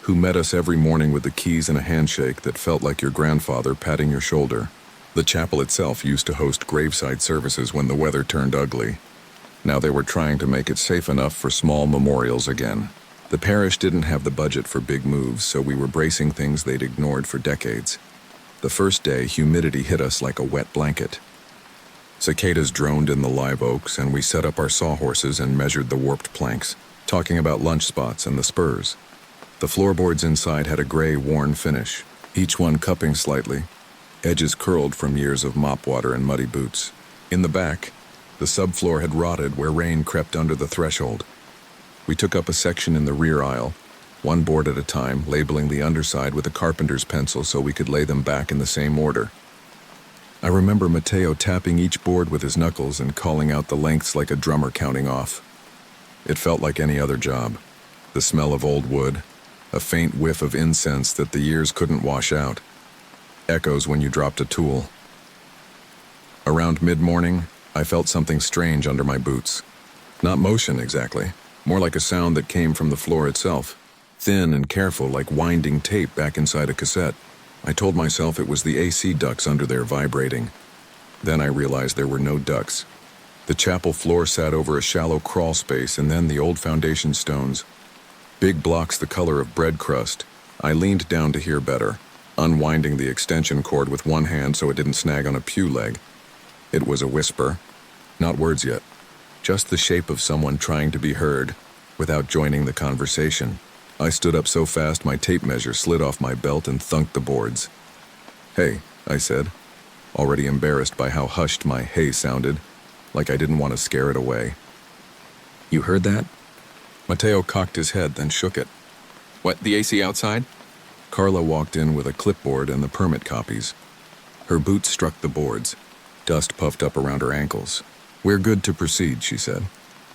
who met us every morning with the keys and a handshake that felt like your grandfather patting your shoulder. The chapel itself used to host graveside services when the weather turned ugly. Now they were trying to make it safe enough for small memorials again. The parish didn't have the budget for big moves, so we were bracing things they'd ignored for decades. The first day, humidity hit us like a wet blanket. Cicadas droned in the live oaks, and we set up our sawhorses and measured the warped planks, talking about lunch spots and the spurs. The floorboards inside had a gray, worn finish, each one cupping slightly, edges curled from years of mop water and muddy boots. In the back, the subfloor had rotted where rain crept under the threshold. We took up a section in the rear aisle, one board at a time, labeling the underside with a carpenter's pencil so we could lay them back in the same order. I remember Mateo tapping each board with his knuckles and calling out the lengths like a drummer counting off. It felt like any other job. The smell of old wood, a faint whiff of incense that the years couldn't wash out. Echoes when you dropped a tool. Around mid-morning, I felt something strange under my boots. Not motion exactly, more like a sound that came from the floor itself. Thin and careful, like winding tape back inside a cassette. I told myself it was the AC ducts under there vibrating. Then I realized there were no ducts. The chapel floor sat over a shallow crawl space and then the old foundation stones. Big blocks the color of bread crust. I leaned down to hear better, unwinding the extension cord with one hand so it didn't snag on a pew leg. It was a whisper. Not words yet. Just the shape of someone trying to be heard, without joining the conversation. I stood up so fast my tape measure slid off my belt and thunked the boards. "Hey," I said, already embarrassed by how hushed my "hey" sounded, like I didn't want to scare it away. "You heard that?" Mateo cocked his head, then shook it. "What, the AC outside?" Carla walked in with a clipboard and the permit copies. Her boots struck the boards. Dust puffed up around her ankles. "We're good to proceed," she said.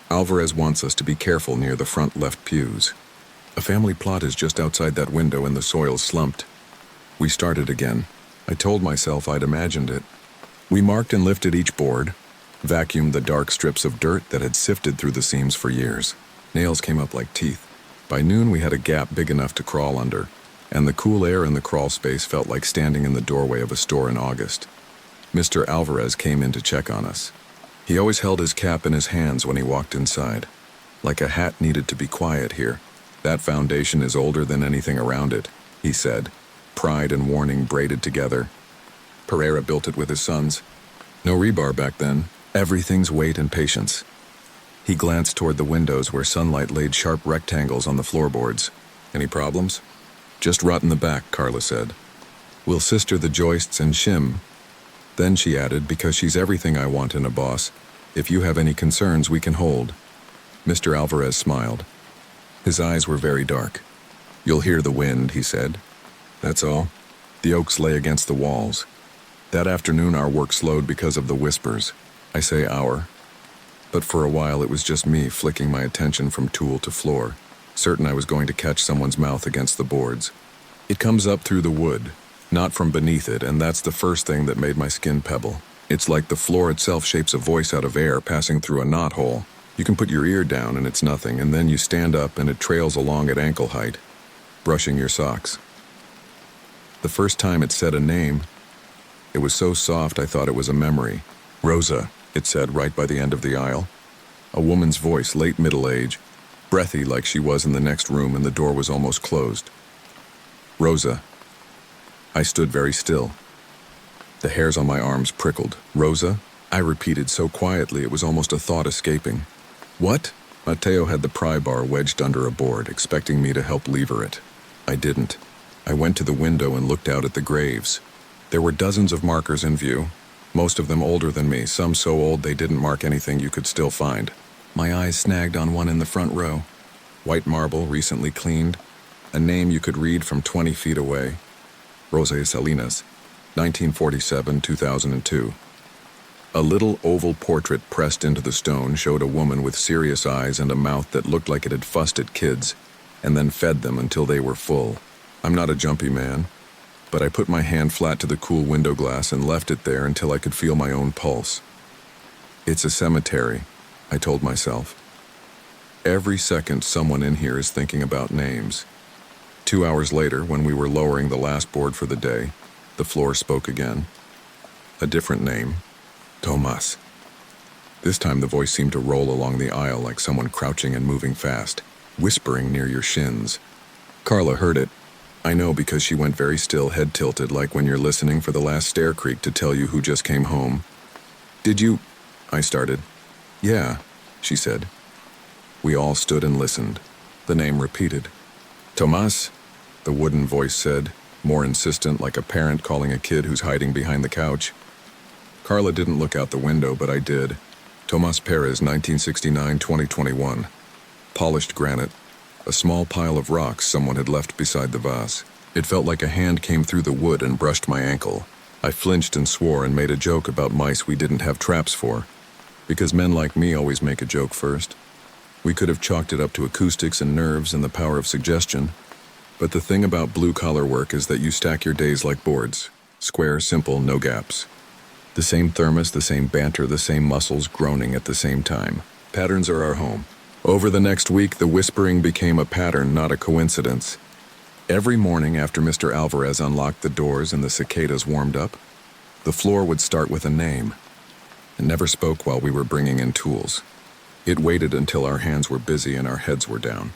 "Alvarez wants us to be careful near the front left pews. A family plot is just outside that window and the soil's slumped." We started again. I told myself I'd imagined it. We marked and lifted each board, vacuumed the dark strips of dirt that had sifted through the seams for years. Nails came up like teeth. By noon we had a gap big enough to crawl under, and the cool air in the crawl space felt like standing in the doorway of a store in August. Mr. Alvarez came in to check on us. He always held his cap in his hands when he walked inside. Like a hat needed to be quiet here. "That foundation is older than anything around it," he said, pride and warning braided together. "Pereira built it with his sons. No rebar back then. Everything's weight and patience." He glanced toward the windows where sunlight laid sharp rectangles on the floorboards. "Any problems?" "Just rot in the back," Carla said. "We'll sister the joists and shim." Then she added, "Because she's everything I want in a boss. If you have any concerns, we can hold." Mr. Alvarez smiled. His eyes were very dark. "You'll hear the wind," he said. "That's all." The oaks lay against the walls. That afternoon our work slowed because of the whispers. I say our. But for a while it was just me flicking my attention from tool to floor, certain I was going to catch someone's mouth against the boards. It comes up through the wood, not from beneath it, and that's the first thing that made my skin pebble. It's like the floor itself shapes a voice out of air passing through a knothole. You can put your ear down and it's nothing, and then you stand up and it trails along at ankle height, brushing your socks. The first time it said a name, it was so soft I thought it was a memory. "Rosa," it said right by the end of the aisle. A woman's voice, late middle age, breathy like she was in the next room and the door was almost closed. "Rosa." I stood very still. The hairs on my arms prickled. "Rosa?" I repeated so quietly it was almost a thought escaping. "What?" Mateo had the pry bar wedged under a board, expecting me to help lever it. I didn't. I went to the window and looked out at the graves. There were dozens of markers in view, most of them older than me, some so old they didn't mark anything you could still find. My eyes snagged on one in the front row. White marble, recently cleaned, a name you could read from 20 feet away. Rosa Salinas, 1947-2002. A little oval portrait pressed into the stone showed a woman with serious eyes and a mouth that looked like it had fussed at kids, and then fed them until they were full. I'm not a jumpy man. but I put my hand flat to the cool window glass and left it there until I could feel my own pulse. It's a cemetery, I told myself. Every second someone in here is thinking about names. 2 hours later, when we were lowering the last board for the day, the floor spoke again. A different name. Tomas. This time the voice seemed to roll along the aisle like someone crouching and moving fast, whispering near your shins. Carla heard it. I know because she went very still, head tilted, like when you're listening for the last stair creak to tell you who just came home. Did you? I started. Yeah, she said. We all stood and listened. The name repeated. Tomas, the wooden voice said, more insistent, like a parent calling a kid who's hiding behind the couch. Carla didn't look out the window, but I did. Tomas Perez, 1969-2021. Polished granite. A small pile of rocks someone had left beside the vase. It felt like a hand came through the wood and brushed my ankle. I flinched and swore and made a joke about mice we didn't have traps for. Because men like me always make a joke first. We could have chalked it up to acoustics and nerves and the power of suggestion. But the thing about blue-collar work is that you stack your days like boards. Square, simple, no gaps. The same thermos, the same banter, the same muscles groaning at the same time. Patterns are our home. Over the next week, the whispering became a pattern, not a coincidence. Every morning after Mr. Alvarez unlocked the doors and the cicadas warmed up, the floor would start with a name. It never spoke while we were bringing in tools. It waited until our hands were busy and our heads were down.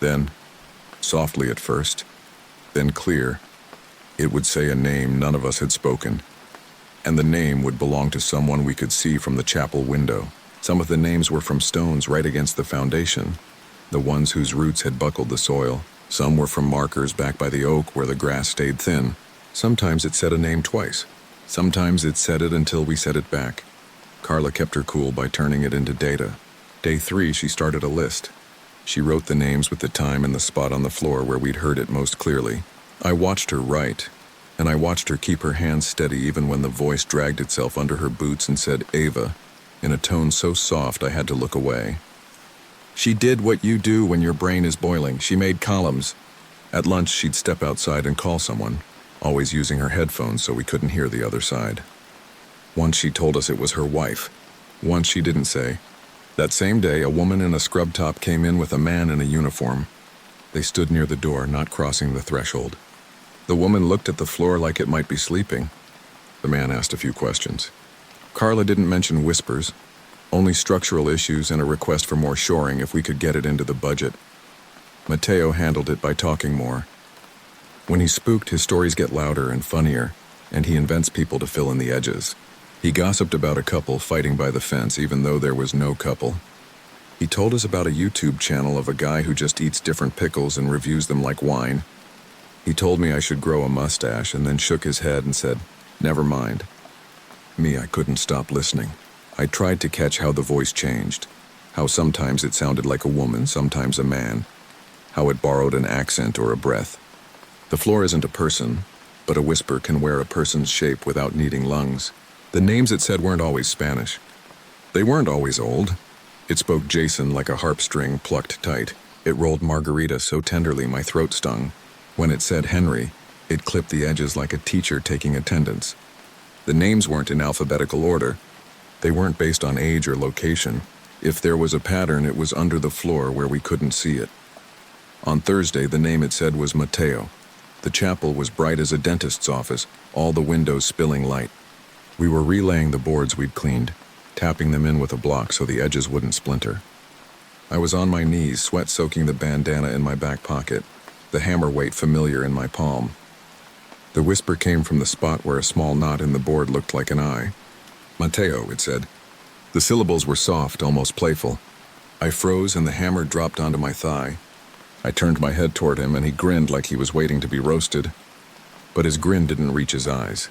Then, softly at first, then clear, it would say a name none of us had spoken. And the name would belong to someone we could see from the chapel window. Some of the names were from stones right against the foundation, the ones whose roots had buckled the soil. Some were from markers back by the oak where the grass stayed thin. Sometimes it said a name twice. Sometimes it said it until we said it back. Carla kept her cool by turning it into data. Day 3, she started a list. She wrote the names with the time and the spot on the floor where we'd heard it most clearly. I watched her write, and I watched her keep her hands steady even when the voice dragged itself under her boots and said Ava, in a tone so soft I had to look away. She did what you do when your brain is boiling. She made columns. At lunch, she'd step outside and call someone, always using her headphones so we couldn't hear the other side. Once she told us it was her wife. Once she didn't say. That same day, a woman in a scrub top came in with a man in a uniform. They stood near the door, not crossing the threshold. The woman looked at the floor like it might be sleeping. The man asked a few questions. Carla didn't mention whispers, only structural issues and a request for more shoring if we could get it into the budget. Mateo handled it by talking more. When he's spooked, his stories get louder and funnier, and he invents people to fill in the edges. He gossiped about a couple fighting by the fence even though there was no couple. He told us about a YouTube channel of a guy who just eats different pickles and reviews them like wine. He told me I should grow a mustache and then shook his head and said, "Never mind." Me, I couldn't stop listening. I tried to catch how the voice changed, how sometimes it sounded like a woman, sometimes a man, how it borrowed an accent or a breath. The floor isn't a person, but a whisper can wear a person's shape without needing lungs. The names it said weren't always Spanish. They weren't always old. It spoke Jason like a harp string plucked tight. It rolled Margarita so tenderly my throat stung. When it said Henry, it clipped the edges like a teacher taking attendance. The names weren't in alphabetical order. They weren't based on age or location. If there was a pattern, it was under the floor where we couldn't see it. On Thursday, the name it said was Mateo. The chapel was bright as a dentist's office, all the windows spilling light. We were relaying the boards we'd cleaned, tapping them in with a block so the edges wouldn't splinter. I was on my knees, sweat soaking the bandana in my back pocket, the hammer weight familiar in my palm. The whisper came from the spot where a small knot in the board looked like an eye. Mateo, it said. The syllables were soft, almost playful. I froze and the hammer dropped onto my thigh. I turned my head toward him and he grinned like he was waiting to be roasted. But his grin didn't reach his eyes.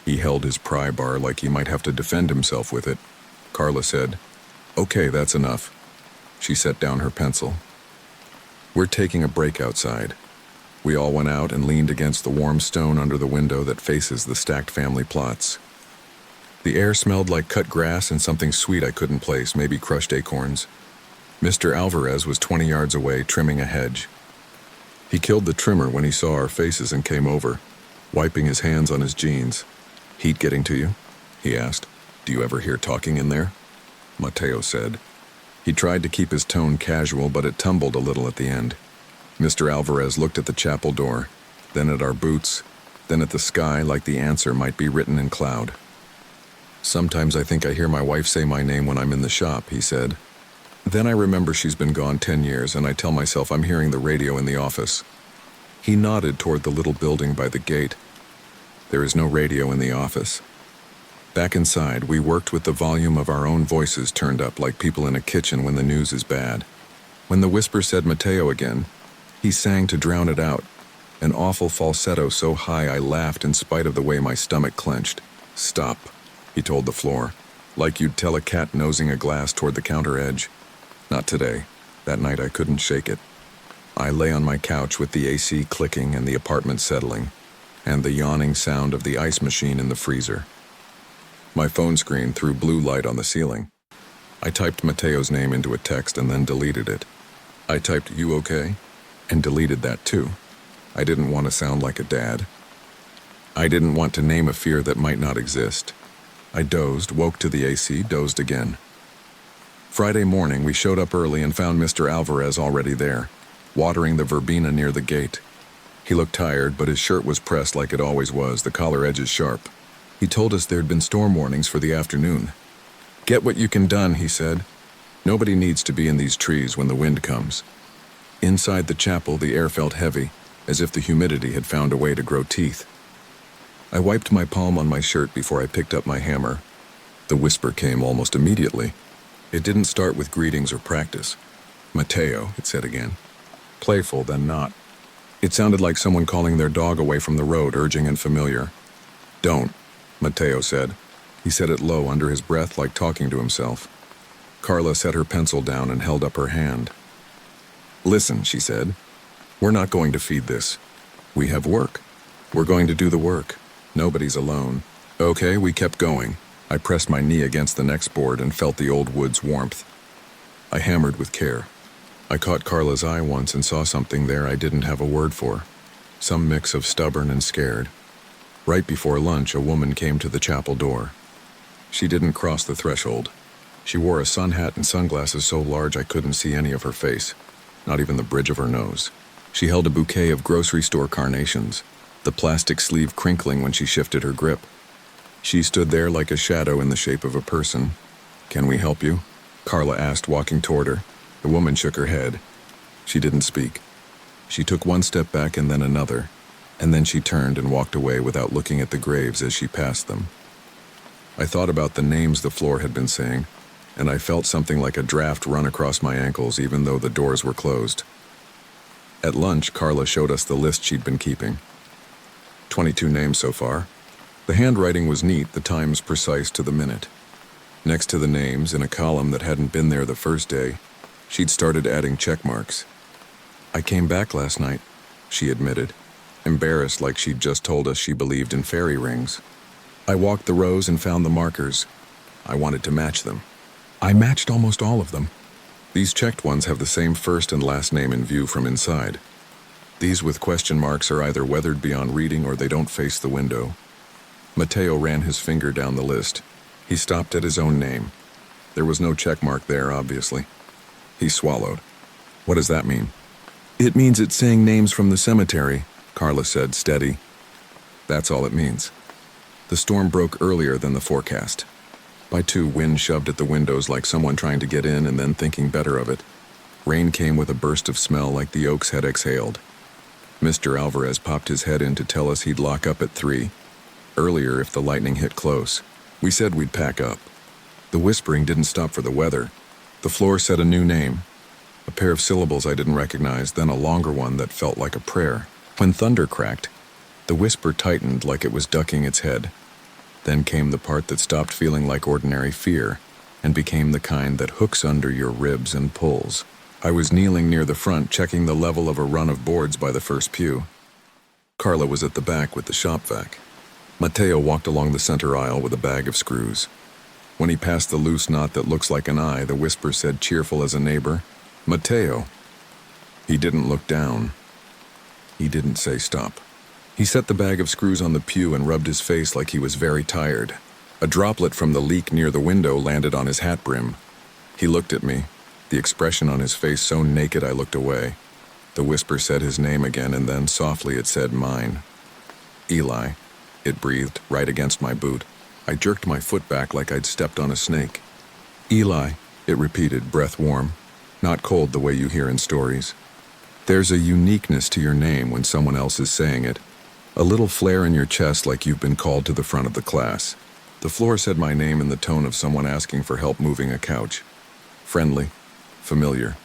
He held his pry bar like he might have to defend himself with it. Carla said, "Okay, that's enough." She set down her pencil. "We're taking a break outside." We all went out and leaned against the warm stone under the window that faces the stacked family plots. The air smelled like cut grass and something sweet I couldn't place, maybe crushed acorns. Mr. Alvarez was 20 yards away, trimming a hedge. He killed the trimmer when he saw our faces and came over. wiping his hands on his jeans. "Heat getting to you?" he asked. "Do you ever hear talking in there?" Mateo said. He tried to keep his tone casual, but it tumbled a little at the end. Mr. Alvarez looked at the chapel door, then at our boots, then at the sky like the answer might be written in cloud. "Sometimes I think I hear my wife say my name when I'm in the shop," he said. "Then I remember she's been gone 10 years, and I tell myself I'm hearing the radio in the office." He nodded toward the little building by the gate. "There is no radio in the office." Back inside, we worked with the volume of our own voices turned up like people in a kitchen when the news is bad. When the whisper said Mateo again, he sang to drown it out, an awful falsetto so high I laughed in spite of the way my stomach clenched. "Stop," he told the floor, like you'd tell a cat nosing a glass toward the counter edge. Not today. That night I couldn't shake it. I lay on my couch with the AC clicking and the apartment settling, and the yawning sound of the ice machine in the freezer. My phone screen threw blue light on the ceiling. I typed Mateo's name into a text and then deleted it. I typed "You okay?" and deleted that too. I didn't want to sound like a dad. I didn't want to name a fear that might not exist. I dozed, woke to the AC, dozed again. Friday morning, we showed up early and found Mr. Alvarez already there, watering the verbena near the gate. He looked tired, but his shirt was pressed like it always was, the collar edges sharp. He told us there'd been storm warnings for the afternoon. "Get what you can done," he said. "Nobody needs to be in these trees when the wind comes." Inside the chapel, the air felt heavy, as if the humidity had found a way to grow teeth. I wiped my palm on my shirt before I picked up my hammer. The whisper came almost immediately. It didn't start with greetings or practice. "Mateo," it said again. Playful, then not. It sounded like someone calling their dog away from the road, urging and familiar. "Don't," Mateo said. He said it low under his breath, like talking to himself. Carla set her pencil down and held up her hand. "Listen," she said. "We're not going to feed this. We have work. We're going to do the work. Nobody's alone." Okay, we kept going. I pressed my knee against the next board and felt the old wood's warmth. I hammered with care. I caught Carla's eye once and saw something there I didn't have a word for. Some mix of stubborn and scared. Right before lunch, a woman came to the chapel door. She didn't cross the threshold. She wore a sun hat and sunglasses so large I couldn't see any of her face, not even the bridge of her nose. She held a bouquet of grocery store carnations, the plastic sleeve crinkling when she shifted her grip. She stood there like a shadow in the shape of a person. "Can we help you?" Carla asked, walking toward her. The woman shook her head. She didn't speak. She took one step back and then another, and then she turned and walked away without looking at the graves as she passed them. I thought about the names the floor had been saying, and I felt something like a draft run across my ankles even though the doors were closed. At lunch, Carla showed us the list she'd been keeping. 22 names so far. The handwriting was neat, the times precise to the minute. Next to the names, in a column that hadn't been there the first day, she'd started adding check marks. "I came back last night," she admitted, embarrassed like she'd just told us she believed in fairy rings. "I walked the rows and found the markers. I wanted to match them. I matched almost all of them. These checked ones have the same first and last name in view from inside. These with question marks are either weathered beyond reading or they don't face the window." Mateo ran his finger down the list. He stopped at his own name. There was no check mark there, obviously. He swallowed. "What does that mean?" "It means it's saying names from the cemetery," Carla said, steady. "That's all it means." The storm broke earlier than the forecast. By 2, wind shoved at the windows like someone trying to get in and then thinking better of it. Rain came with a burst of smell like the oaks had exhaled. Mr. Alvarez popped his head in to tell us he'd lock up at 3. Earlier if the lightning hit close. We said we'd pack up. The whispering didn't stop for the weather. The floor said a new name. A pair of syllables I didn't recognize, then a longer one that felt like a prayer. When thunder cracked, the whisper tightened like it was ducking its head. Then came the part that stopped feeling like ordinary fear and became the kind that hooks under your ribs and pulls. I was kneeling near the front, checking the level of a run of boards by the first pew. Carla was at the back with the shop vac. Mateo walked along the center aisle with a bag of screws. When he passed the loose knot that looks like an eye, the whisper said, cheerful as a neighbor, "Mateo." He didn't look down. He didn't say stop. He set the bag of screws on the pew and rubbed his face like he was very tired. A droplet from the leak near the window landed on his hat brim. He looked at me, the expression on his face so naked I looked away. The whisper said his name again, and then softly it said mine. Eli, it breathed, right against my boot. I jerked my foot back like I'd stepped on a snake. Eli, it repeated, breath warm, not cold the way you hear in stories. There's a uniqueness to your name when someone else is saying it. A little flare in your chest like you've been called to the front of the class. The floor said my name in the tone of someone asking for help moving a couch. Friendly, familiar.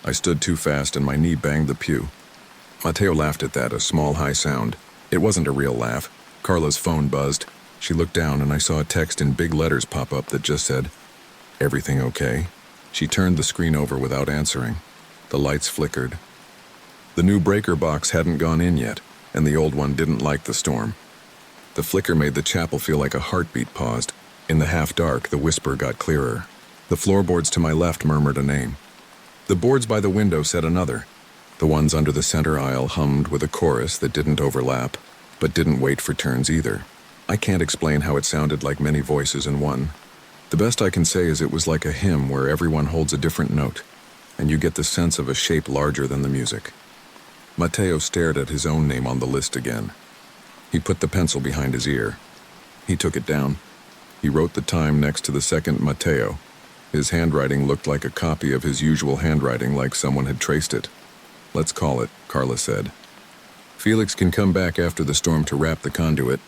I stood too fast and my knee banged the pew. Mateo laughed at that, a small, high sound. It wasn't a real laugh. Carla's phone buzzed. She looked down and I saw a text in big letters pop up that just said, "Everything okay?" She turned the screen over without answering. The lights flickered. The new breaker box hadn't gone in yet, and the old one didn't like the storm. The flicker made the chapel feel like a heartbeat paused. In the half-dark, the whisper got clearer. The floorboards to my left murmured a name. The boards by the window said another. The ones under the center aisle hummed with a chorus that didn't overlap, but didn't wait for turns either. I can't explain how it sounded like many voices in one. The best I can say is it was like a hymn where everyone holds a different note, and you get the sense of a shape larger than the music. Mateo stared at his own name on the list again. He put the pencil behind his ear. He took it down. He wrote the time next to the second Mateo. His handwriting looked like a copy of his usual handwriting, like someone had traced it. "Let's call it," Carla said. "Felix can come back after the storm to wrap the conduit.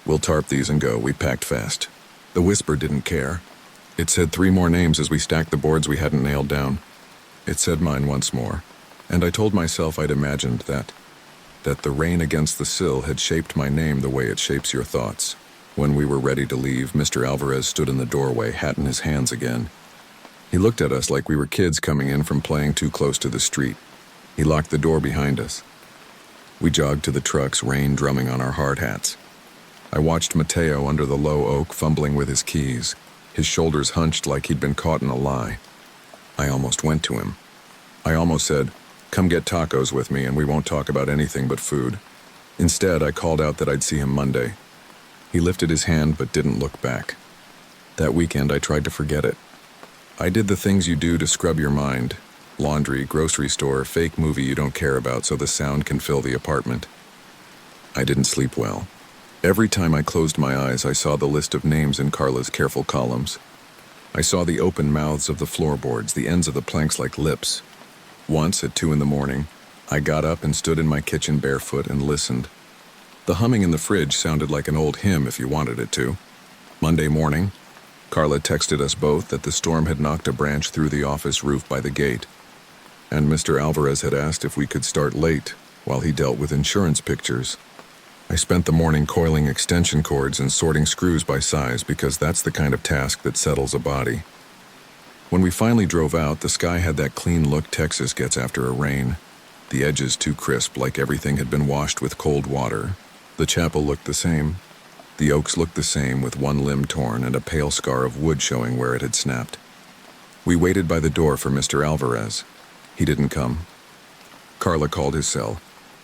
We'll tarp these and go." We packed fast. The whisper didn't care. It said 3 more names as we stacked the boards we hadn't nailed down. It said mine once more, and I told myself I'd imagined that the rain against the sill had shaped my name the way it shapes your thoughts. When we were ready to leave, Mr. Alvarez stood in the doorway, hat in his hands again. He looked at us like we were kids coming in from playing too close to the street. He locked the door behind us. We jogged to the trucks, rain drumming on our hard hats. I watched Mateo under the low oak fumbling with his keys, his shoulders hunched like he'd been caught in a lie. I almost went to him. I almost said, "Come get tacos with me and we won't talk about anything but food." Instead, I called out that I'd see him Monday. He lifted his hand but didn't look back. That weekend, I tried to forget it. I did the things you do to scrub your mind. Laundry, grocery store, fake movie you don't care about so the sound can fill the apartment. I didn't sleep well. Every time I closed my eyes, I saw the list of names in Carla's careful columns. I saw the open mouths of the floorboards, the ends of the planks like lips. Once, at 2 a.m, I got up and stood in my kitchen barefoot and listened. The humming in the fridge sounded like an old hymn if you wanted it to. Monday morning, Carla texted us both that the storm had knocked a branch through the office roof by the gate, and Mr. Alvarez had asked if we could start late while he dealt with insurance pictures. I spent the morning coiling extension cords and sorting screws by size because that's the kind of task that settles a body. When we finally drove out, the sky had that clean look Texas gets after a rain. The edges too crisp, like everything had been washed with cold water. The chapel looked the same. The oaks looked the same, with one limb torn and a pale scar of wood showing where it had snapped. We waited by the door for Mr. Alvarez. He didn't come. Carla called his cell.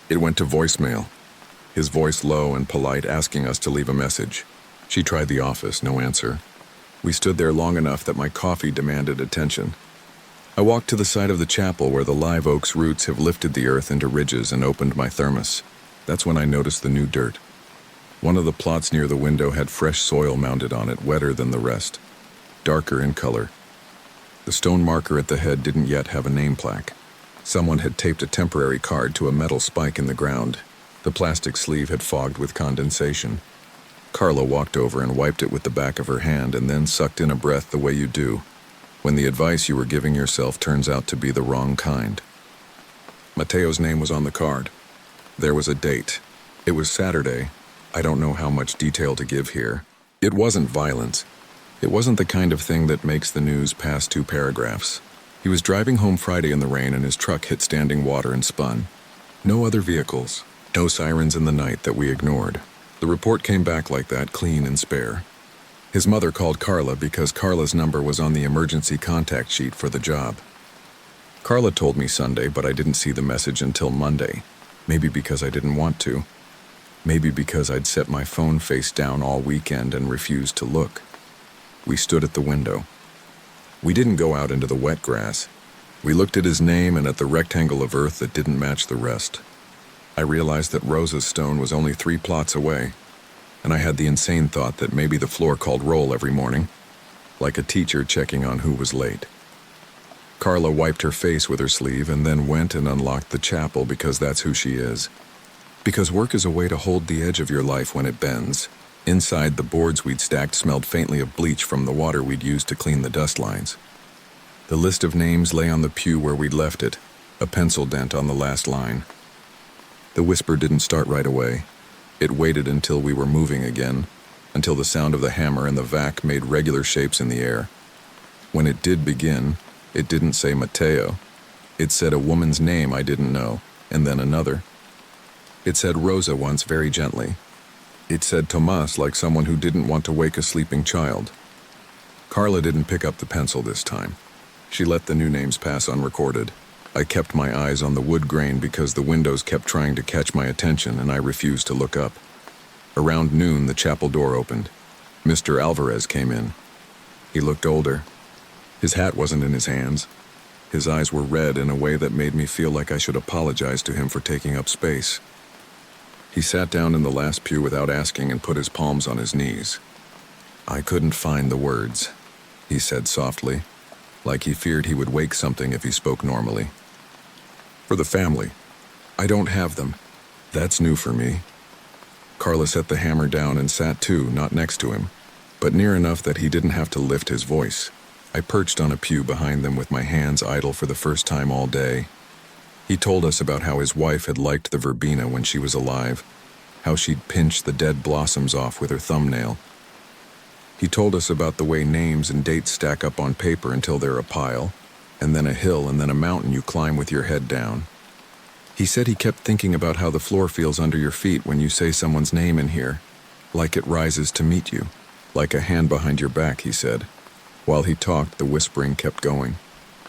It went to voicemail. His voice low and polite, asking us to leave a message. She tried the office, no answer. We stood there long enough that my coffee demanded attention. I walked to the side of the chapel where the live oak's roots have lifted the earth into ridges and opened my thermos. That's when I noticed the new dirt. One of the plots near the window had fresh soil mounded on it, wetter than the rest, darker in color. The stone marker at the head didn't yet have a name plaque. Someone had taped a temporary card to a metal spike in the ground. The plastic sleeve had fogged with condensation. Carla walked over and wiped it with the back of her hand and then sucked in a breath the way you do when the advice you were giving yourself turns out to be the wrong kind. Mateo's name was on the card. There was a date. It was Saturday. I don't know how much detail to give here. It wasn't violence. It wasn't the kind of thing that makes the news past 2 paragraphs. He was driving home Friday in the rain and his truck hit standing water and spun. No other vehicles. No sirens in the night that we ignored. The report came back like that, clean and spare. His mother called Carla because Carla's number was on the emergency contact sheet for the job. Carla told me Sunday, but I didn't see the message until Monday. Maybe because I didn't want to. Maybe because I'd set my phone face down all weekend and refused to look. We stood at the window. We didn't go out into the wet grass. We looked at his name and at the rectangle of earth that didn't match the rest. I realized that Rosa's stone was only 3 plots away, and I had the insane thought that maybe the floor called roll every morning, like a teacher checking on who was late. Carla wiped her face with her sleeve and then went and unlocked the chapel because that's who she is. Because work is a way to hold the edge of your life when it bends. Inside, the boards we'd stacked smelled faintly of bleach from the water we'd used to clean the dust lines. The list of names lay on the pew where we'd left it, a pencil dent on the last line. The whisper didn't start right away. It waited until we were moving again, until the sound of the hammer and the vac made regular shapes in the air. When it did begin, it didn't say Mateo. It said a woman's name I didn't know, and then another. It said Rosa once very gently. It said Tomas like someone who didn't want to wake a sleeping child. Carla didn't pick up the pencil this time. She let the new names pass unrecorded. I kept my eyes on the wood grain because the windows kept trying to catch my attention and I refused to look up. Around noon, the chapel door opened. Mr. Alvarez came in. He looked older. His hat wasn't in his hands. His eyes were red in a way that made me feel like I should apologize to him for taking up space. He sat down in the last pew without asking and put his palms on his knees. "I couldn't find the words," he said softly, like he feared he would wake something if he spoke normally. "For the family. I don't have them. That's new for me." Carla set the hammer down and sat too, not next to him, but near enough that he didn't have to lift his voice. I perched on a pew behind them with my hands idle for the first time all day. He told us about how his wife had liked the verbena when she was alive, how she'd pinch the dead blossoms off with her thumbnail. He told us about the way names and dates stack up on paper until they're a pile, and then a hill and then a mountain you climb with your head down. He said he kept thinking about how the floor feels under your feet when you say someone's name in here, like it rises to meet you, like a hand behind your back, he said. While he talked, the whispering kept going.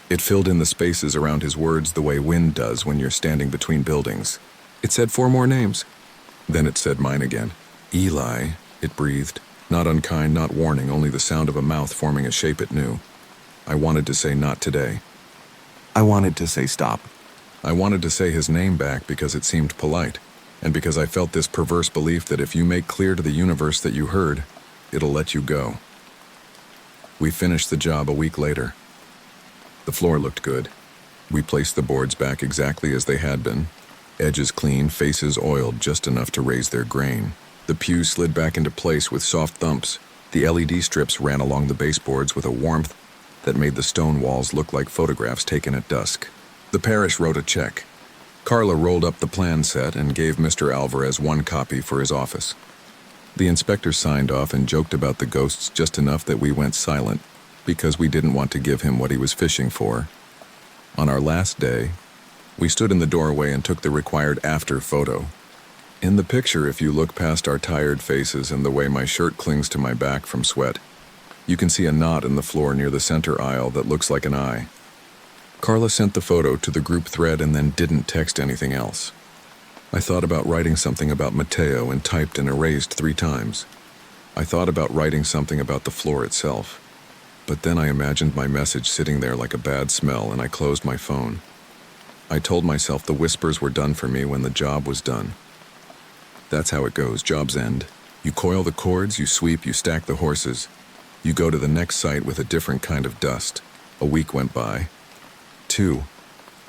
It filled in the spaces around his words the way wind does when you're standing between buildings. It said 4 more names. Then it said mine again. "Eli," it breathed. Not unkind, not warning, only the sound of a mouth forming a shape it knew. I wanted to say not today. I wanted to say stop. I wanted to say his name back because it seemed polite, and because I felt this perverse belief that if you make clear to the universe that you heard, it'll let you go. We finished the job a week later. The floor looked good. We placed the boards back exactly as they had been. Edges clean, faces oiled just enough to raise their grain. The pews slid back into place with soft thumps. The LED strips ran along the baseboards with a warmth that made the stone walls look like photographs taken at dusk. The parish wrote a check. Carla rolled up the plan set and gave Mr. Alvarez 1 copy for his office. The inspector signed off and joked about the ghosts just enough that we went silent, because we didn't want to give him what he was fishing for. On our last day, we stood in the doorway and took the required after photo. In the picture, if you look past our tired faces and the way my shirt clings to my back from sweat, you can see a knot in the floor near the center aisle that looks like an eye. Carla sent the photo to the group thread and then didn't text anything else. I thought about writing something about Mateo and typed and erased 3 times. I thought about writing something about the floor itself. But then I imagined my message sitting there like a bad smell and I closed my phone. I told myself the whispers were done for me when the job was done. That's how it goes, jobs end. You coil the cords, you sweep, you stack the horses. You go to the next site with a different kind of dust. A week went by. 2.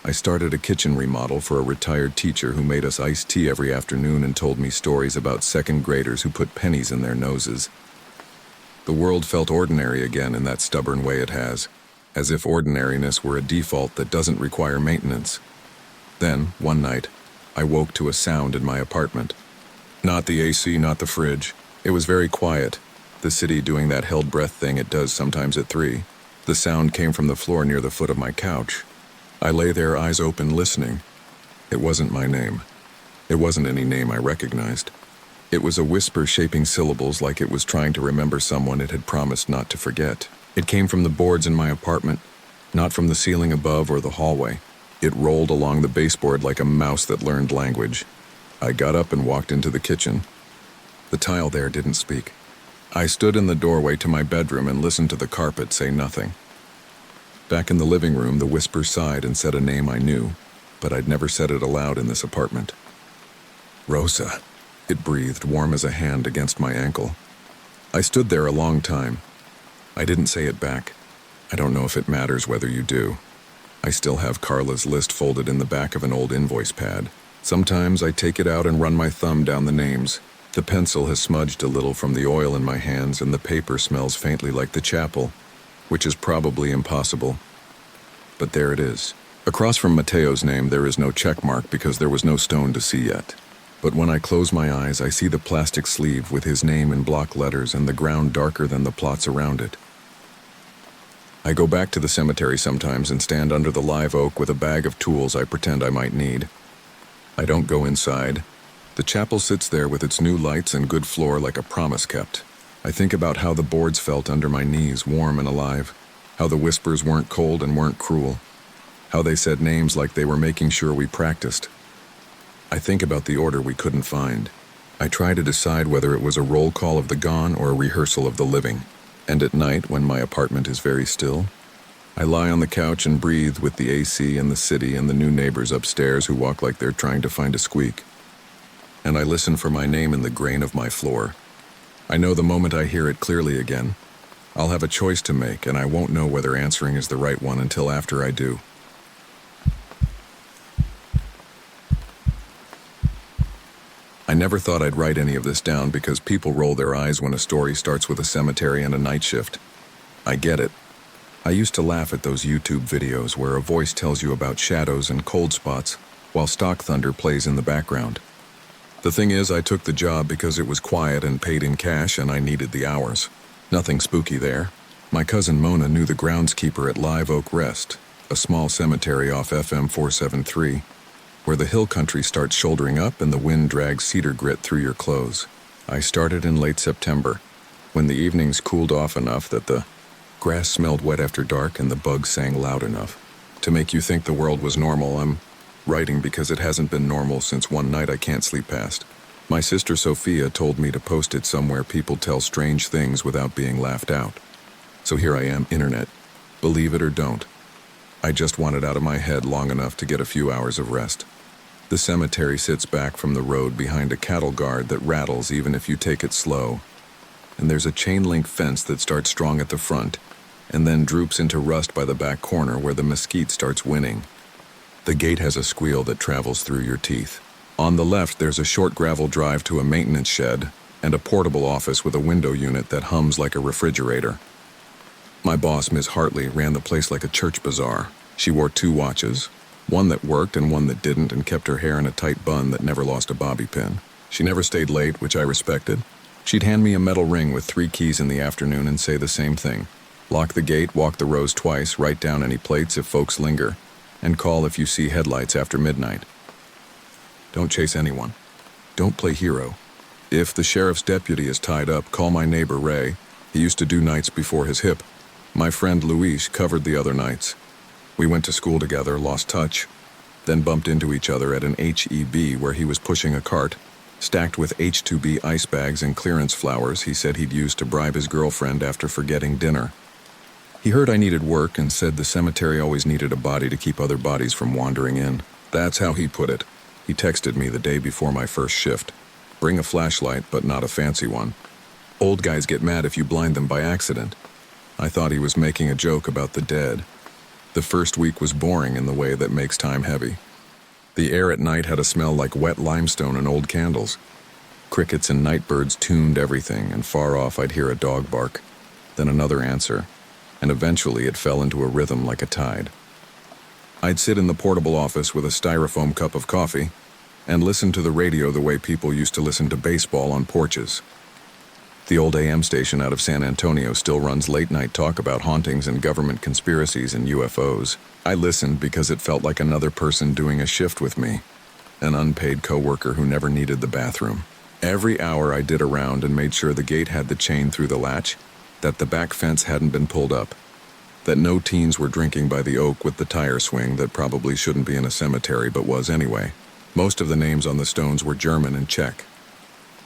I started a kitchen remodel for a retired teacher who made us iced tea every afternoon and told me stories about 2nd graders who put pennies in their noses. The world felt ordinary again in that stubborn way it has, as if ordinariness were a default that doesn't require maintenance. Then, one night, I woke to a sound in my apartment. Not the AC, not the fridge. It was very quiet, the city doing that held breath thing it does sometimes at 3. The sound came from the floor near the foot of my couch. I lay there, eyes open, listening. It wasn't my name. It wasn't any name I recognized. It was a whisper shaping syllables like it was trying to remember someone it had promised not to forget. It came from the boards in my apartment, not from the ceiling above or the hallway. It rolled along the baseboard like a mouse that learned language. I got up and walked into the kitchen. The tile there didn't speak. I stood in the doorway to my bedroom and listened to the carpet say nothing. Back in the living room, the whisper sighed and said a name I knew, but I'd never said it aloud in this apartment. Rosa, it breathed, warm as a hand against my ankle. I stood there a long time. I didn't say it back. I don't know if it matters whether you do. I still have Carla's list folded in the back of an old invoice pad. Sometimes I take it out and run my thumb down the names. The pencil has smudged a little from the oil in my hands, and the paper smells faintly like the chapel, which is probably impossible. But there it is. Across from Mateo's name, there is no check mark because there was no stone to see yet. But when I close my eyes, I see the plastic sleeve with his name in block letters and the ground darker than the plots around it. I go back to the cemetery sometimes and stand under the live oak with a bag of tools I pretend I might need. I don't go inside. The chapel sits there with its new lights and good floor like a promise kept. I think about how the boards felt under my knees, warm and alive, how the whispers weren't cold and weren't cruel, how they said names like they were making sure we practiced. I think about the order we couldn't find. I try to decide whether it was a roll call of the gone or a rehearsal of the living. And at night, when my apartment is very still, I lie on the couch and breathe with the AC and the city and the new neighbors upstairs who walk like they're trying to find a squeak. And I listen for my name in the grain of my floor. I know the moment I hear it clearly again, I'll have a choice to make, and I won't know whether answering is the right one until after I do. I never thought I'd write any of this down because people roll their eyes when a story starts with a cemetery and a night shift. I get it. I used to laugh at those YouTube videos where a voice tells you about shadows and cold spots while stock thunder plays in the background. The thing is, I took the job because it was quiet and paid in cash and I needed the hours. Nothing spooky there. My cousin Mona knew the groundskeeper at Live Oak Rest, a small cemetery off FM 473. Where the hill country starts shouldering up and the wind drags cedar grit through your clothes. I started in late September, when the evenings cooled off enough that the grass smelled wet after dark and the bugs sang loud enough. To make you think the world was normal, I'm writing because it hasn't been normal since one night I can't sleep past. My sister Sophia told me to post it somewhere people tell strange things without being laughed out. So here I am, internet. Believe it or don't. I just want it out of my head long enough to get a few hours of rest. The cemetery sits back from the road behind a cattle guard that rattles even if you take it slow. And there's a chain-link fence that starts strong at the front and then droops into rust by the back corner where the mesquite starts winning. The gate has a squeal that travels through your teeth. On the left, there's a short gravel drive to a maintenance shed and a portable office with a window unit that hums like a refrigerator. My boss, Ms. Hartley, ran the place like a church bazaar. She wore 2 watches. One that worked and one that didn't, and kept her hair in a tight bun that never lost a bobby pin. She never stayed late, which I respected. She'd hand me a metal ring with 3 keys in the afternoon and say the same thing. Lock the gate, walk the rows twice, write down any plates if folks linger, and call if you see headlights after midnight. Don't chase anyone. Don't play hero. If the sheriff's deputy is tied up, call my neighbor Ray. He used to do nights before his hip. My friend Luis covered the other nights. We went to school together, lost touch, then bumped into each other at an H-E-B where he was pushing a cart, stacked with H-2B ice bags and clearance flowers he said he'd used to bribe his girlfriend after forgetting dinner. He heard I needed work and said the cemetery always needed a body to keep other bodies from wandering in. That's how he put it. He texted me the day before my first shift. Bring a flashlight, but not a fancy one. Old guys get mad if you blind them by accident. I thought he was making a joke about the dead. The first week was boring in the way that makes time heavy. The air at night had a smell like wet limestone and old candles. Crickets and nightbirds tuned everything, and far off I'd hear a dog bark, then another answer, and eventually it fell into a rhythm like a tide. I'd sit in the portable office with a styrofoam cup of coffee and listen to the radio the way people used to listen to baseball on porches. The old AM station out of San Antonio still runs late-night talk about hauntings and government conspiracies and UFOs. I listened because it felt like another person doing a shift with me, an unpaid coworker who never needed the bathroom. Every hour I did a round and made sure the gate had the chain through the latch, that the back fence hadn't been pulled up, that no teens were drinking by the oak with the tire swing that probably shouldn't be in a cemetery but was anyway. Most of the names on the stones were German and Czech.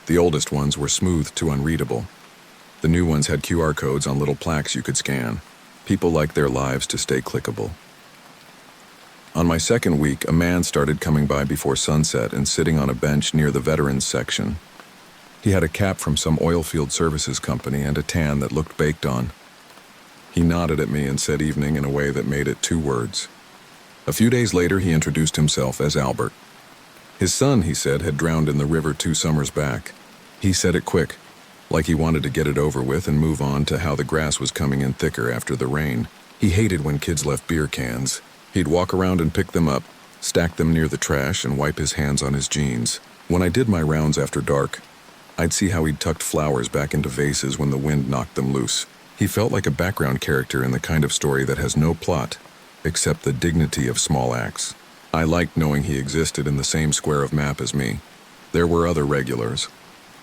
The oldest ones were smooth to unreadable. The new ones had QR codes on little plaques you could scan. People liked their lives to stay clickable. On my second week, a man started coming by before sunset and sitting on a bench near the veterans section. He had a cap from some oilfield services company and a tan that looked baked on. He nodded at me and said evening in a way that made it 2 words. A few days later, he introduced himself as Albert. His son, he said, had drowned in the river 2 summers back. He said it quick, like he wanted to get it over with and move on to how the grass was coming in thicker after the rain. He hated when kids left beer cans. He'd walk around and pick them up, stack them near the trash, and wipe his hands on his jeans. When I did my rounds after dark, I'd see how he'd tucked flowers back into vases when the wind knocked them loose. He felt like a background character in the kind of story that has no plot, except the dignity of small acts. I liked knowing he existed in the same square of map as me. There were other regulars.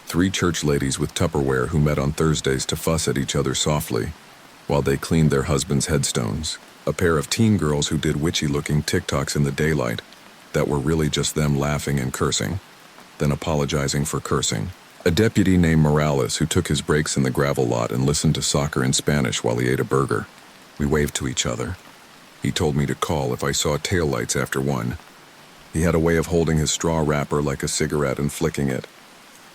3 church ladies with Tupperware who met on Thursdays to fuss at each other softly, while they cleaned their husbands' headstones. A pair of teen girls who did witchy-looking TikToks in the daylight that were really just them laughing and cursing, then apologizing for cursing. A deputy named Morales who took his breaks in the gravel lot and listened to soccer in Spanish while he ate a burger. We waved to each other. He told me to call if I saw taillights after 1. He had a way of holding his straw wrapper like a cigarette and flicking it,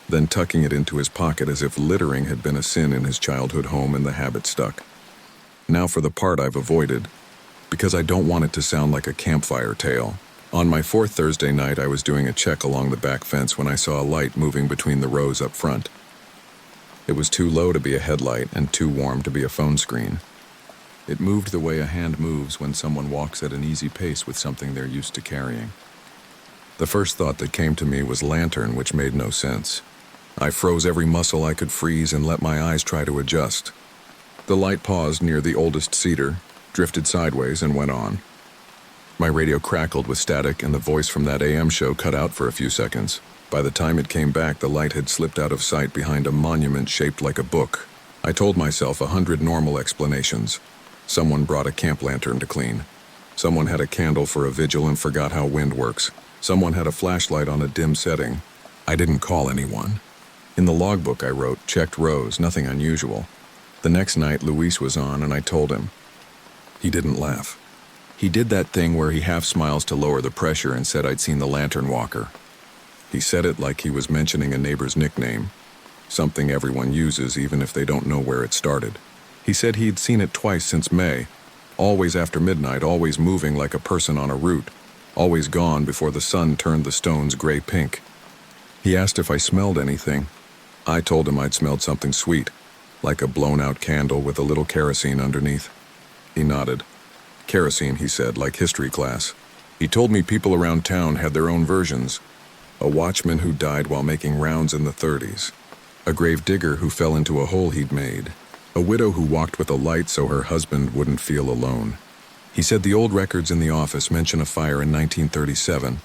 then tucking it into his pocket as if littering had been a sin in his childhood home and the habit stuck. Now for the part I've avoided, because I don't want it to sound like a campfire tale. On my 4th Thursday night, I was doing a check along the back fence when I saw a light moving between the rows up front. It was too low to be a headlight and too warm to be a phone screen. It moved the way a hand moves when someone walks at an easy pace with something they're used to carrying. The first thought that came to me was lantern, which made no sense. I froze every muscle I could freeze and let my eyes try to adjust. The light paused near the oldest cedar, drifted sideways, and went on. My radio crackled with static, and the voice from that AM show cut out for a few seconds. By the time it came back, the light had slipped out of sight behind a monument shaped like a book. I told myself 100 normal explanations. Someone brought a camp lantern to clean. Someone had a candle for a vigil and forgot how wind works. Someone had a flashlight on a dim setting. I didn't call anyone. In the logbook I wrote, checked rows, nothing unusual. The next night, Luis was on, and I told him. He didn't laugh. He did that thing where he half smiles to lower the pressure and said I'd seen the lantern walker. He said it like he was mentioning a neighbor's nickname, something everyone uses even if they don't know where it started. He said he'd seen it twice since May, always after midnight, always moving like a person on a route, always gone before the sun turned the stones gray-pink. He asked if I smelled anything. I told him I'd smelled something sweet, like a blown-out candle with a little kerosene underneath. He nodded. Kerosene, he said, like history class. He told me people around town had their own versions. A watchman who died while making rounds in the 30s. A grave digger who fell into a hole he'd made. A widow who walked with a light so her husband wouldn't feel alone. He said the old records in the office mention a fire in 1937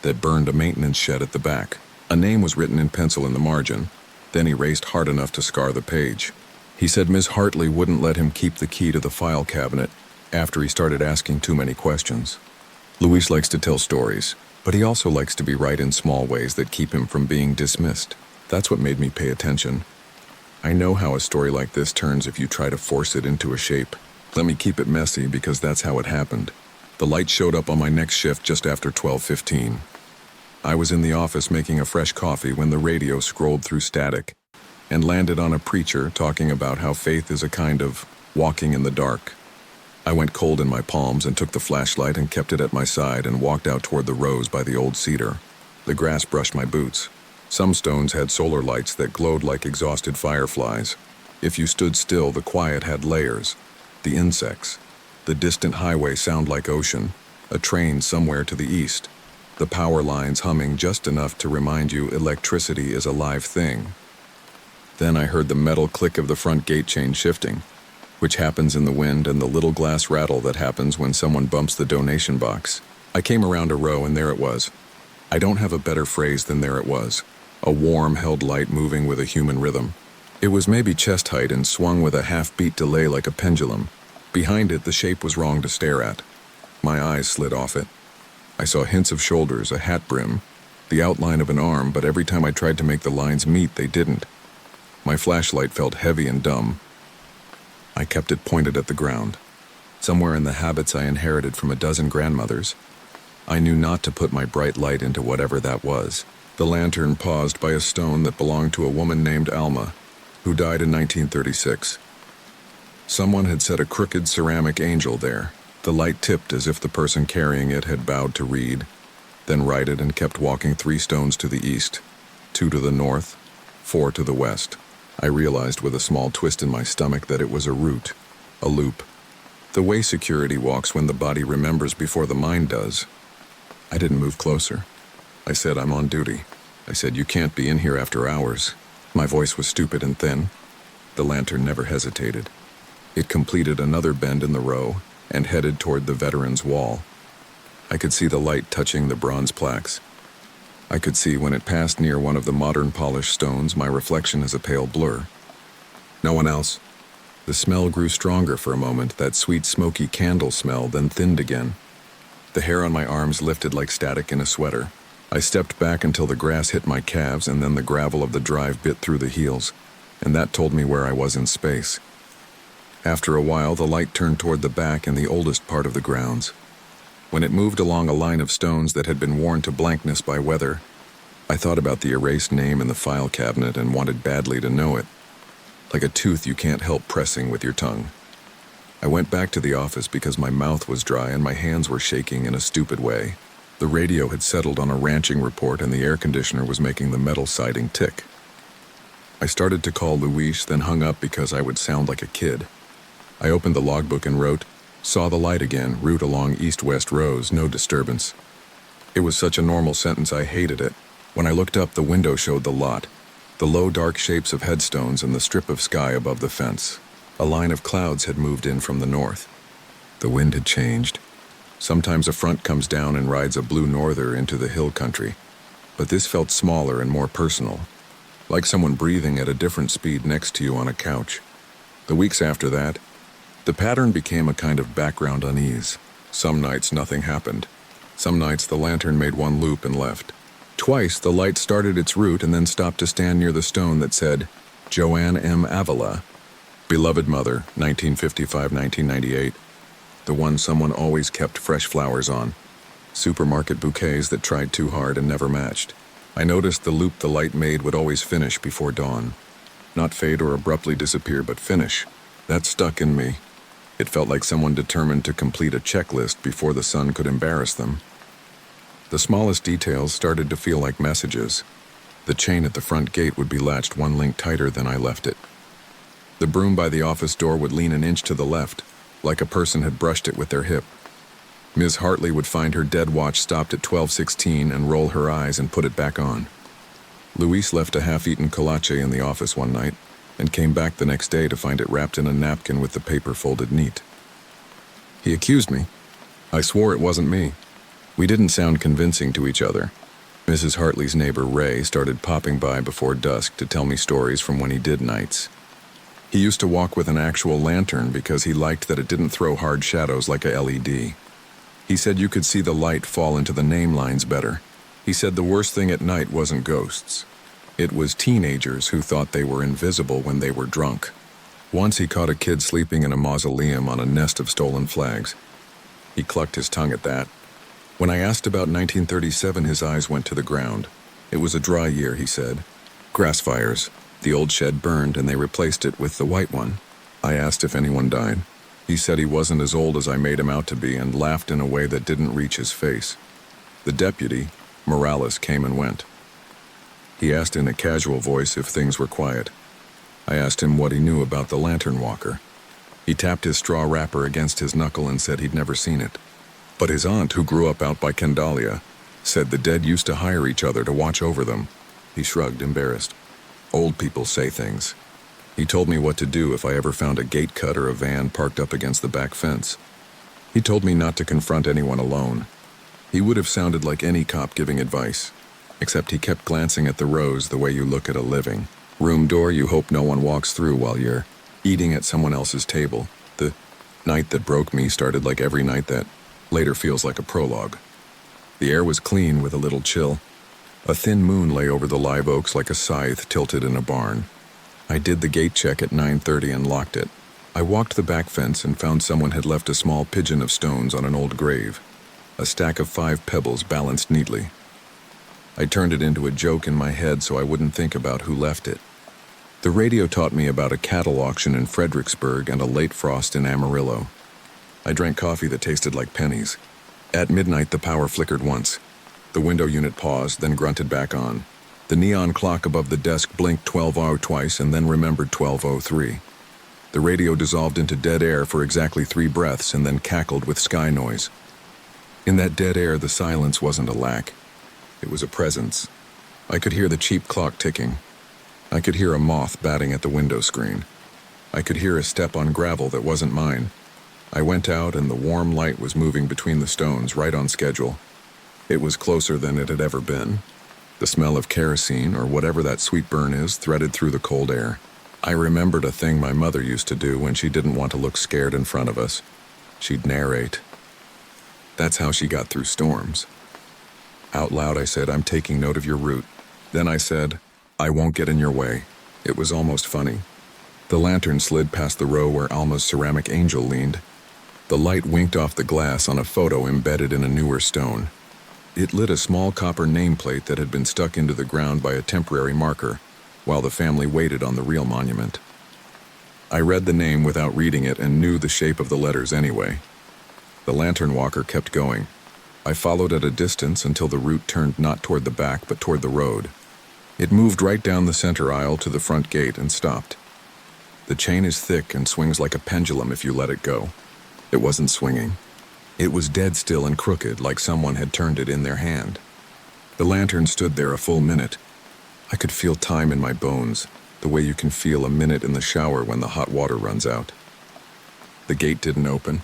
that burned a maintenance shed at the back. A name was written in pencil in the margin, then erased hard enough to scar the page. He said Miss Hartley wouldn't let him keep the key to the file cabinet after he started asking too many questions. Luis likes to tell stories, but he also likes to be right in small ways that keep him from being dismissed. That's what made me pay attention. I know how a story like this turns if you try to force it into a shape. Let me keep it messy because that's how it happened. The light showed up on my next shift just after 12:15. I was in the office making a fresh coffee when the radio scrolled through static and landed on a preacher talking about how faith is a kind of walking in the dark. I went cold in my palms and took the flashlight and kept it at my side and walked out toward the rows by the old cedar. The grass brushed my boots. Some stones had solar lights that glowed like exhausted fireflies. If you stood still, the quiet had layers. The insects. The distant highway sound like ocean. A train somewhere to the east. The power lines humming just enough to remind you electricity is a live thing. Then I heard the metal click of the front gate chain shifting, which happens in the wind, and the little glass rattle that happens when someone bumps the donation box. I came around a row and there it was. I don't have a better phrase than there it was. A warm, held light moving with a human rhythm. It was maybe chest height and swung with a half-beat delay like a pendulum. Behind it, the shape was wrong to stare at. My eyes slid off it. I saw hints of shoulders, a hat brim, the outline of an arm, but every time I tried to make the lines meet, they didn't. My flashlight felt heavy and dumb. I kept it pointed at the ground. Somewhere in the habits I inherited from a dozen grandmothers, I knew not to put my bright light into whatever that was. The lantern paused by a stone that belonged to a woman named Alma, who died in 1936. Someone had set a crooked ceramic angel there. The light tipped as if the person carrying it had bowed to read, then righted and kept walking 3 stones to the east, 2 to the north, 4 to the west. I realized with a small twist in my stomach that it was a route, a loop. The way security walks when the body remembers before the mind does. I didn't move closer. I said, "I'm on duty." I said, "You can't be in here after hours." My voice was stupid and thin. The lantern never hesitated. It completed another bend in the row and headed toward the veteran's wall. I could see the light touching the bronze plaques. I could see when it passed near one of the modern polished stones my reflection as a pale blur. No one else. The smell grew stronger for a moment, that sweet smoky candle smell, then thinned again. The hair on my arms lifted like static in a sweater. I stepped back until the grass hit my calves, and then the gravel of the drive bit through the heels, and that told me where I was in space. After a while, the light turned toward the back and the oldest part of the grounds. When it moved along a line of stones that had been worn to blankness by weather, I thought about the erased name in the file cabinet and wanted badly to know it. Like a tooth you can't help pressing with your tongue. I went back to the office because my mouth was dry and my hands were shaking in a stupid way. The radio had settled on a ranching report and the air conditioner was making the metal siding tick. I started to call Luis, then hung up because I would sound like a kid. I opened the logbook and wrote, "Saw the light again, route along east-west rows, no disturbance." It was such a normal sentence I hated it. When I looked up, the window showed the lot, the low dark shapes of headstones and the strip of sky above the fence. A line of clouds had moved in from the north. The wind had changed. Sometimes a front comes down and rides a blue norther into the hill country, but this felt smaller and more personal, like someone breathing at a different speed next to you on a couch. The weeks after that, the pattern became a kind of background unease. Some nights nothing happened. Some nights the lantern made one loop and left. Twice the light started its route and then stopped to stand near the stone that said, "Joanne M. Avila, beloved mother, 1955-1998. The one someone always kept fresh flowers on. Supermarket bouquets that tried too hard and never matched." I noticed the loop the light made would always finish before dawn. Not fade or abruptly disappear, but finish. That stuck in me. It felt like someone determined to complete a checklist before the sun could embarrass them. The smallest details started to feel like messages. The chain at the front gate would be latched one link tighter than I left it. The broom by the office door would lean an inch to the left, like a person had brushed it with their hip. Ms. Hartley would find her dead watch stopped at 12:16 and roll her eyes and put it back on. Luis left a half-eaten kolache in the office one night and came back the next day to find it wrapped in a napkin with the paper folded neat. He accused me. I swore it wasn't me. We didn't sound convincing to each other. Mrs. Hartley's neighbor Ray started popping by before dusk to tell me stories from when he did nights. He used to walk with an actual lantern because he liked that it didn't throw hard shadows like a LED. He said you could see the light fall into the name lines better. He said the worst thing at night wasn't ghosts. It was teenagers who thought they were invisible when they were drunk. Once he caught a kid sleeping in a mausoleum on a nest of stolen flags. He clucked his tongue at that. When I asked about 1937, his eyes went to the ground. It was a dry year, he said. Grass fires. The old shed burned and they replaced it with the white one. I asked if anyone died. He said he wasn't as old as I made him out to be and laughed in a way that didn't reach his face. The deputy, Morales, came and went. He asked in a casual voice if things were quiet. I asked him what he knew about the lantern walker. He tapped his straw wrapper against his knuckle and said he'd never seen it. But his aunt, who grew up out by Candalia, said the dead used to hire each other to watch over them. He shrugged, embarrassed. Old people say things. He told me what to do if I ever found a gate cut or a van parked up against the back fence. He told me not to confront anyone alone. He would have sounded like any cop giving advice, except he kept glancing at the rows the way you look at a living room door you hope no one walks through while you're eating at someone else's table. The night that broke me started like every night that later feels like a prologue. The air was clean with a little chill. A thin moon lay over the live oaks like a scythe tilted in a barn. I did the gate check at 9:30 and locked it. I walked the back fence and found someone had left a small pigeon of stones on an old grave, a stack of 5 pebbles balanced neatly. I turned it into a joke in my head so I wouldn't think about who left it. The radio taught me about a cattle auction in Fredericksburg and a late frost in Amarillo. I drank coffee that tasted like pennies. At midnight, the power flickered once. The window unit paused, then grunted back on. The neon clock above the desk blinked 12:00 twice and then remembered 12:03. The radio dissolved into dead air for exactly 3 breaths and then cackled with sky noise. In that dead air, the silence wasn't a lack. It was a presence. I could hear the cheap clock ticking. I could hear a moth batting at the window screen. I could hear a step on gravel that wasn't mine. I went out and the warm light was moving between the stones, right on schedule. It was closer than it had ever been. The smell of kerosene, or whatever that sweet burn is, threaded through the cold air. I remembered a thing my mother used to do when she didn't want to look scared in front of us. She'd narrate. That's how she got through storms. Out loud I said, "I'm taking note of your route." Then I said, "I won't get in your way." It was almost funny. The lantern slid past the row where Alma's ceramic angel leaned. The light winked off the glass on a photo embedded in a newer stone. It lit a small copper nameplate that had been stuck into the ground by a temporary marker, while the family waited on the real monument. I read the name without reading it and knew the shape of the letters anyway. The lantern walker kept going. I followed at a distance until the route turned not toward the back but toward the road. It moved right down the center aisle to the front gate and stopped. The chain is thick and swings like a pendulum if you let it go. It wasn't swinging. It was dead still and crooked, like someone had turned it in their hand. The lantern stood there a full minute. I could feel time in my bones, the way you can feel a minute in the shower when the hot water runs out. The gate didn't open.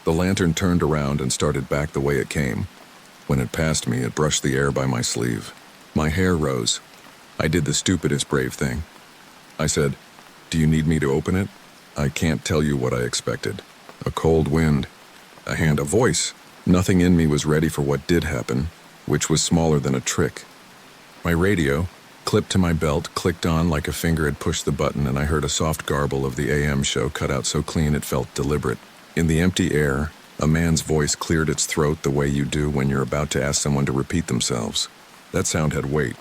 The lantern turned around and started back the way it came. When it passed me, it brushed the air by my sleeve. My hair rose. I did the stupidest brave thing. I said, "Do you need me to open it?" I can't tell you what I expected. A cold wind. A hand, a voice. Nothing in me was ready for what did happen, which was smaller than a trick. My radio, clipped to my belt, clicked on like a finger had pushed the button, and I heard a soft garble of the AM show cut out so clean it felt deliberate. In the empty air, a man's voice cleared its throat the way you do when you're about to ask someone to repeat themselves. That sound had weight.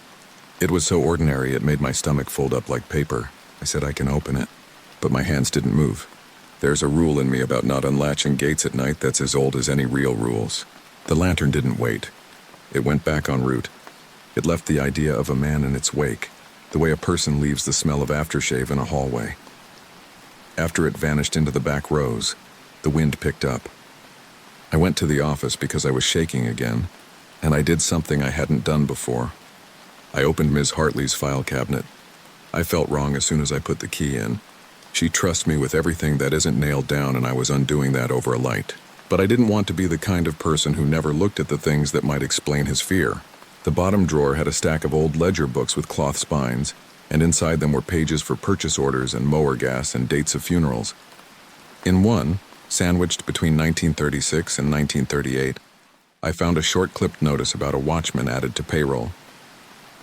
It was so ordinary it made my stomach fold up like paper. I said, "I can open it," but my hands didn't move. There's a rule in me about not unlatching gates at night that's as old as any real rules. The lantern didn't wait. It went back en route. It left the idea of a man in its wake, the way a person leaves the smell of aftershave in a hallway. After it vanished into the back rows, the wind picked up. I went to the office because I was shaking again, and I did something I hadn't done before. I opened Ms. Hartley's file cabinet. I felt wrong as soon as I put the key in. She trusts me with everything that isn't nailed down, and I was undoing that over a light. But I didn't want to be the kind of person who never looked at the things that might explain his fear. The bottom drawer had a stack of old ledger books with cloth spines, and inside them were pages for purchase orders and mower gas and dates of funerals. In one, sandwiched between 1936 and 1938, I found a short-clipped notice about a watchman added to payroll.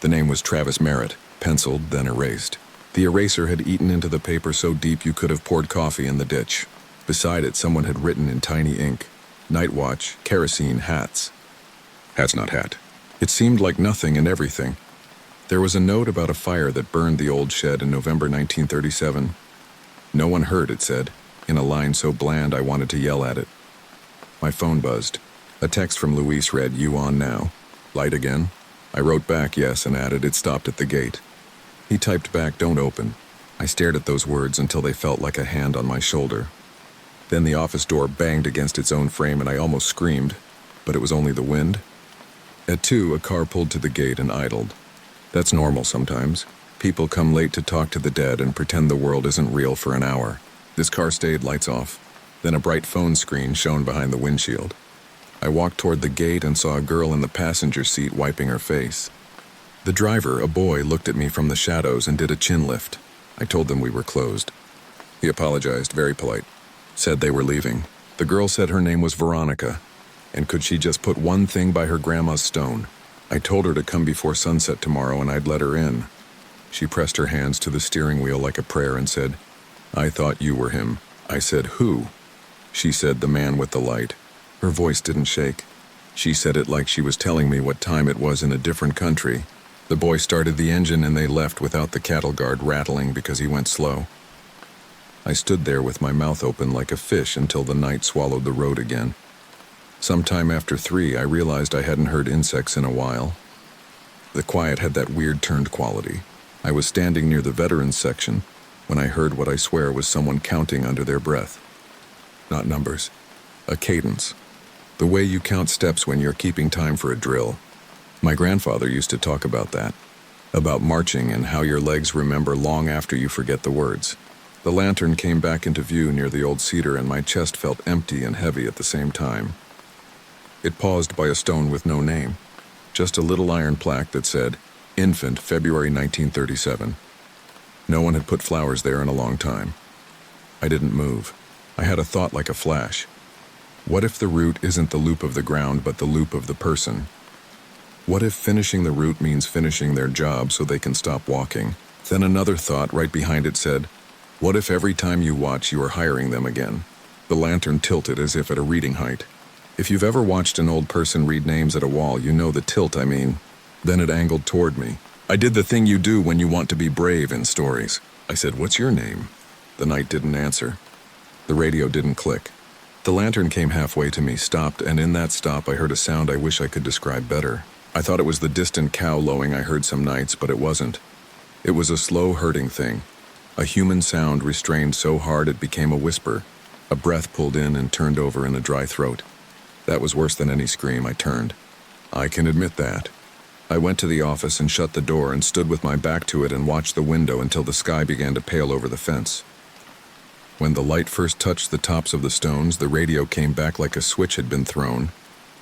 The name was Travis Merritt, penciled, then erased. The eraser had eaten into the paper so deep you could have poured coffee in the ditch. Beside it, someone had written in tiny ink, "Night watch, kerosene, hats." Hats, not hat. It seemed like nothing and everything. There was a note about a fire that burned the old shed in November 1937. "No one heard," it said, in a line so bland I wanted to yell at it. My phone buzzed. A text from Luis read, "You on now? Light again?" I wrote back yes and added it stopped at the gate. He typed back, "Don't open." I stared at those words until they felt like a hand on my shoulder. Then the office door banged against its own frame and I almost screamed, but it was only the wind. At 2, a car pulled to the gate and idled. That's normal sometimes. People come late to talk to the dead and pretend the world isn't real for an hour. This car stayed, lights off. Then a bright phone screen shone behind the windshield. I walked toward the gate and saw a girl in the passenger seat wiping her face. The driver, a boy, looked at me from the shadows and did a chin lift. I told them we were closed. He apologized, very polite. Said they were leaving. The girl said her name was Veronica, and could she just put one thing by her grandma's stone? I told her to come before sunset tomorrow and I'd let her in. She pressed her hands to the steering wheel like a prayer and said, "I thought you were him." I said, "Who?" She said, "The man with the light." Her voice didn't shake. She said it like she was telling me what time it was in a different country. The boy started the engine and they left without the cattle guard rattling because he went slow. I stood there with my mouth open like a fish until the night swallowed the road again. Sometime after 3, I realized I hadn't heard insects in a while. The quiet had that weird turned quality. I was standing near the veterans section when I heard what I swear was someone counting under their breath. Not numbers. A cadence. The way you count steps when you're keeping time for a drill. My grandfather used to talk about that. About marching and how your legs remember long after you forget the words. The lantern came back into view near the old cedar and my chest felt empty and heavy at the same time. It paused by a stone with no name. Just a little iron plaque that said, "Infant, February 1937. No one had put flowers there in a long time. I didn't move. I had a thought like a flash. What if the route isn't the loop of the ground but the loop of the person? What if finishing the route means finishing their job so they can stop walking? Then another thought right behind it said, what if every time you watch you are hiring them again? The lantern tilted as if at a reading height. If you've ever watched an old person read names at a wall, you know the tilt I mean. Then it angled toward me. I did the thing you do when you want to be brave in stories. I said, "What's your name?" The night didn't answer. The radio didn't click. The lantern came halfway to me, stopped, and in that stop I heard a sound I wish I could describe better. I thought it was the distant cow lowing I heard some nights, but it wasn't. It was a slow hurting thing. A human sound restrained so hard it became a whisper. A breath pulled in and turned over in a dry throat. That was worse than any scream. I turned. I can admit that. I went to the office and shut the door and stood with my back to it and watched the window until the sky began to pale over the fence. When the light first touched the tops of the stones, the radio came back like a switch had been thrown.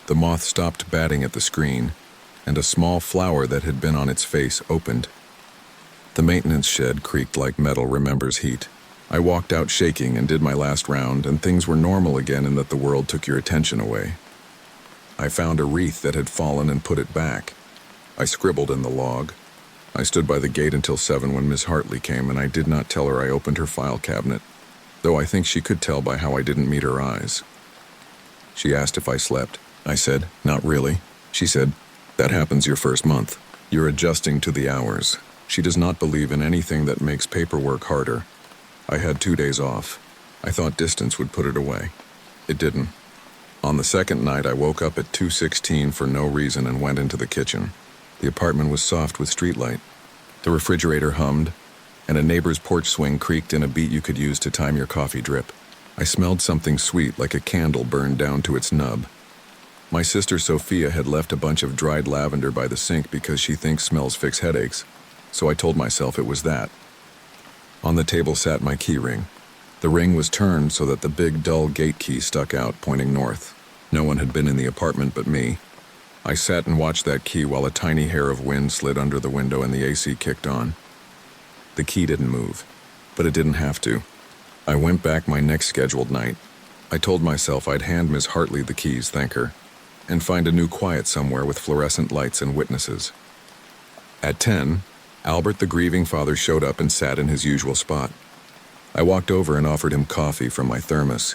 The moth stopped batting at the screen, and a small flower that had been on its face opened. The maintenance shed creaked like metal remembers heat. I walked out shaking and did my last round, and things were normal again in that the world took your attention away. I found a wreath that had fallen and put it back. I scribbled in the log. I stood by the gate until 7 when Miss Hartley came, and I did not tell her I opened her file cabinet, though I think she could tell by how I didn't meet her eyes. She asked if I slept. I said, "Not really." She said, "That happens your first month. You're adjusting to the hours." She does not believe in anything that makes paperwork harder. I had 2 days off. I thought distance would put it away. It didn't. On the second night, I woke up at 2:16 for no reason and went into the kitchen. The apartment was soft with streetlight. The refrigerator hummed, and a neighbor's porch swing creaked in a beat you could use to time your coffee drip. I smelled something sweet like a candle burned down to its nub. My sister Sophia had left a bunch of dried lavender by the sink because she thinks smells fix headaches, so I told myself it was that. On the table sat my key ring. The ring was turned so that the big, dull gate key stuck out, pointing north. No one had been in the apartment but me. I sat and watched that key while a tiny hair of wind slid under the window and the AC kicked on. The key didn't move, but it didn't have to. I went back my next scheduled night. I told myself I'd hand Miss Hartley the keys, thank her, and find a new quiet somewhere with fluorescent lights and witnesses. At 10, Albert the grieving father showed up and sat in his usual spot. I walked over and offered him coffee from my thermos.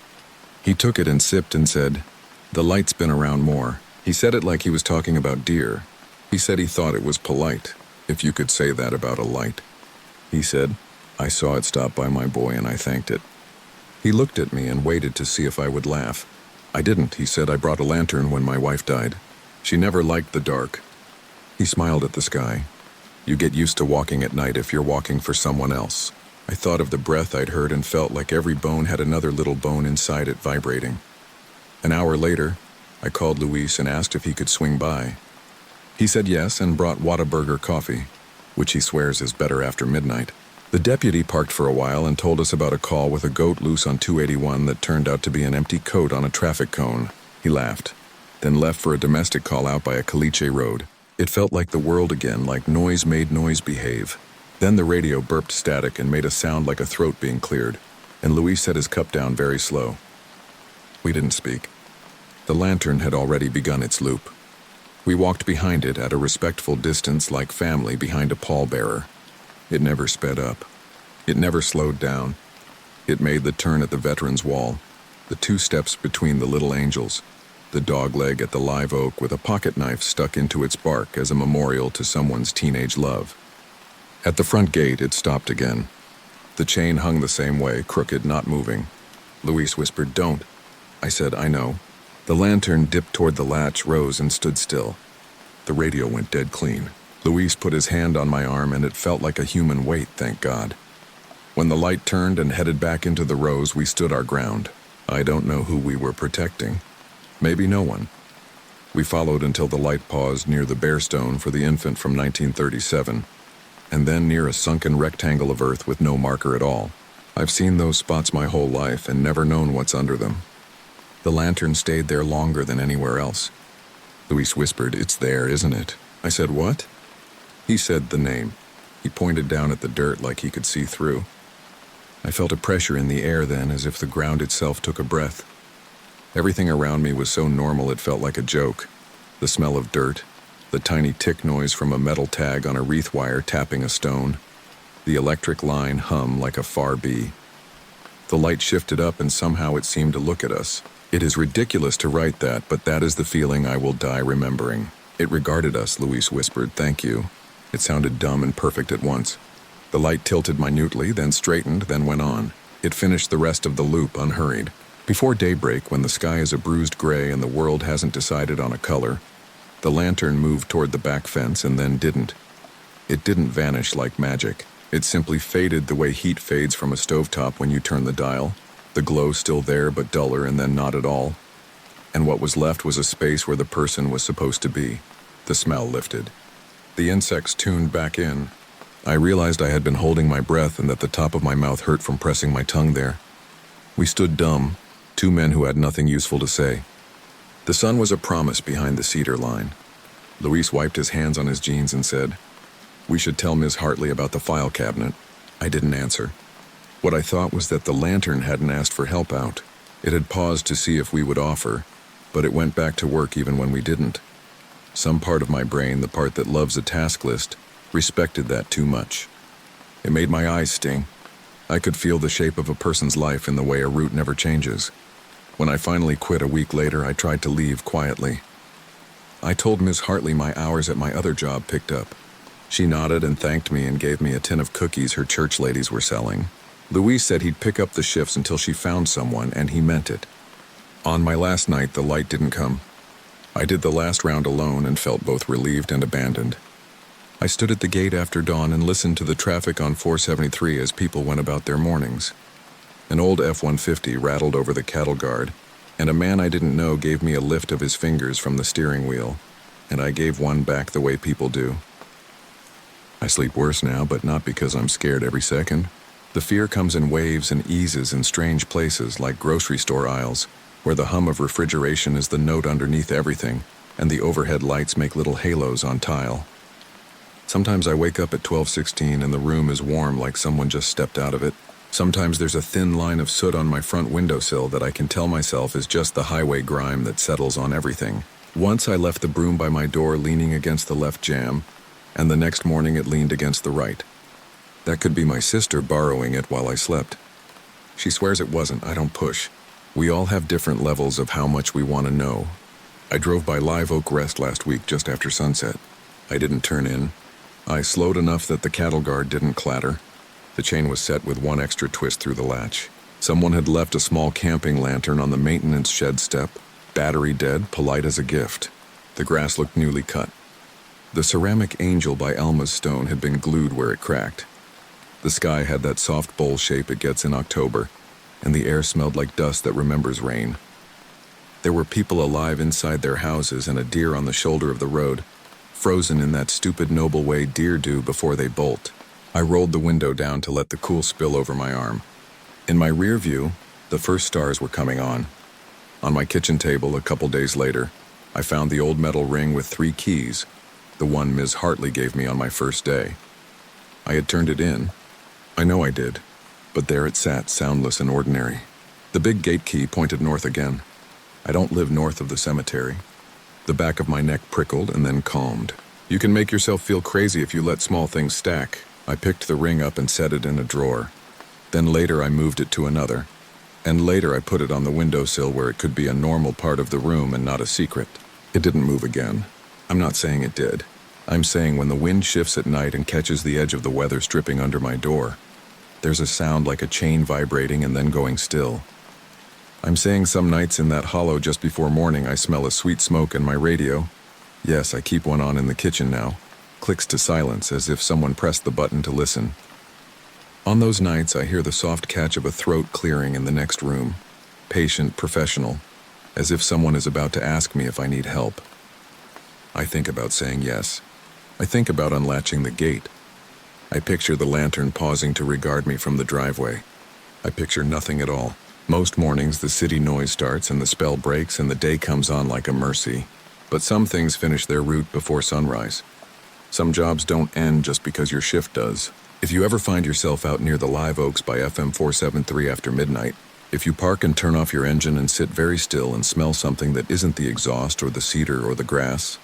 He took it and sipped and said, "The light's been around more." He said it like he was talking about deer. He said he thought it was polite, if you could say that about a light. He said, "I saw it stop by my boy and I thanked it." He looked at me and waited to see if I would laugh. I didn't. He said I brought a lantern when my wife died. She never liked the dark. He smiled at the sky. You get used to walking at night if you're walking for someone else. I thought of the breath I'd heard and felt like every bone had another little bone inside it vibrating. An hour later, I called Luis and asked if he could swing by. He said yes and brought Whataburger coffee, which he swears is better after midnight. The deputy parked for a while and told us about a call with a goat loose on 281 that turned out to be an empty coat on a traffic cone. He laughed, then left for a domestic call out by a caliche road. It felt like the world again, like noise made noise behave. Then the radio burped static and made a sound like a throat being cleared, and Luis set his cup down very slow. We didn't speak. The lantern had already begun its loop. We walked behind it at a respectful distance like family behind a pallbearer. It never sped up. It never slowed down. It made the turn at the veteran's wall, the 2 steps between the little angels, the dogleg at the live oak with a pocket knife stuck into its bark as a memorial to someone's teenage love. At the front gate, it stopped again. The chain hung the same way, crooked, not moving. Luis whispered, "Don't." I said, "I know." The lantern dipped toward the latch, rose, and stood still. The radio went dead clean. Luis put his hand on my arm, and it felt like a human weight, thank God. When the light turned and headed back into the rows, we stood our ground. I don't know who we were protecting. Maybe no one. We followed until the light paused near the bare stone for the infant from 1937, and then near a sunken rectangle of earth with no marker at all. I've seen those spots my whole life and never known what's under them. The lantern stayed there longer than anywhere else. Luis whispered, "It's there, isn't it?" I said, "What?" He said the name. He pointed down at the dirt like he could see through. I felt a pressure in the air then, as if the ground itself took a breath. Everything around me was so normal it felt like a joke. The smell of dirt, the tiny tick noise from a metal tag on a wreath wire tapping a stone, the electric line hum like a far bee. The light shifted up and somehow it seemed to look at us. It is ridiculous to write that, but that is the feeling I will die remembering. It regarded us, Luis whispered, "Thank you." It sounded dumb and perfect at once. The light tilted minutely, then straightened, then went on. It finished the rest of the loop unhurried. Before daybreak, when the sky is a bruised gray and the world hasn't decided on a color, the lantern moved toward the back fence and then didn't. It didn't vanish like magic. It simply faded the way heat fades from a stovetop when you turn the dial. The glow still there but duller and then not at all. And what was left was a space where the person was supposed to be. The smell lifted. The insects tuned back in. I realized I had been holding my breath and that the top of my mouth hurt from pressing my tongue there. We stood dumb, 2 men who had nothing useful to say. The sun was a promise behind the cedar line. Luis wiped his hands on his jeans and said, "We should tell Ms. Hartley about the file cabinet." I didn't answer. What I thought was that the lantern hadn't asked for help out. It had paused to see if we would offer, but it went back to work even when we didn't. Some part of my brain, the part that loves a task list, respected that too much. It made my eyes sting. I could feel the shape of a person's life in the way a route never changes. When I finally quit a week later, I tried to leave quietly. I told Ms. Hartley my hours at my other job picked up. She nodded and thanked me and gave me a tin of cookies her church ladies were selling. Luis said he'd pick up the shifts until she found someone, and he meant it. On my last night, the light didn't come. I did the last round alone and felt both relieved and abandoned. I stood at the gate after dawn and listened to the traffic on 473 as people went about their mornings. An old F-150 rattled over the cattle guard, and a man I didn't know gave me a lift of his fingers from the steering wheel, and I gave one back the way people do. I sleep worse now, but not because I'm scared every second. The fear comes in waves and eases in strange places like grocery store aisles, where the hum of refrigeration is the note underneath everything, and the overhead lights make little halos on tile. Sometimes I wake up at 12:16 and the room is warm like someone just stepped out of it. Sometimes there's a thin line of soot on my front windowsill that I can tell myself is just the highway grime that settles on everything. Once I left the broom by my door leaning against the left jamb, and the next morning it leaned against the right. That could be my sister borrowing it while I slept. She swears it wasn't. I don't push. We all have different levels of how much we want to know. I drove by Live Oak Rest last week just after sunset. I didn't turn in. I slowed enough that the cattle guard didn't clatter. The chain was set with one extra twist through the latch. Someone had left a small camping lantern on the maintenance shed step, battery dead, polite as a gift. The grass looked newly cut. The ceramic angel by Elma's stone had been glued where it cracked. The sky had that soft bowl shape it gets in October, and the air smelled like dust that remembers rain. There were people alive inside their houses and a deer on the shoulder of the road, frozen in that stupid noble way deer do before they bolt. I rolled the window down to let the cool spill over my arm. In my rear view, the first stars were coming on. On my kitchen table, a couple days later, I found the old metal ring with 3 keys, the one Ms. Hartley gave me on my first day. I had turned it in. I know I did, but there it sat, soundless and ordinary. The big gate key pointed north again. I don't live north of the cemetery. The back of my neck prickled and then calmed. You can make yourself feel crazy if you let small things stack. I picked the ring up and set it in a drawer. Then later I moved it to another. And later I put it on the windowsill where it could be a normal part of the room and not a secret. It didn't move again. I'm not saying it did. I'm saying when the wind shifts at night and catches the edge of the weather stripping under my door, there's a sound like a chain vibrating and then going still. I'm saying some nights in that hollow just before morning I smell a sweet smoke in my radio. Yes, I keep one on in the kitchen now. Clicks to silence as if someone pressed the button to listen. On those nights I hear the soft catch of a throat clearing in the next room. Patient, professional, as if someone is about to ask me if I need help. I think about saying yes. I think about unlatching the gate. I picture the lantern pausing to regard me from the driveway. I picture nothing at all. Most mornings the city noise starts and the spell breaks and the day comes on like a mercy. But some things finish their route before sunrise. Some jobs don't end just because your shift does. If you ever find yourself out near the Live Oaks by FM 473 after midnight, if you park and turn off your engine and sit very still and smell something that isn't the exhaust or the cedar or the grass,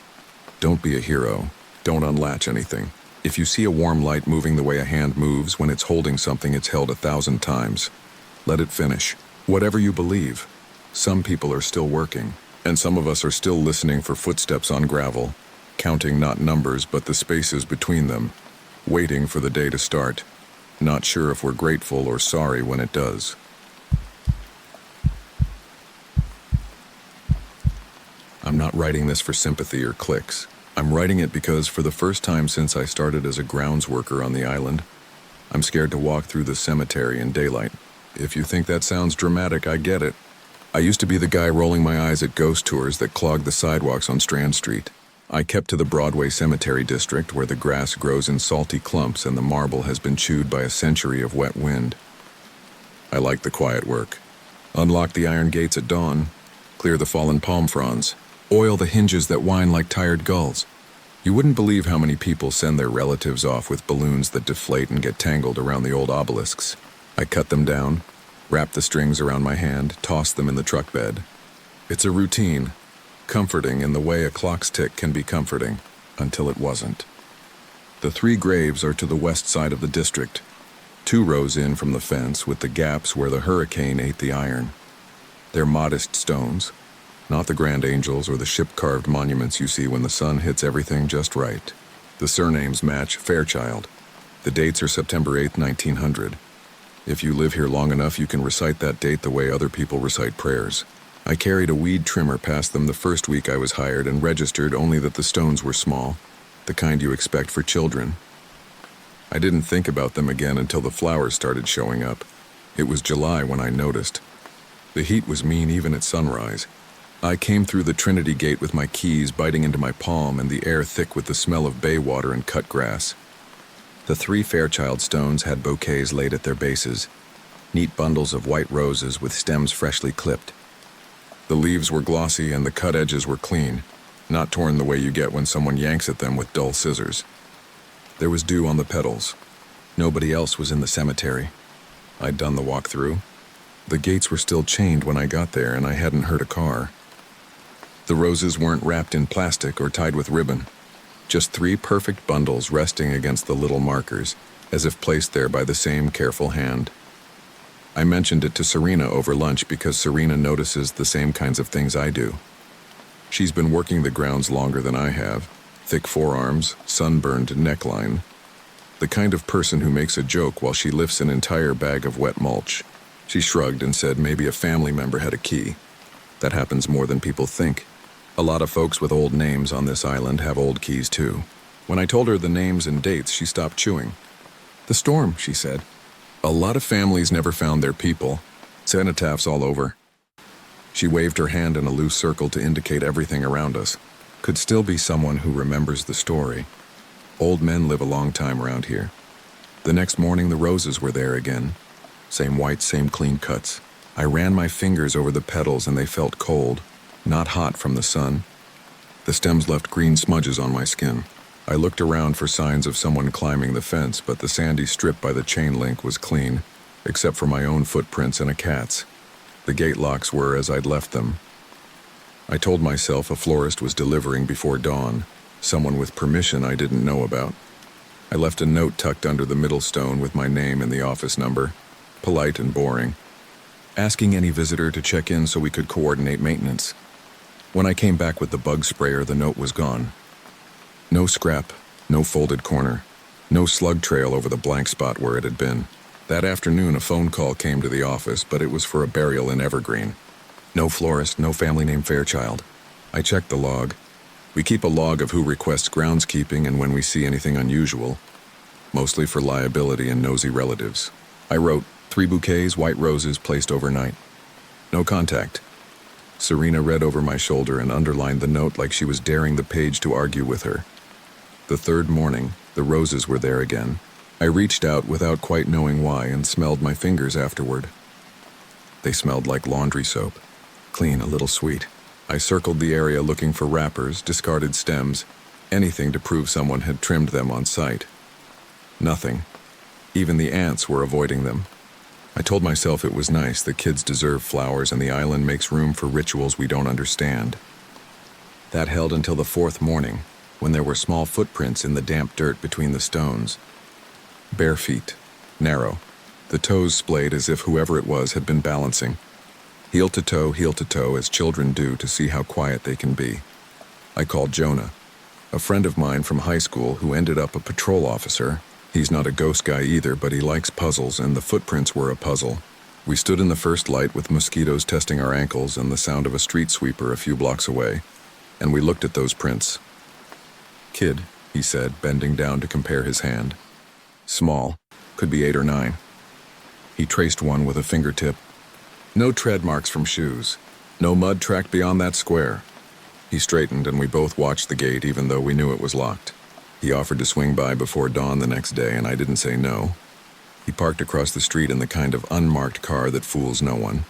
don't be a hero. Don't unlatch anything. If you see a warm light moving the way a hand moves when it's holding something it's held 1,000 times, let it finish. Whatever you believe, some people are still working, and some of us are still listening for footsteps on gravel, counting not numbers but the spaces between them, waiting for the day to start, not sure if we're grateful or sorry when it does. I'm not writing this for sympathy or clicks. I'm writing it because for the first time since I started as a grounds worker on the island, I'm scared to walk through the cemetery in daylight. If you think that sounds dramatic, I get it. I used to be the guy rolling my eyes at ghost tours that clogged the sidewalks on Strand Street. I kept to the Broadway Cemetery District where the grass grows in salty clumps and the marble has been chewed by a century of wet wind. I like the quiet work. Unlock the iron gates at dawn, clear the fallen palm fronds, oil the hinges that whine like tired gulls. You wouldn't believe how many people send their relatives off with balloons that deflate and get tangled around the old obelisks. I cut them down, wrap the strings around my hand, toss them in the truck bed. It's a routine, comforting in the way a clock's tick can be comforting, until it wasn't. The 3 graves are to the west side of the district, 2 rows in from the fence with the gaps where the hurricane ate the iron. They're modest stones, not the grand angels or the ship-carved monuments you see when the sun hits everything just right. The surnames match Fairchild. The dates are September 8, 1900. If you live here long enough, you can recite that date the way other people recite prayers. I carried a weed trimmer past them the first week I was hired and registered only that the stones were small, the kind you expect for children. I didn't think about them again until the flowers started showing up. It was July when I noticed. The heat was mean even at sunrise. I came through the Trinity Gate with my keys biting into my palm and the air thick with the smell of bay water and cut grass. The 3 Fairchild stones had bouquets laid at their bases, neat bundles of white roses with stems freshly clipped. The leaves were glossy and the cut edges were clean, not torn the way you get when someone yanks at them with dull scissors. There was dew on the petals. Nobody else was in the cemetery. I'd done the walk through. The gates were still chained when I got there and I hadn't heard a car. The roses weren't wrapped in plastic or tied with ribbon. Just 3 perfect bundles resting against the little markers, as if placed there by the same careful hand. I mentioned it to Serena over lunch because Serena notices the same kinds of things I do. She's been working the grounds longer than I have. Thick forearms, sunburned neckline. The kind of person who makes a joke while she lifts an entire bag of wet mulch. She shrugged and said maybe a family member had a key. That happens more than people think. A lot of folks with old names on this island have old keys too. When I told her the names and dates, she stopped chewing. "The storm," she said. "A lot of families never found their people. Cenotaphs all over." She waved her hand in a loose circle to indicate everything around us. Could still be someone who remembers the story. Old men live a long time around here. The next morning the roses were there again. Same white, same clean cuts. I ran my fingers over the petals and they felt cold. Not hot from the sun. The stems left green smudges on my skin. I looked around for signs of someone climbing the fence, but the sandy strip by the chain link was clean, except for my own footprints and a cat's. The gate locks were as I'd left them. I told myself a florist was delivering before dawn, someone with permission I didn't know about. I left a note tucked under the middle stone with my name and the office number, polite and boring, asking any visitor to check in so we could coordinate maintenance. When I came back with the bug sprayer, the note was gone. No scrap, no folded corner, no slug trail over the blank spot where it had been. That afternoon, a phone call came to the office, but it was for a burial in Evergreen. No florist, no family named Fairchild. I checked the log. We keep a log of who requests groundskeeping and when we see anything unusual, mostly for liability and nosy relatives. I wrote, 3 bouquets, white roses placed overnight. No contact. Serena read over my shoulder and underlined the note like she was daring the page to argue with her. The third morning, the roses were there again. I reached out without quite knowing why and smelled my fingers afterward. They smelled like laundry soap. Clean, a little sweet. I circled the area looking for wrappers, discarded stems, anything to prove someone had trimmed them on site. Nothing. Even the ants were avoiding them. I told myself it was nice, the kids deserve flowers and the island makes room for rituals we don't understand. That held until the 4th morning, when there were small footprints in the damp dirt between the stones. Bare feet, narrow, the toes splayed as if whoever it was had been balancing. Heel to toe, as children do to see how quiet they can be. I called Jonah, a friend of mine from high school who ended up a patrol officer. He's not a ghost guy either, but he likes puzzles, and the footprints were a puzzle. We stood in the first light with mosquitoes testing our ankles and the sound of a street sweeper a few blocks away, and we looked at those prints. Kid, he said, bending down to compare his hand. Small, could be 8 or 9. He traced one with a fingertip. No tread marks from shoes. No mud tracked beyond that square. He straightened and we both watched the gate even though we knew it was locked. He offered to swing by before dawn the next day and I didn't say no. He parked across the street in the kind of unmarked car that fools no one.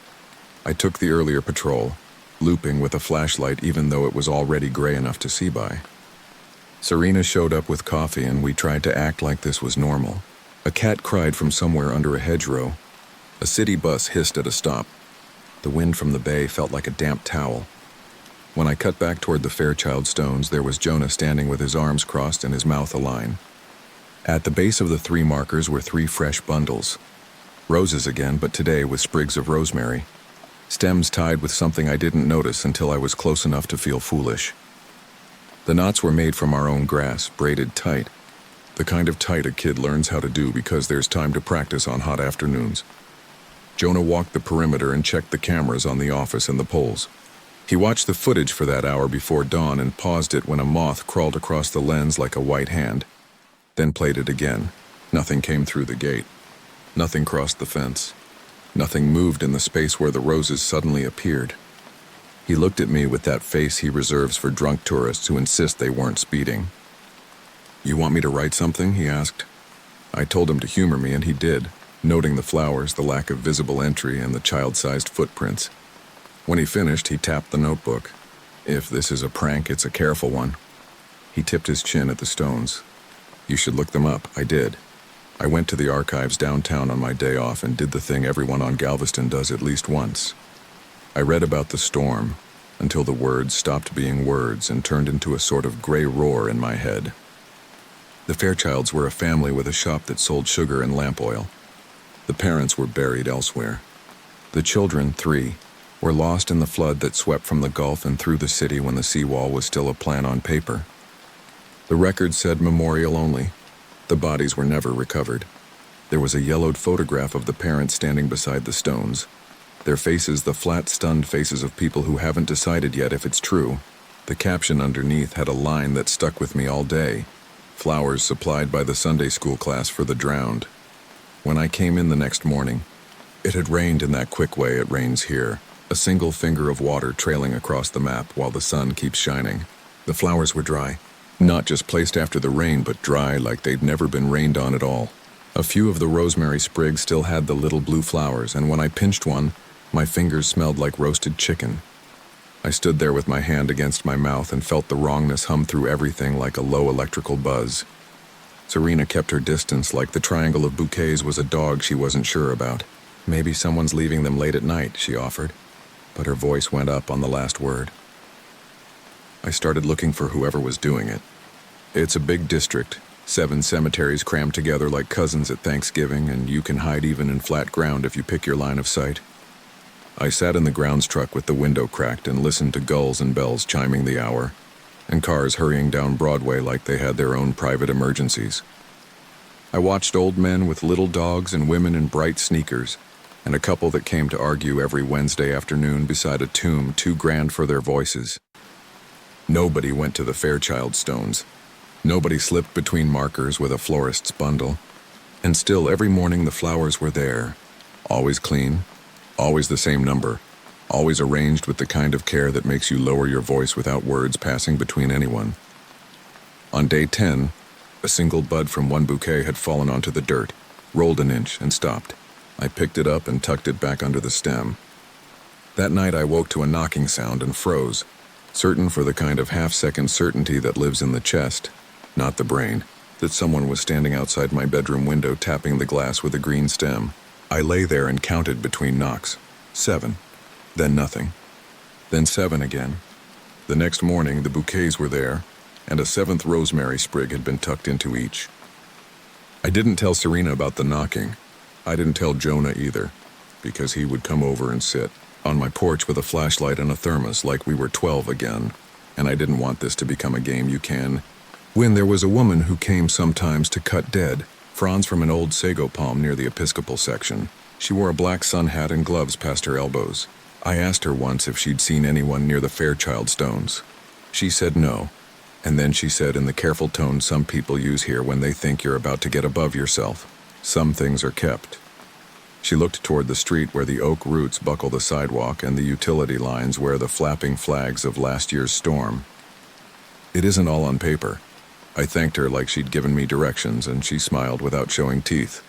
I took the earlier patrol, looping with a flashlight even though it was already gray enough to see by. Serena showed up with coffee and we tried to act like this was normal. A cat cried from somewhere under a hedgerow. A city bus hissed at a stop. The wind from the bay felt like a damp towel. When I cut back toward the Fairchild stones, there was Jonah standing with his arms crossed and his mouth align. At the base of the 3 markers were 3 fresh bundles. Roses again, but today with sprigs of rosemary. Stems tied with something I didn't notice until I was close enough to feel foolish. The knots were made from our own grass, braided tight. The kind of tight a kid learns how to do because there's time to practice on hot afternoons. Jonah walked the perimeter and checked the cameras on the office and the poles. He watched the footage for that hour before dawn and paused it when a moth crawled across the lens like a white hand, then played it again. Nothing came through the gate. Nothing crossed the fence. Nothing moved in the space where the roses suddenly appeared. He looked at me with that face he reserves for drunk tourists who insist they weren't speeding. "You want me to write something?" he asked. I told him to humor me, and he did, noting the flowers, the lack of visible entry, and the child-sized footprints. When he finished, he tapped the notebook. "If this is a prank, it's a careful one." He tipped his chin at the stones. "You should look them up." I did. I went to the archives downtown on my day off and did the thing everyone on Galveston does at least once. I read about the storm until the words stopped being words and turned into a sort of gray roar in my head. The Fairchilds were a family with a shop that sold sugar and lamp oil. The parents were buried elsewhere. The children, 3, were lost in the flood that swept from the Gulf and through the city when the seawall was still a plan on paper. The record said memorial only. The bodies were never recovered. There was a yellowed photograph of the parents standing beside the stones. Their faces, the flat, stunned faces of people who haven't decided yet if it's true. The caption underneath had a line that stuck with me all day. Flowers supplied by the Sunday school class for the drowned. When I came in the next morning, it had rained in that quick way it rains here. A single finger of water trailing across the map while the sun keeps shining. The flowers were dry. Not just placed after the rain, but dry like they'd never been rained on at all. A few of the rosemary sprigs still had the little blue flowers, and when I pinched one, my fingers smelled like roasted chicken. I stood there with my hand against my mouth and felt the wrongness hum through everything like a low electrical buzz. Serena kept her distance like the triangle of bouquets was a dog she wasn't sure about. "Maybe someone's leaving them late at night," she offered, but her voice went up on the last word. I started looking for whoever was doing it. It's a big district, 7 cemeteries crammed together like cousins at Thanksgiving, and you can hide even in flat ground if you pick your line of sight. I sat in the grounds truck with the window cracked and listened to gulls and bells chiming the hour, and cars hurrying down Broadway like they had their own private emergencies. I watched old men with little dogs and women in bright sneakers, and a couple that came to argue every Wednesday afternoon beside a tomb too grand for their voices. Nobody went to the Fairchild Stones. Nobody slipped between markers with a florist's bundle. And still, every morning the flowers were there, always clean, always the same number, always arranged with the kind of care that makes you lower your voice without words passing between anyone. On day 10, a single bud from one bouquet had fallen onto the dirt, rolled an inch, and stopped. I picked it up and tucked it back under the stem. That night I woke to a knocking sound and froze, certain for the kind of half-second certainty that lives in the chest, not the brain, that someone was standing outside my bedroom window tapping the glass with a green stem. I lay there and counted between knocks. 7. Then nothing. Then 7 again. The next morning the bouquets were there, and a 7th rosemary sprig had been tucked into each. I didn't tell Serena about the knocking. I didn't tell Jonah either, because he would come over and sit on my porch with a flashlight and a thermos like we were 12 again, and I didn't want this to become a game you can win. There was a woman who came sometimes to cut dead, fronds from an old sago palm near the Episcopal section. She wore a black sun hat and gloves past her elbows. I asked her once if she'd seen anyone near the Fairchild Stones. She said no, and then she said in the careful tone some people use here when they think you're about to get above yourself, "Some things are kept." She looked toward the street where the oak roots buckle the sidewalk and the utility lines wear the flapping flags of last year's storm. "It isn't all on paper." I thanked her like she'd given me directions, and she smiled without showing teeth.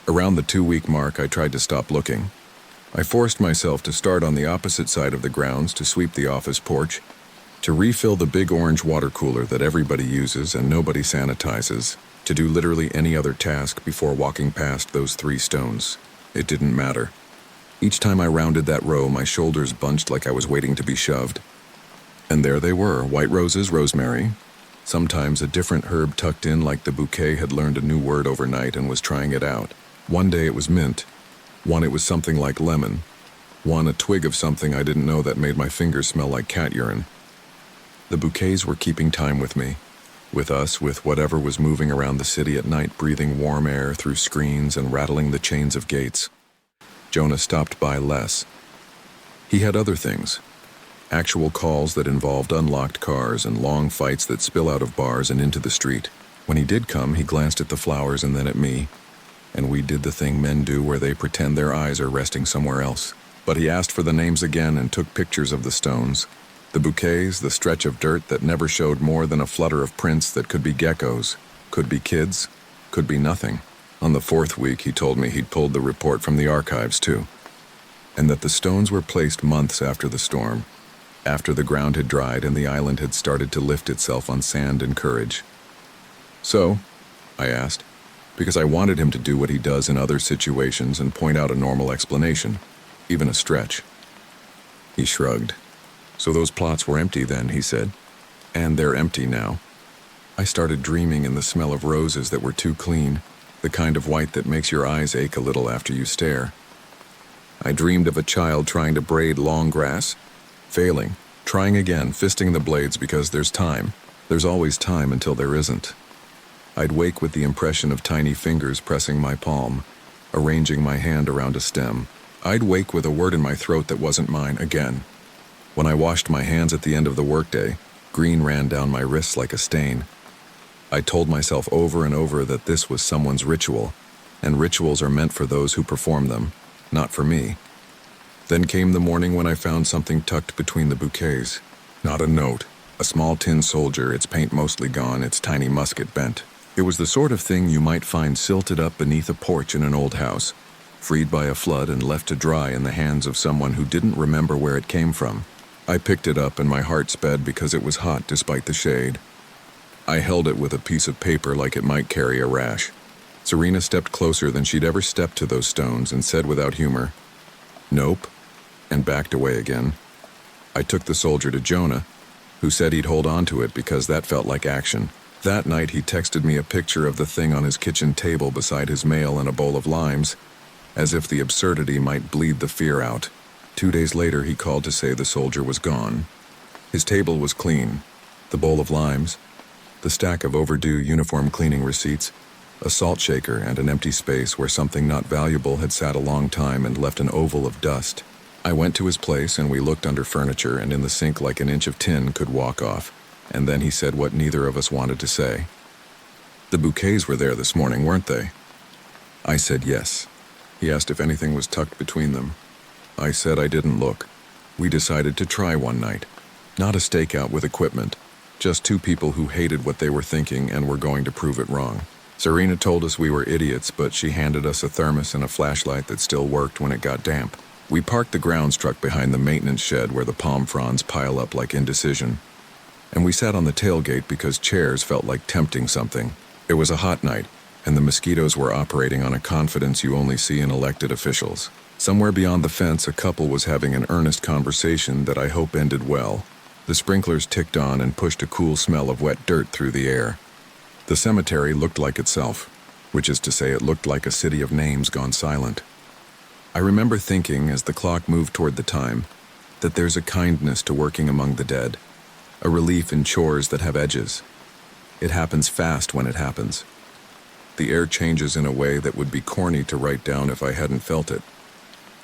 Around the 2-week mark, I tried to stop looking. I forced myself to start on the opposite side of the grounds to sweep the office porch, to refill the big orange water cooler that everybody uses and nobody sanitizes, to do literally any other task before walking past those 3 stones. It didn't matter. Each time I rounded that row, my shoulders bunched like I was waiting to be shoved. And there they were, white roses, rosemary, sometimes a different herb tucked in like the bouquet had learned a new word overnight and was trying it out. One day it was mint, one it was something like lemon, one a twig of something I didn't know that made my fingers smell like cat urine. The bouquets were keeping time with me, with us, with whatever was moving around the city at night, breathing warm air through screens and rattling the chains of gates. Jonah stopped by less. He had other things. Actual calls that involved unlocked cars and long fights that spill out of bars and into the street. When he did come, he glanced at the flowers and then at me, and we did the thing men do where they pretend their eyes are resting somewhere else. But he asked for the names again and took pictures of the stones, the bouquets, the stretch of dirt that never showed more than a flutter of prints that could be geckos, could be kids, could be nothing. On the 4th week, he told me he'd pulled the report from the archives too, and that the stones were placed months after the storm, after the ground had dried and the island had started to lift itself on sand and courage. "So?" I asked, because I wanted him to do what he does in other situations and point out a normal explanation, even a stretch. He shrugged. "So those plots were empty then," he said. "And they're empty now." I started dreaming in the smell of roses that were too clean, the kind of white that makes your eyes ache a little after you stare. I dreamed of a child trying to braid long grass, failing, trying again, fisting the blades because there's time. There's always time until there isn't. I'd wake with the impression of tiny fingers pressing my palm, arranging my hand around a stem. I'd wake with a word in my throat that wasn't mine again. When I washed my hands at the end of the workday, green ran down my wrists like a stain. I told myself over and over that this was someone's ritual, and rituals are meant for those who perform them, not for me. Then came the morning when I found something tucked between the bouquets. Not a note, a small tin soldier, its paint mostly gone, its tiny musket bent. It was the sort of thing you might find silted up beneath a porch in an old house, freed by a flood and left to dry in the hands of someone who didn't remember where it came from. I picked it up and my heart sped because it was hot despite the shade. I held it with a piece of paper like it might carry a rash. Serena stepped closer than she'd ever stepped to those stones and said without humor, "Nope," and backed away again. I took the soldier to Jonah, who said he'd hold on to it because that felt like action. That night he texted me a picture of the thing on his kitchen table beside his mail and a bowl of limes, as if the absurdity might bleed the fear out. 2 days later he called to say the soldier was gone. His table was clean. The bowl of limes, the stack of overdue uniform cleaning receipts, a salt shaker, and an empty space where something not valuable had sat a long time and left an oval of dust. I went to his place and we looked under furniture, and in the sink like an inch of tin could walk off, and then he said what neither of us wanted to say. The bouquets were there this morning, weren't they? I said yes. He asked if anything was tucked between them. I said I didn't look. We decided to try one night. Not a stakeout with equipment, just two people who hated what they were thinking and were going to prove it wrong. Serena told us we were idiots, but she handed us a thermos and a flashlight that still worked when it got damp. We parked the grounds truck behind the maintenance shed where the palm fronds pile up like indecision. And we sat on the tailgate because chairs felt like tempting something. It was a hot night, and the mosquitoes were operating on a confidence you only see in elected officials. Somewhere beyond the fence, a couple was having an earnest conversation that I hope ended well. The sprinklers ticked on and pushed a cool smell of wet dirt through the air. The cemetery looked like itself, which is to say it looked like a city of names gone silent. I remember thinking, as the clock moved toward the time, that there's a kindness to working among the dead, a relief in chores that have edges. It happens fast when it happens. The air changes in a way that would be corny to write down if I hadn't felt it.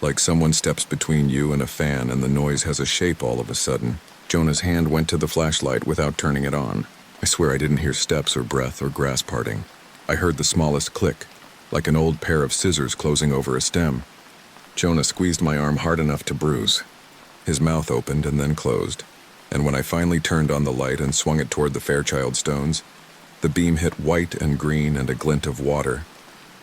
Like someone steps between you and a fan and the noise has a shape all of a sudden. Jonah's hand went to the flashlight without turning it on. I swear I didn't hear steps or breath or grass parting. I heard the smallest click, like an old pair of scissors closing over a stem. Jonah squeezed my arm hard enough to bruise. His mouth opened and then closed, and when I finally turned on the light and swung it toward the Fairchild stones, the beam hit white and green and a glint of water.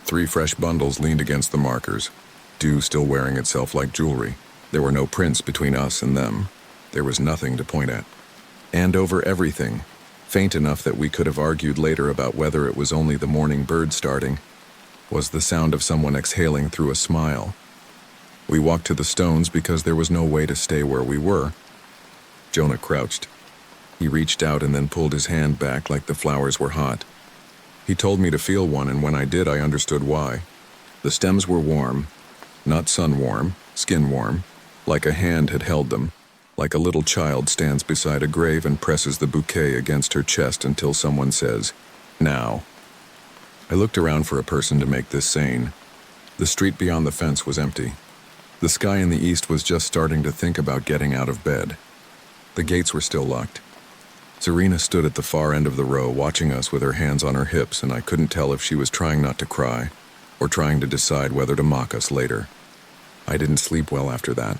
3 fresh bundles leaned against the markers, dew still wearing itself like jewelry. There were no prints between us and them. There was nothing to point at. And over everything, faint enough that we could have argued later about whether it was only the morning bird starting, was the sound of someone exhaling through a smile. We walked to the stones because there was no way to stay where we were. Jonah crouched. He reached out and then pulled his hand back like the flowers were hot. He told me to feel one, and when I did, I understood why. The stems were warm, not sun warm, skin warm, like a hand had held them, like a little child stands beside a grave and presses the bouquet against her chest until someone says, "Now." I looked around for a person to make this sane. The street beyond the fence was empty. The sky in the east was just starting to think about getting out of bed. The gates were still locked. Serena stood at the far end of the row watching us with her hands on her hips, and I couldn't tell if she was trying not to cry or trying to decide whether to mock us later. I didn't sleep well after that.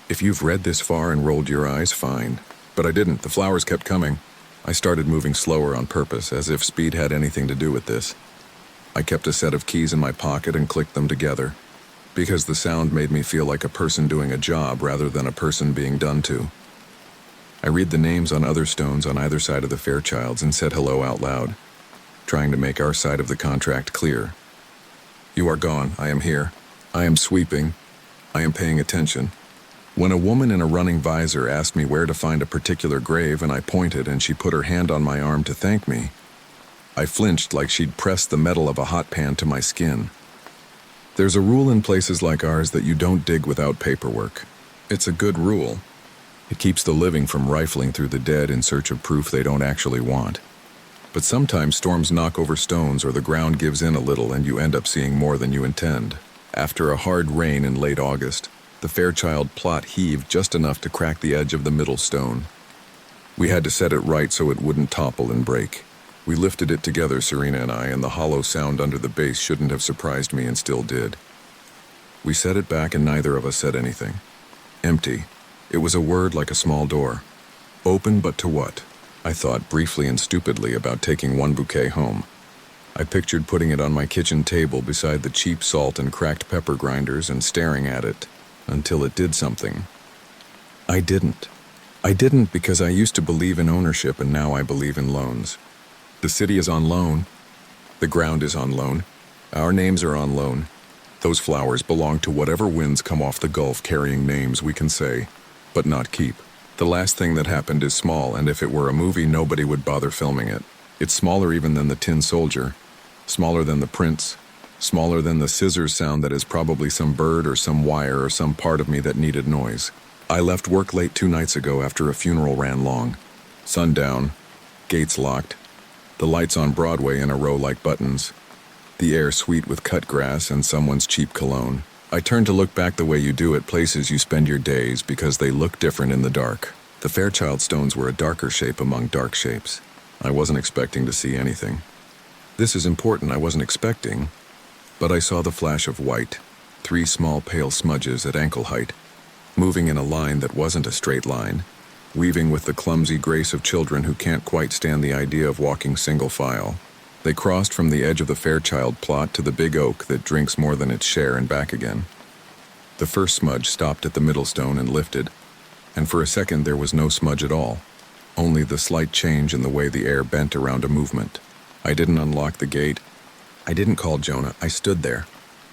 If you've read this far and rolled your eyes, fine. But I didn't. The flowers kept coming. I started moving slower on purpose, as if speed had anything to do with this. I kept a set of keys in my pocket and clicked them together, because the sound made me feel like a person doing a job rather than a person being done to. I read the names on other stones on either side of the Fairchilds and said hello out loud, trying to make our side of the contract clear. You are gone. I am here. I am sweeping. I am paying attention. When a woman in a running visor asked me where to find a particular grave and I pointed and she put her hand on my arm to thank me, I flinched like she'd pressed the metal of a hot pan to my skin. There's a rule in places like ours that you don't dig without paperwork. It's a good rule. It keeps the living from rifling through the dead in search of proof they don't actually want. But sometimes storms knock over stones or the ground gives in a little and you end up seeing more than you intend. After a hard rain in late August, the Fairchild plot heaved just enough to crack the edge of the middle stone. We had to set it right so it wouldn't topple and break. We lifted it together, Serena and I, and the hollow sound under the base shouldn't have surprised me and still did. We set it back and neither of us said anything. Empty. It was a word like a small door. Open, but to what? I thought briefly and stupidly about taking one bouquet home. I pictured putting it on my kitchen table beside the cheap salt and cracked pepper grinders and staring at it until it did something. I didn't. I didn't because I used to believe in ownership and now I believe in loans. The city is on loan. The ground is on loan. Our names are on loan. Those flowers belong to whatever winds come off the Gulf carrying names we can say, but not keep. The last thing that happened is small, and if it were a movie, nobody would bother filming it. It's smaller even than the Tin Soldier, smaller than the Prince, smaller than the scissors sound that is probably some bird or some wire or some part of me that needed noise. I left work late 2 nights ago after a funeral ran long. Sundown, gates locked, the lights on Broadway in a row like buttons, the air sweet with cut grass and someone's cheap cologne. I turned to look back the way you do at places you spend your days because they look different in the dark. The Fairchild stones were a darker shape among dark shapes. I wasn't expecting to see anything. This is important, I wasn't expecting, but I saw the flash of white, 3 small pale smudges at ankle height, moving in a line that wasn't a straight line, weaving with the clumsy grace of children who can't quite stand the idea of walking single file. They crossed from the edge of the Fairchild plot to the big oak that drinks more than its share and back again. The first smudge stopped at the middle stone and lifted, and for a second there was no smudge at all, only the slight change in the way the air bent around a movement. I didn't unlock the gate. I didn't call Jonah. I stood there,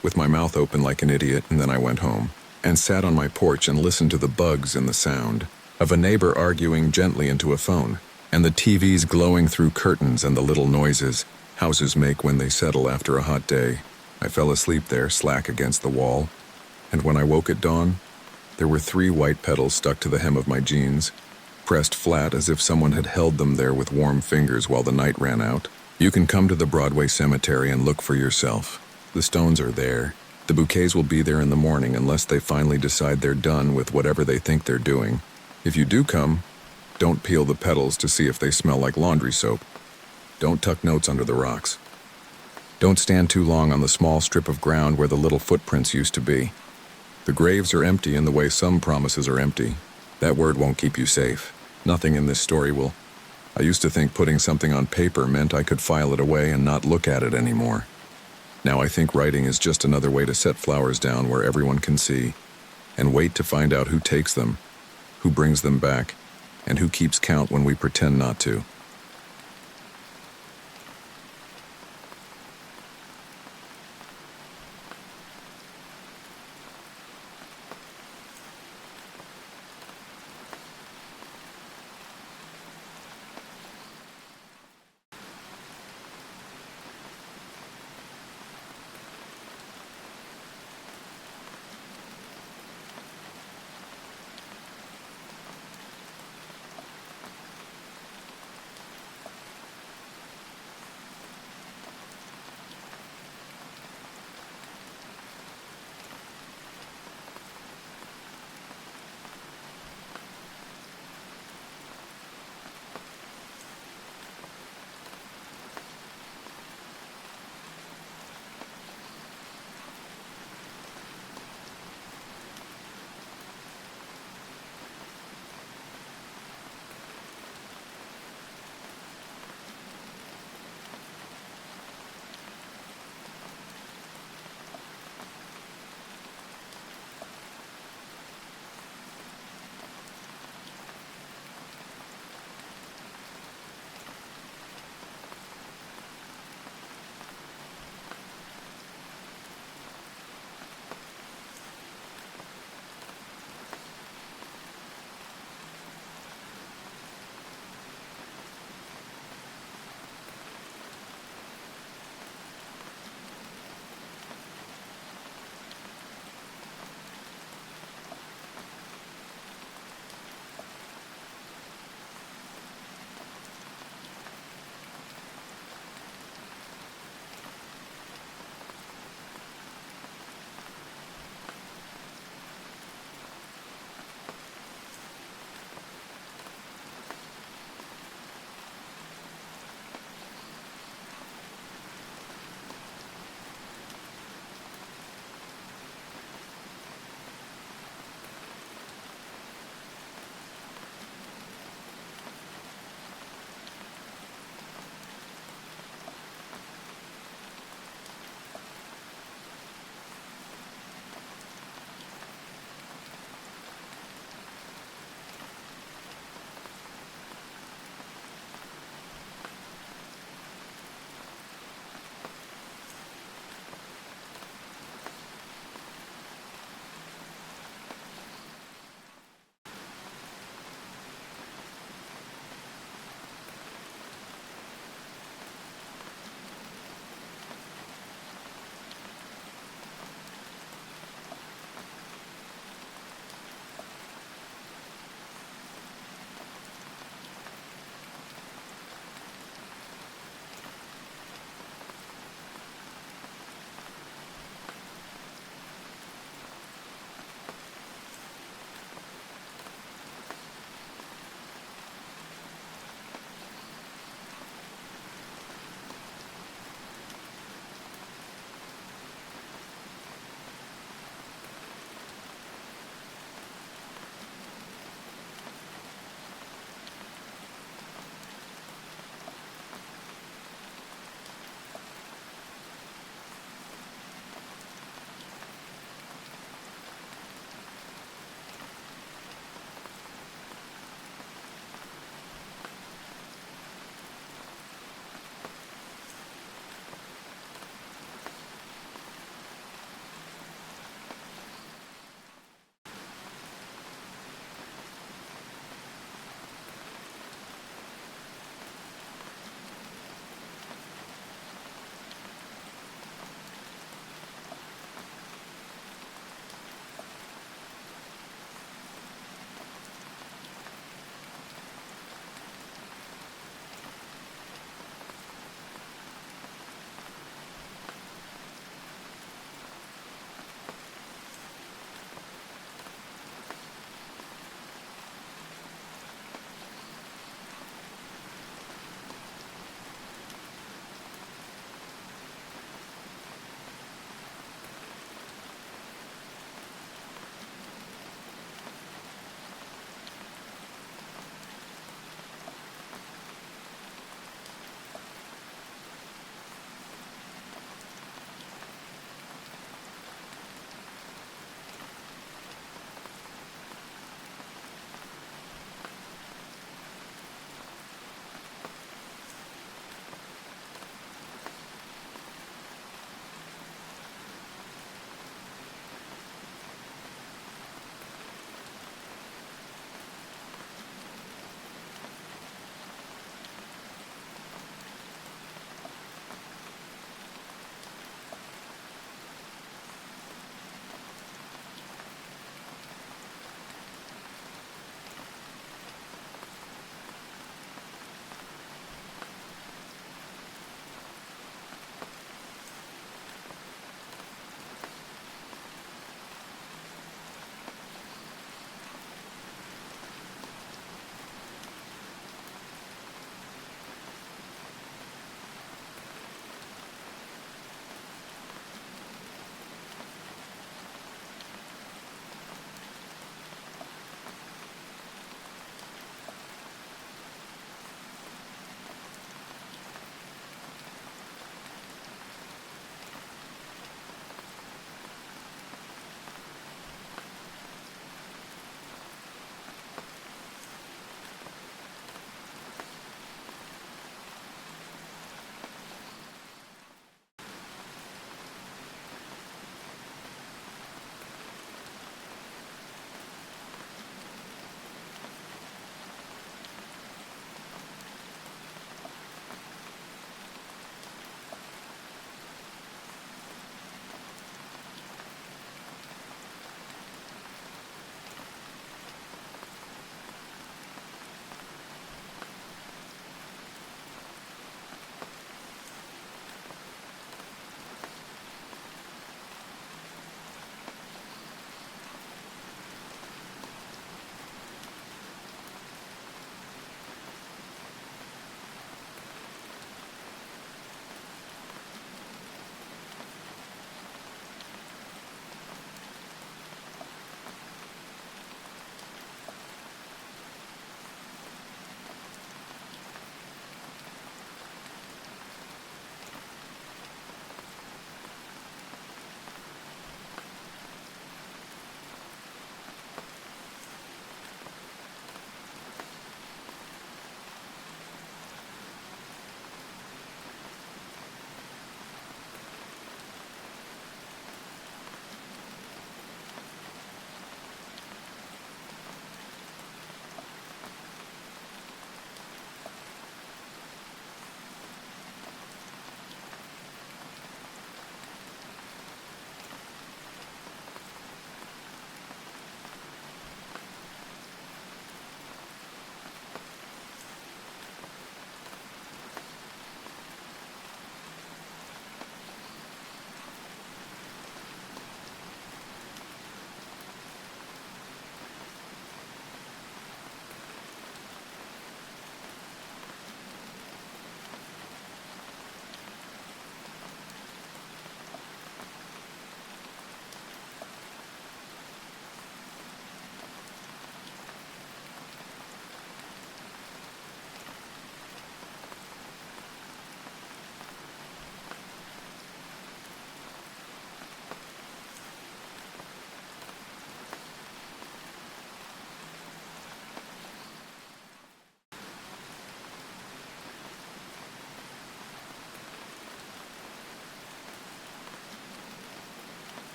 with my mouth open like an idiot, and then I went home, and sat on my porch and listened to the bugs and the sound of a neighbor arguing gently into a phone, and the TVs glowing through curtains and the little noises houses make when they settle after a hot day. I fell asleep there, slack against the wall, and when I woke at dawn, there were 3 white petals stuck to the hem of my jeans, pressed flat as if someone had held them there with warm fingers while the night ran out. You can come to the Broadway cemetery and look for yourself. The stones are there. The bouquets will be there in the morning unless they finally decide they're done with whatever they think they're doing. If you do come, don't peel the petals to see if they smell like laundry soap. Don't tuck notes under the rocks. Don't stand too long on the small strip of ground where the little footprints used to be. The graves are empty in the way some promises are empty. That word won't keep you safe. Nothing in this story will. I used to think putting something on paper meant I could file it away and not look at it anymore. Now I think writing is just another way to set flowers down where everyone can see, and wait to find out who takes them, who brings them back, and who keeps count when we pretend not to.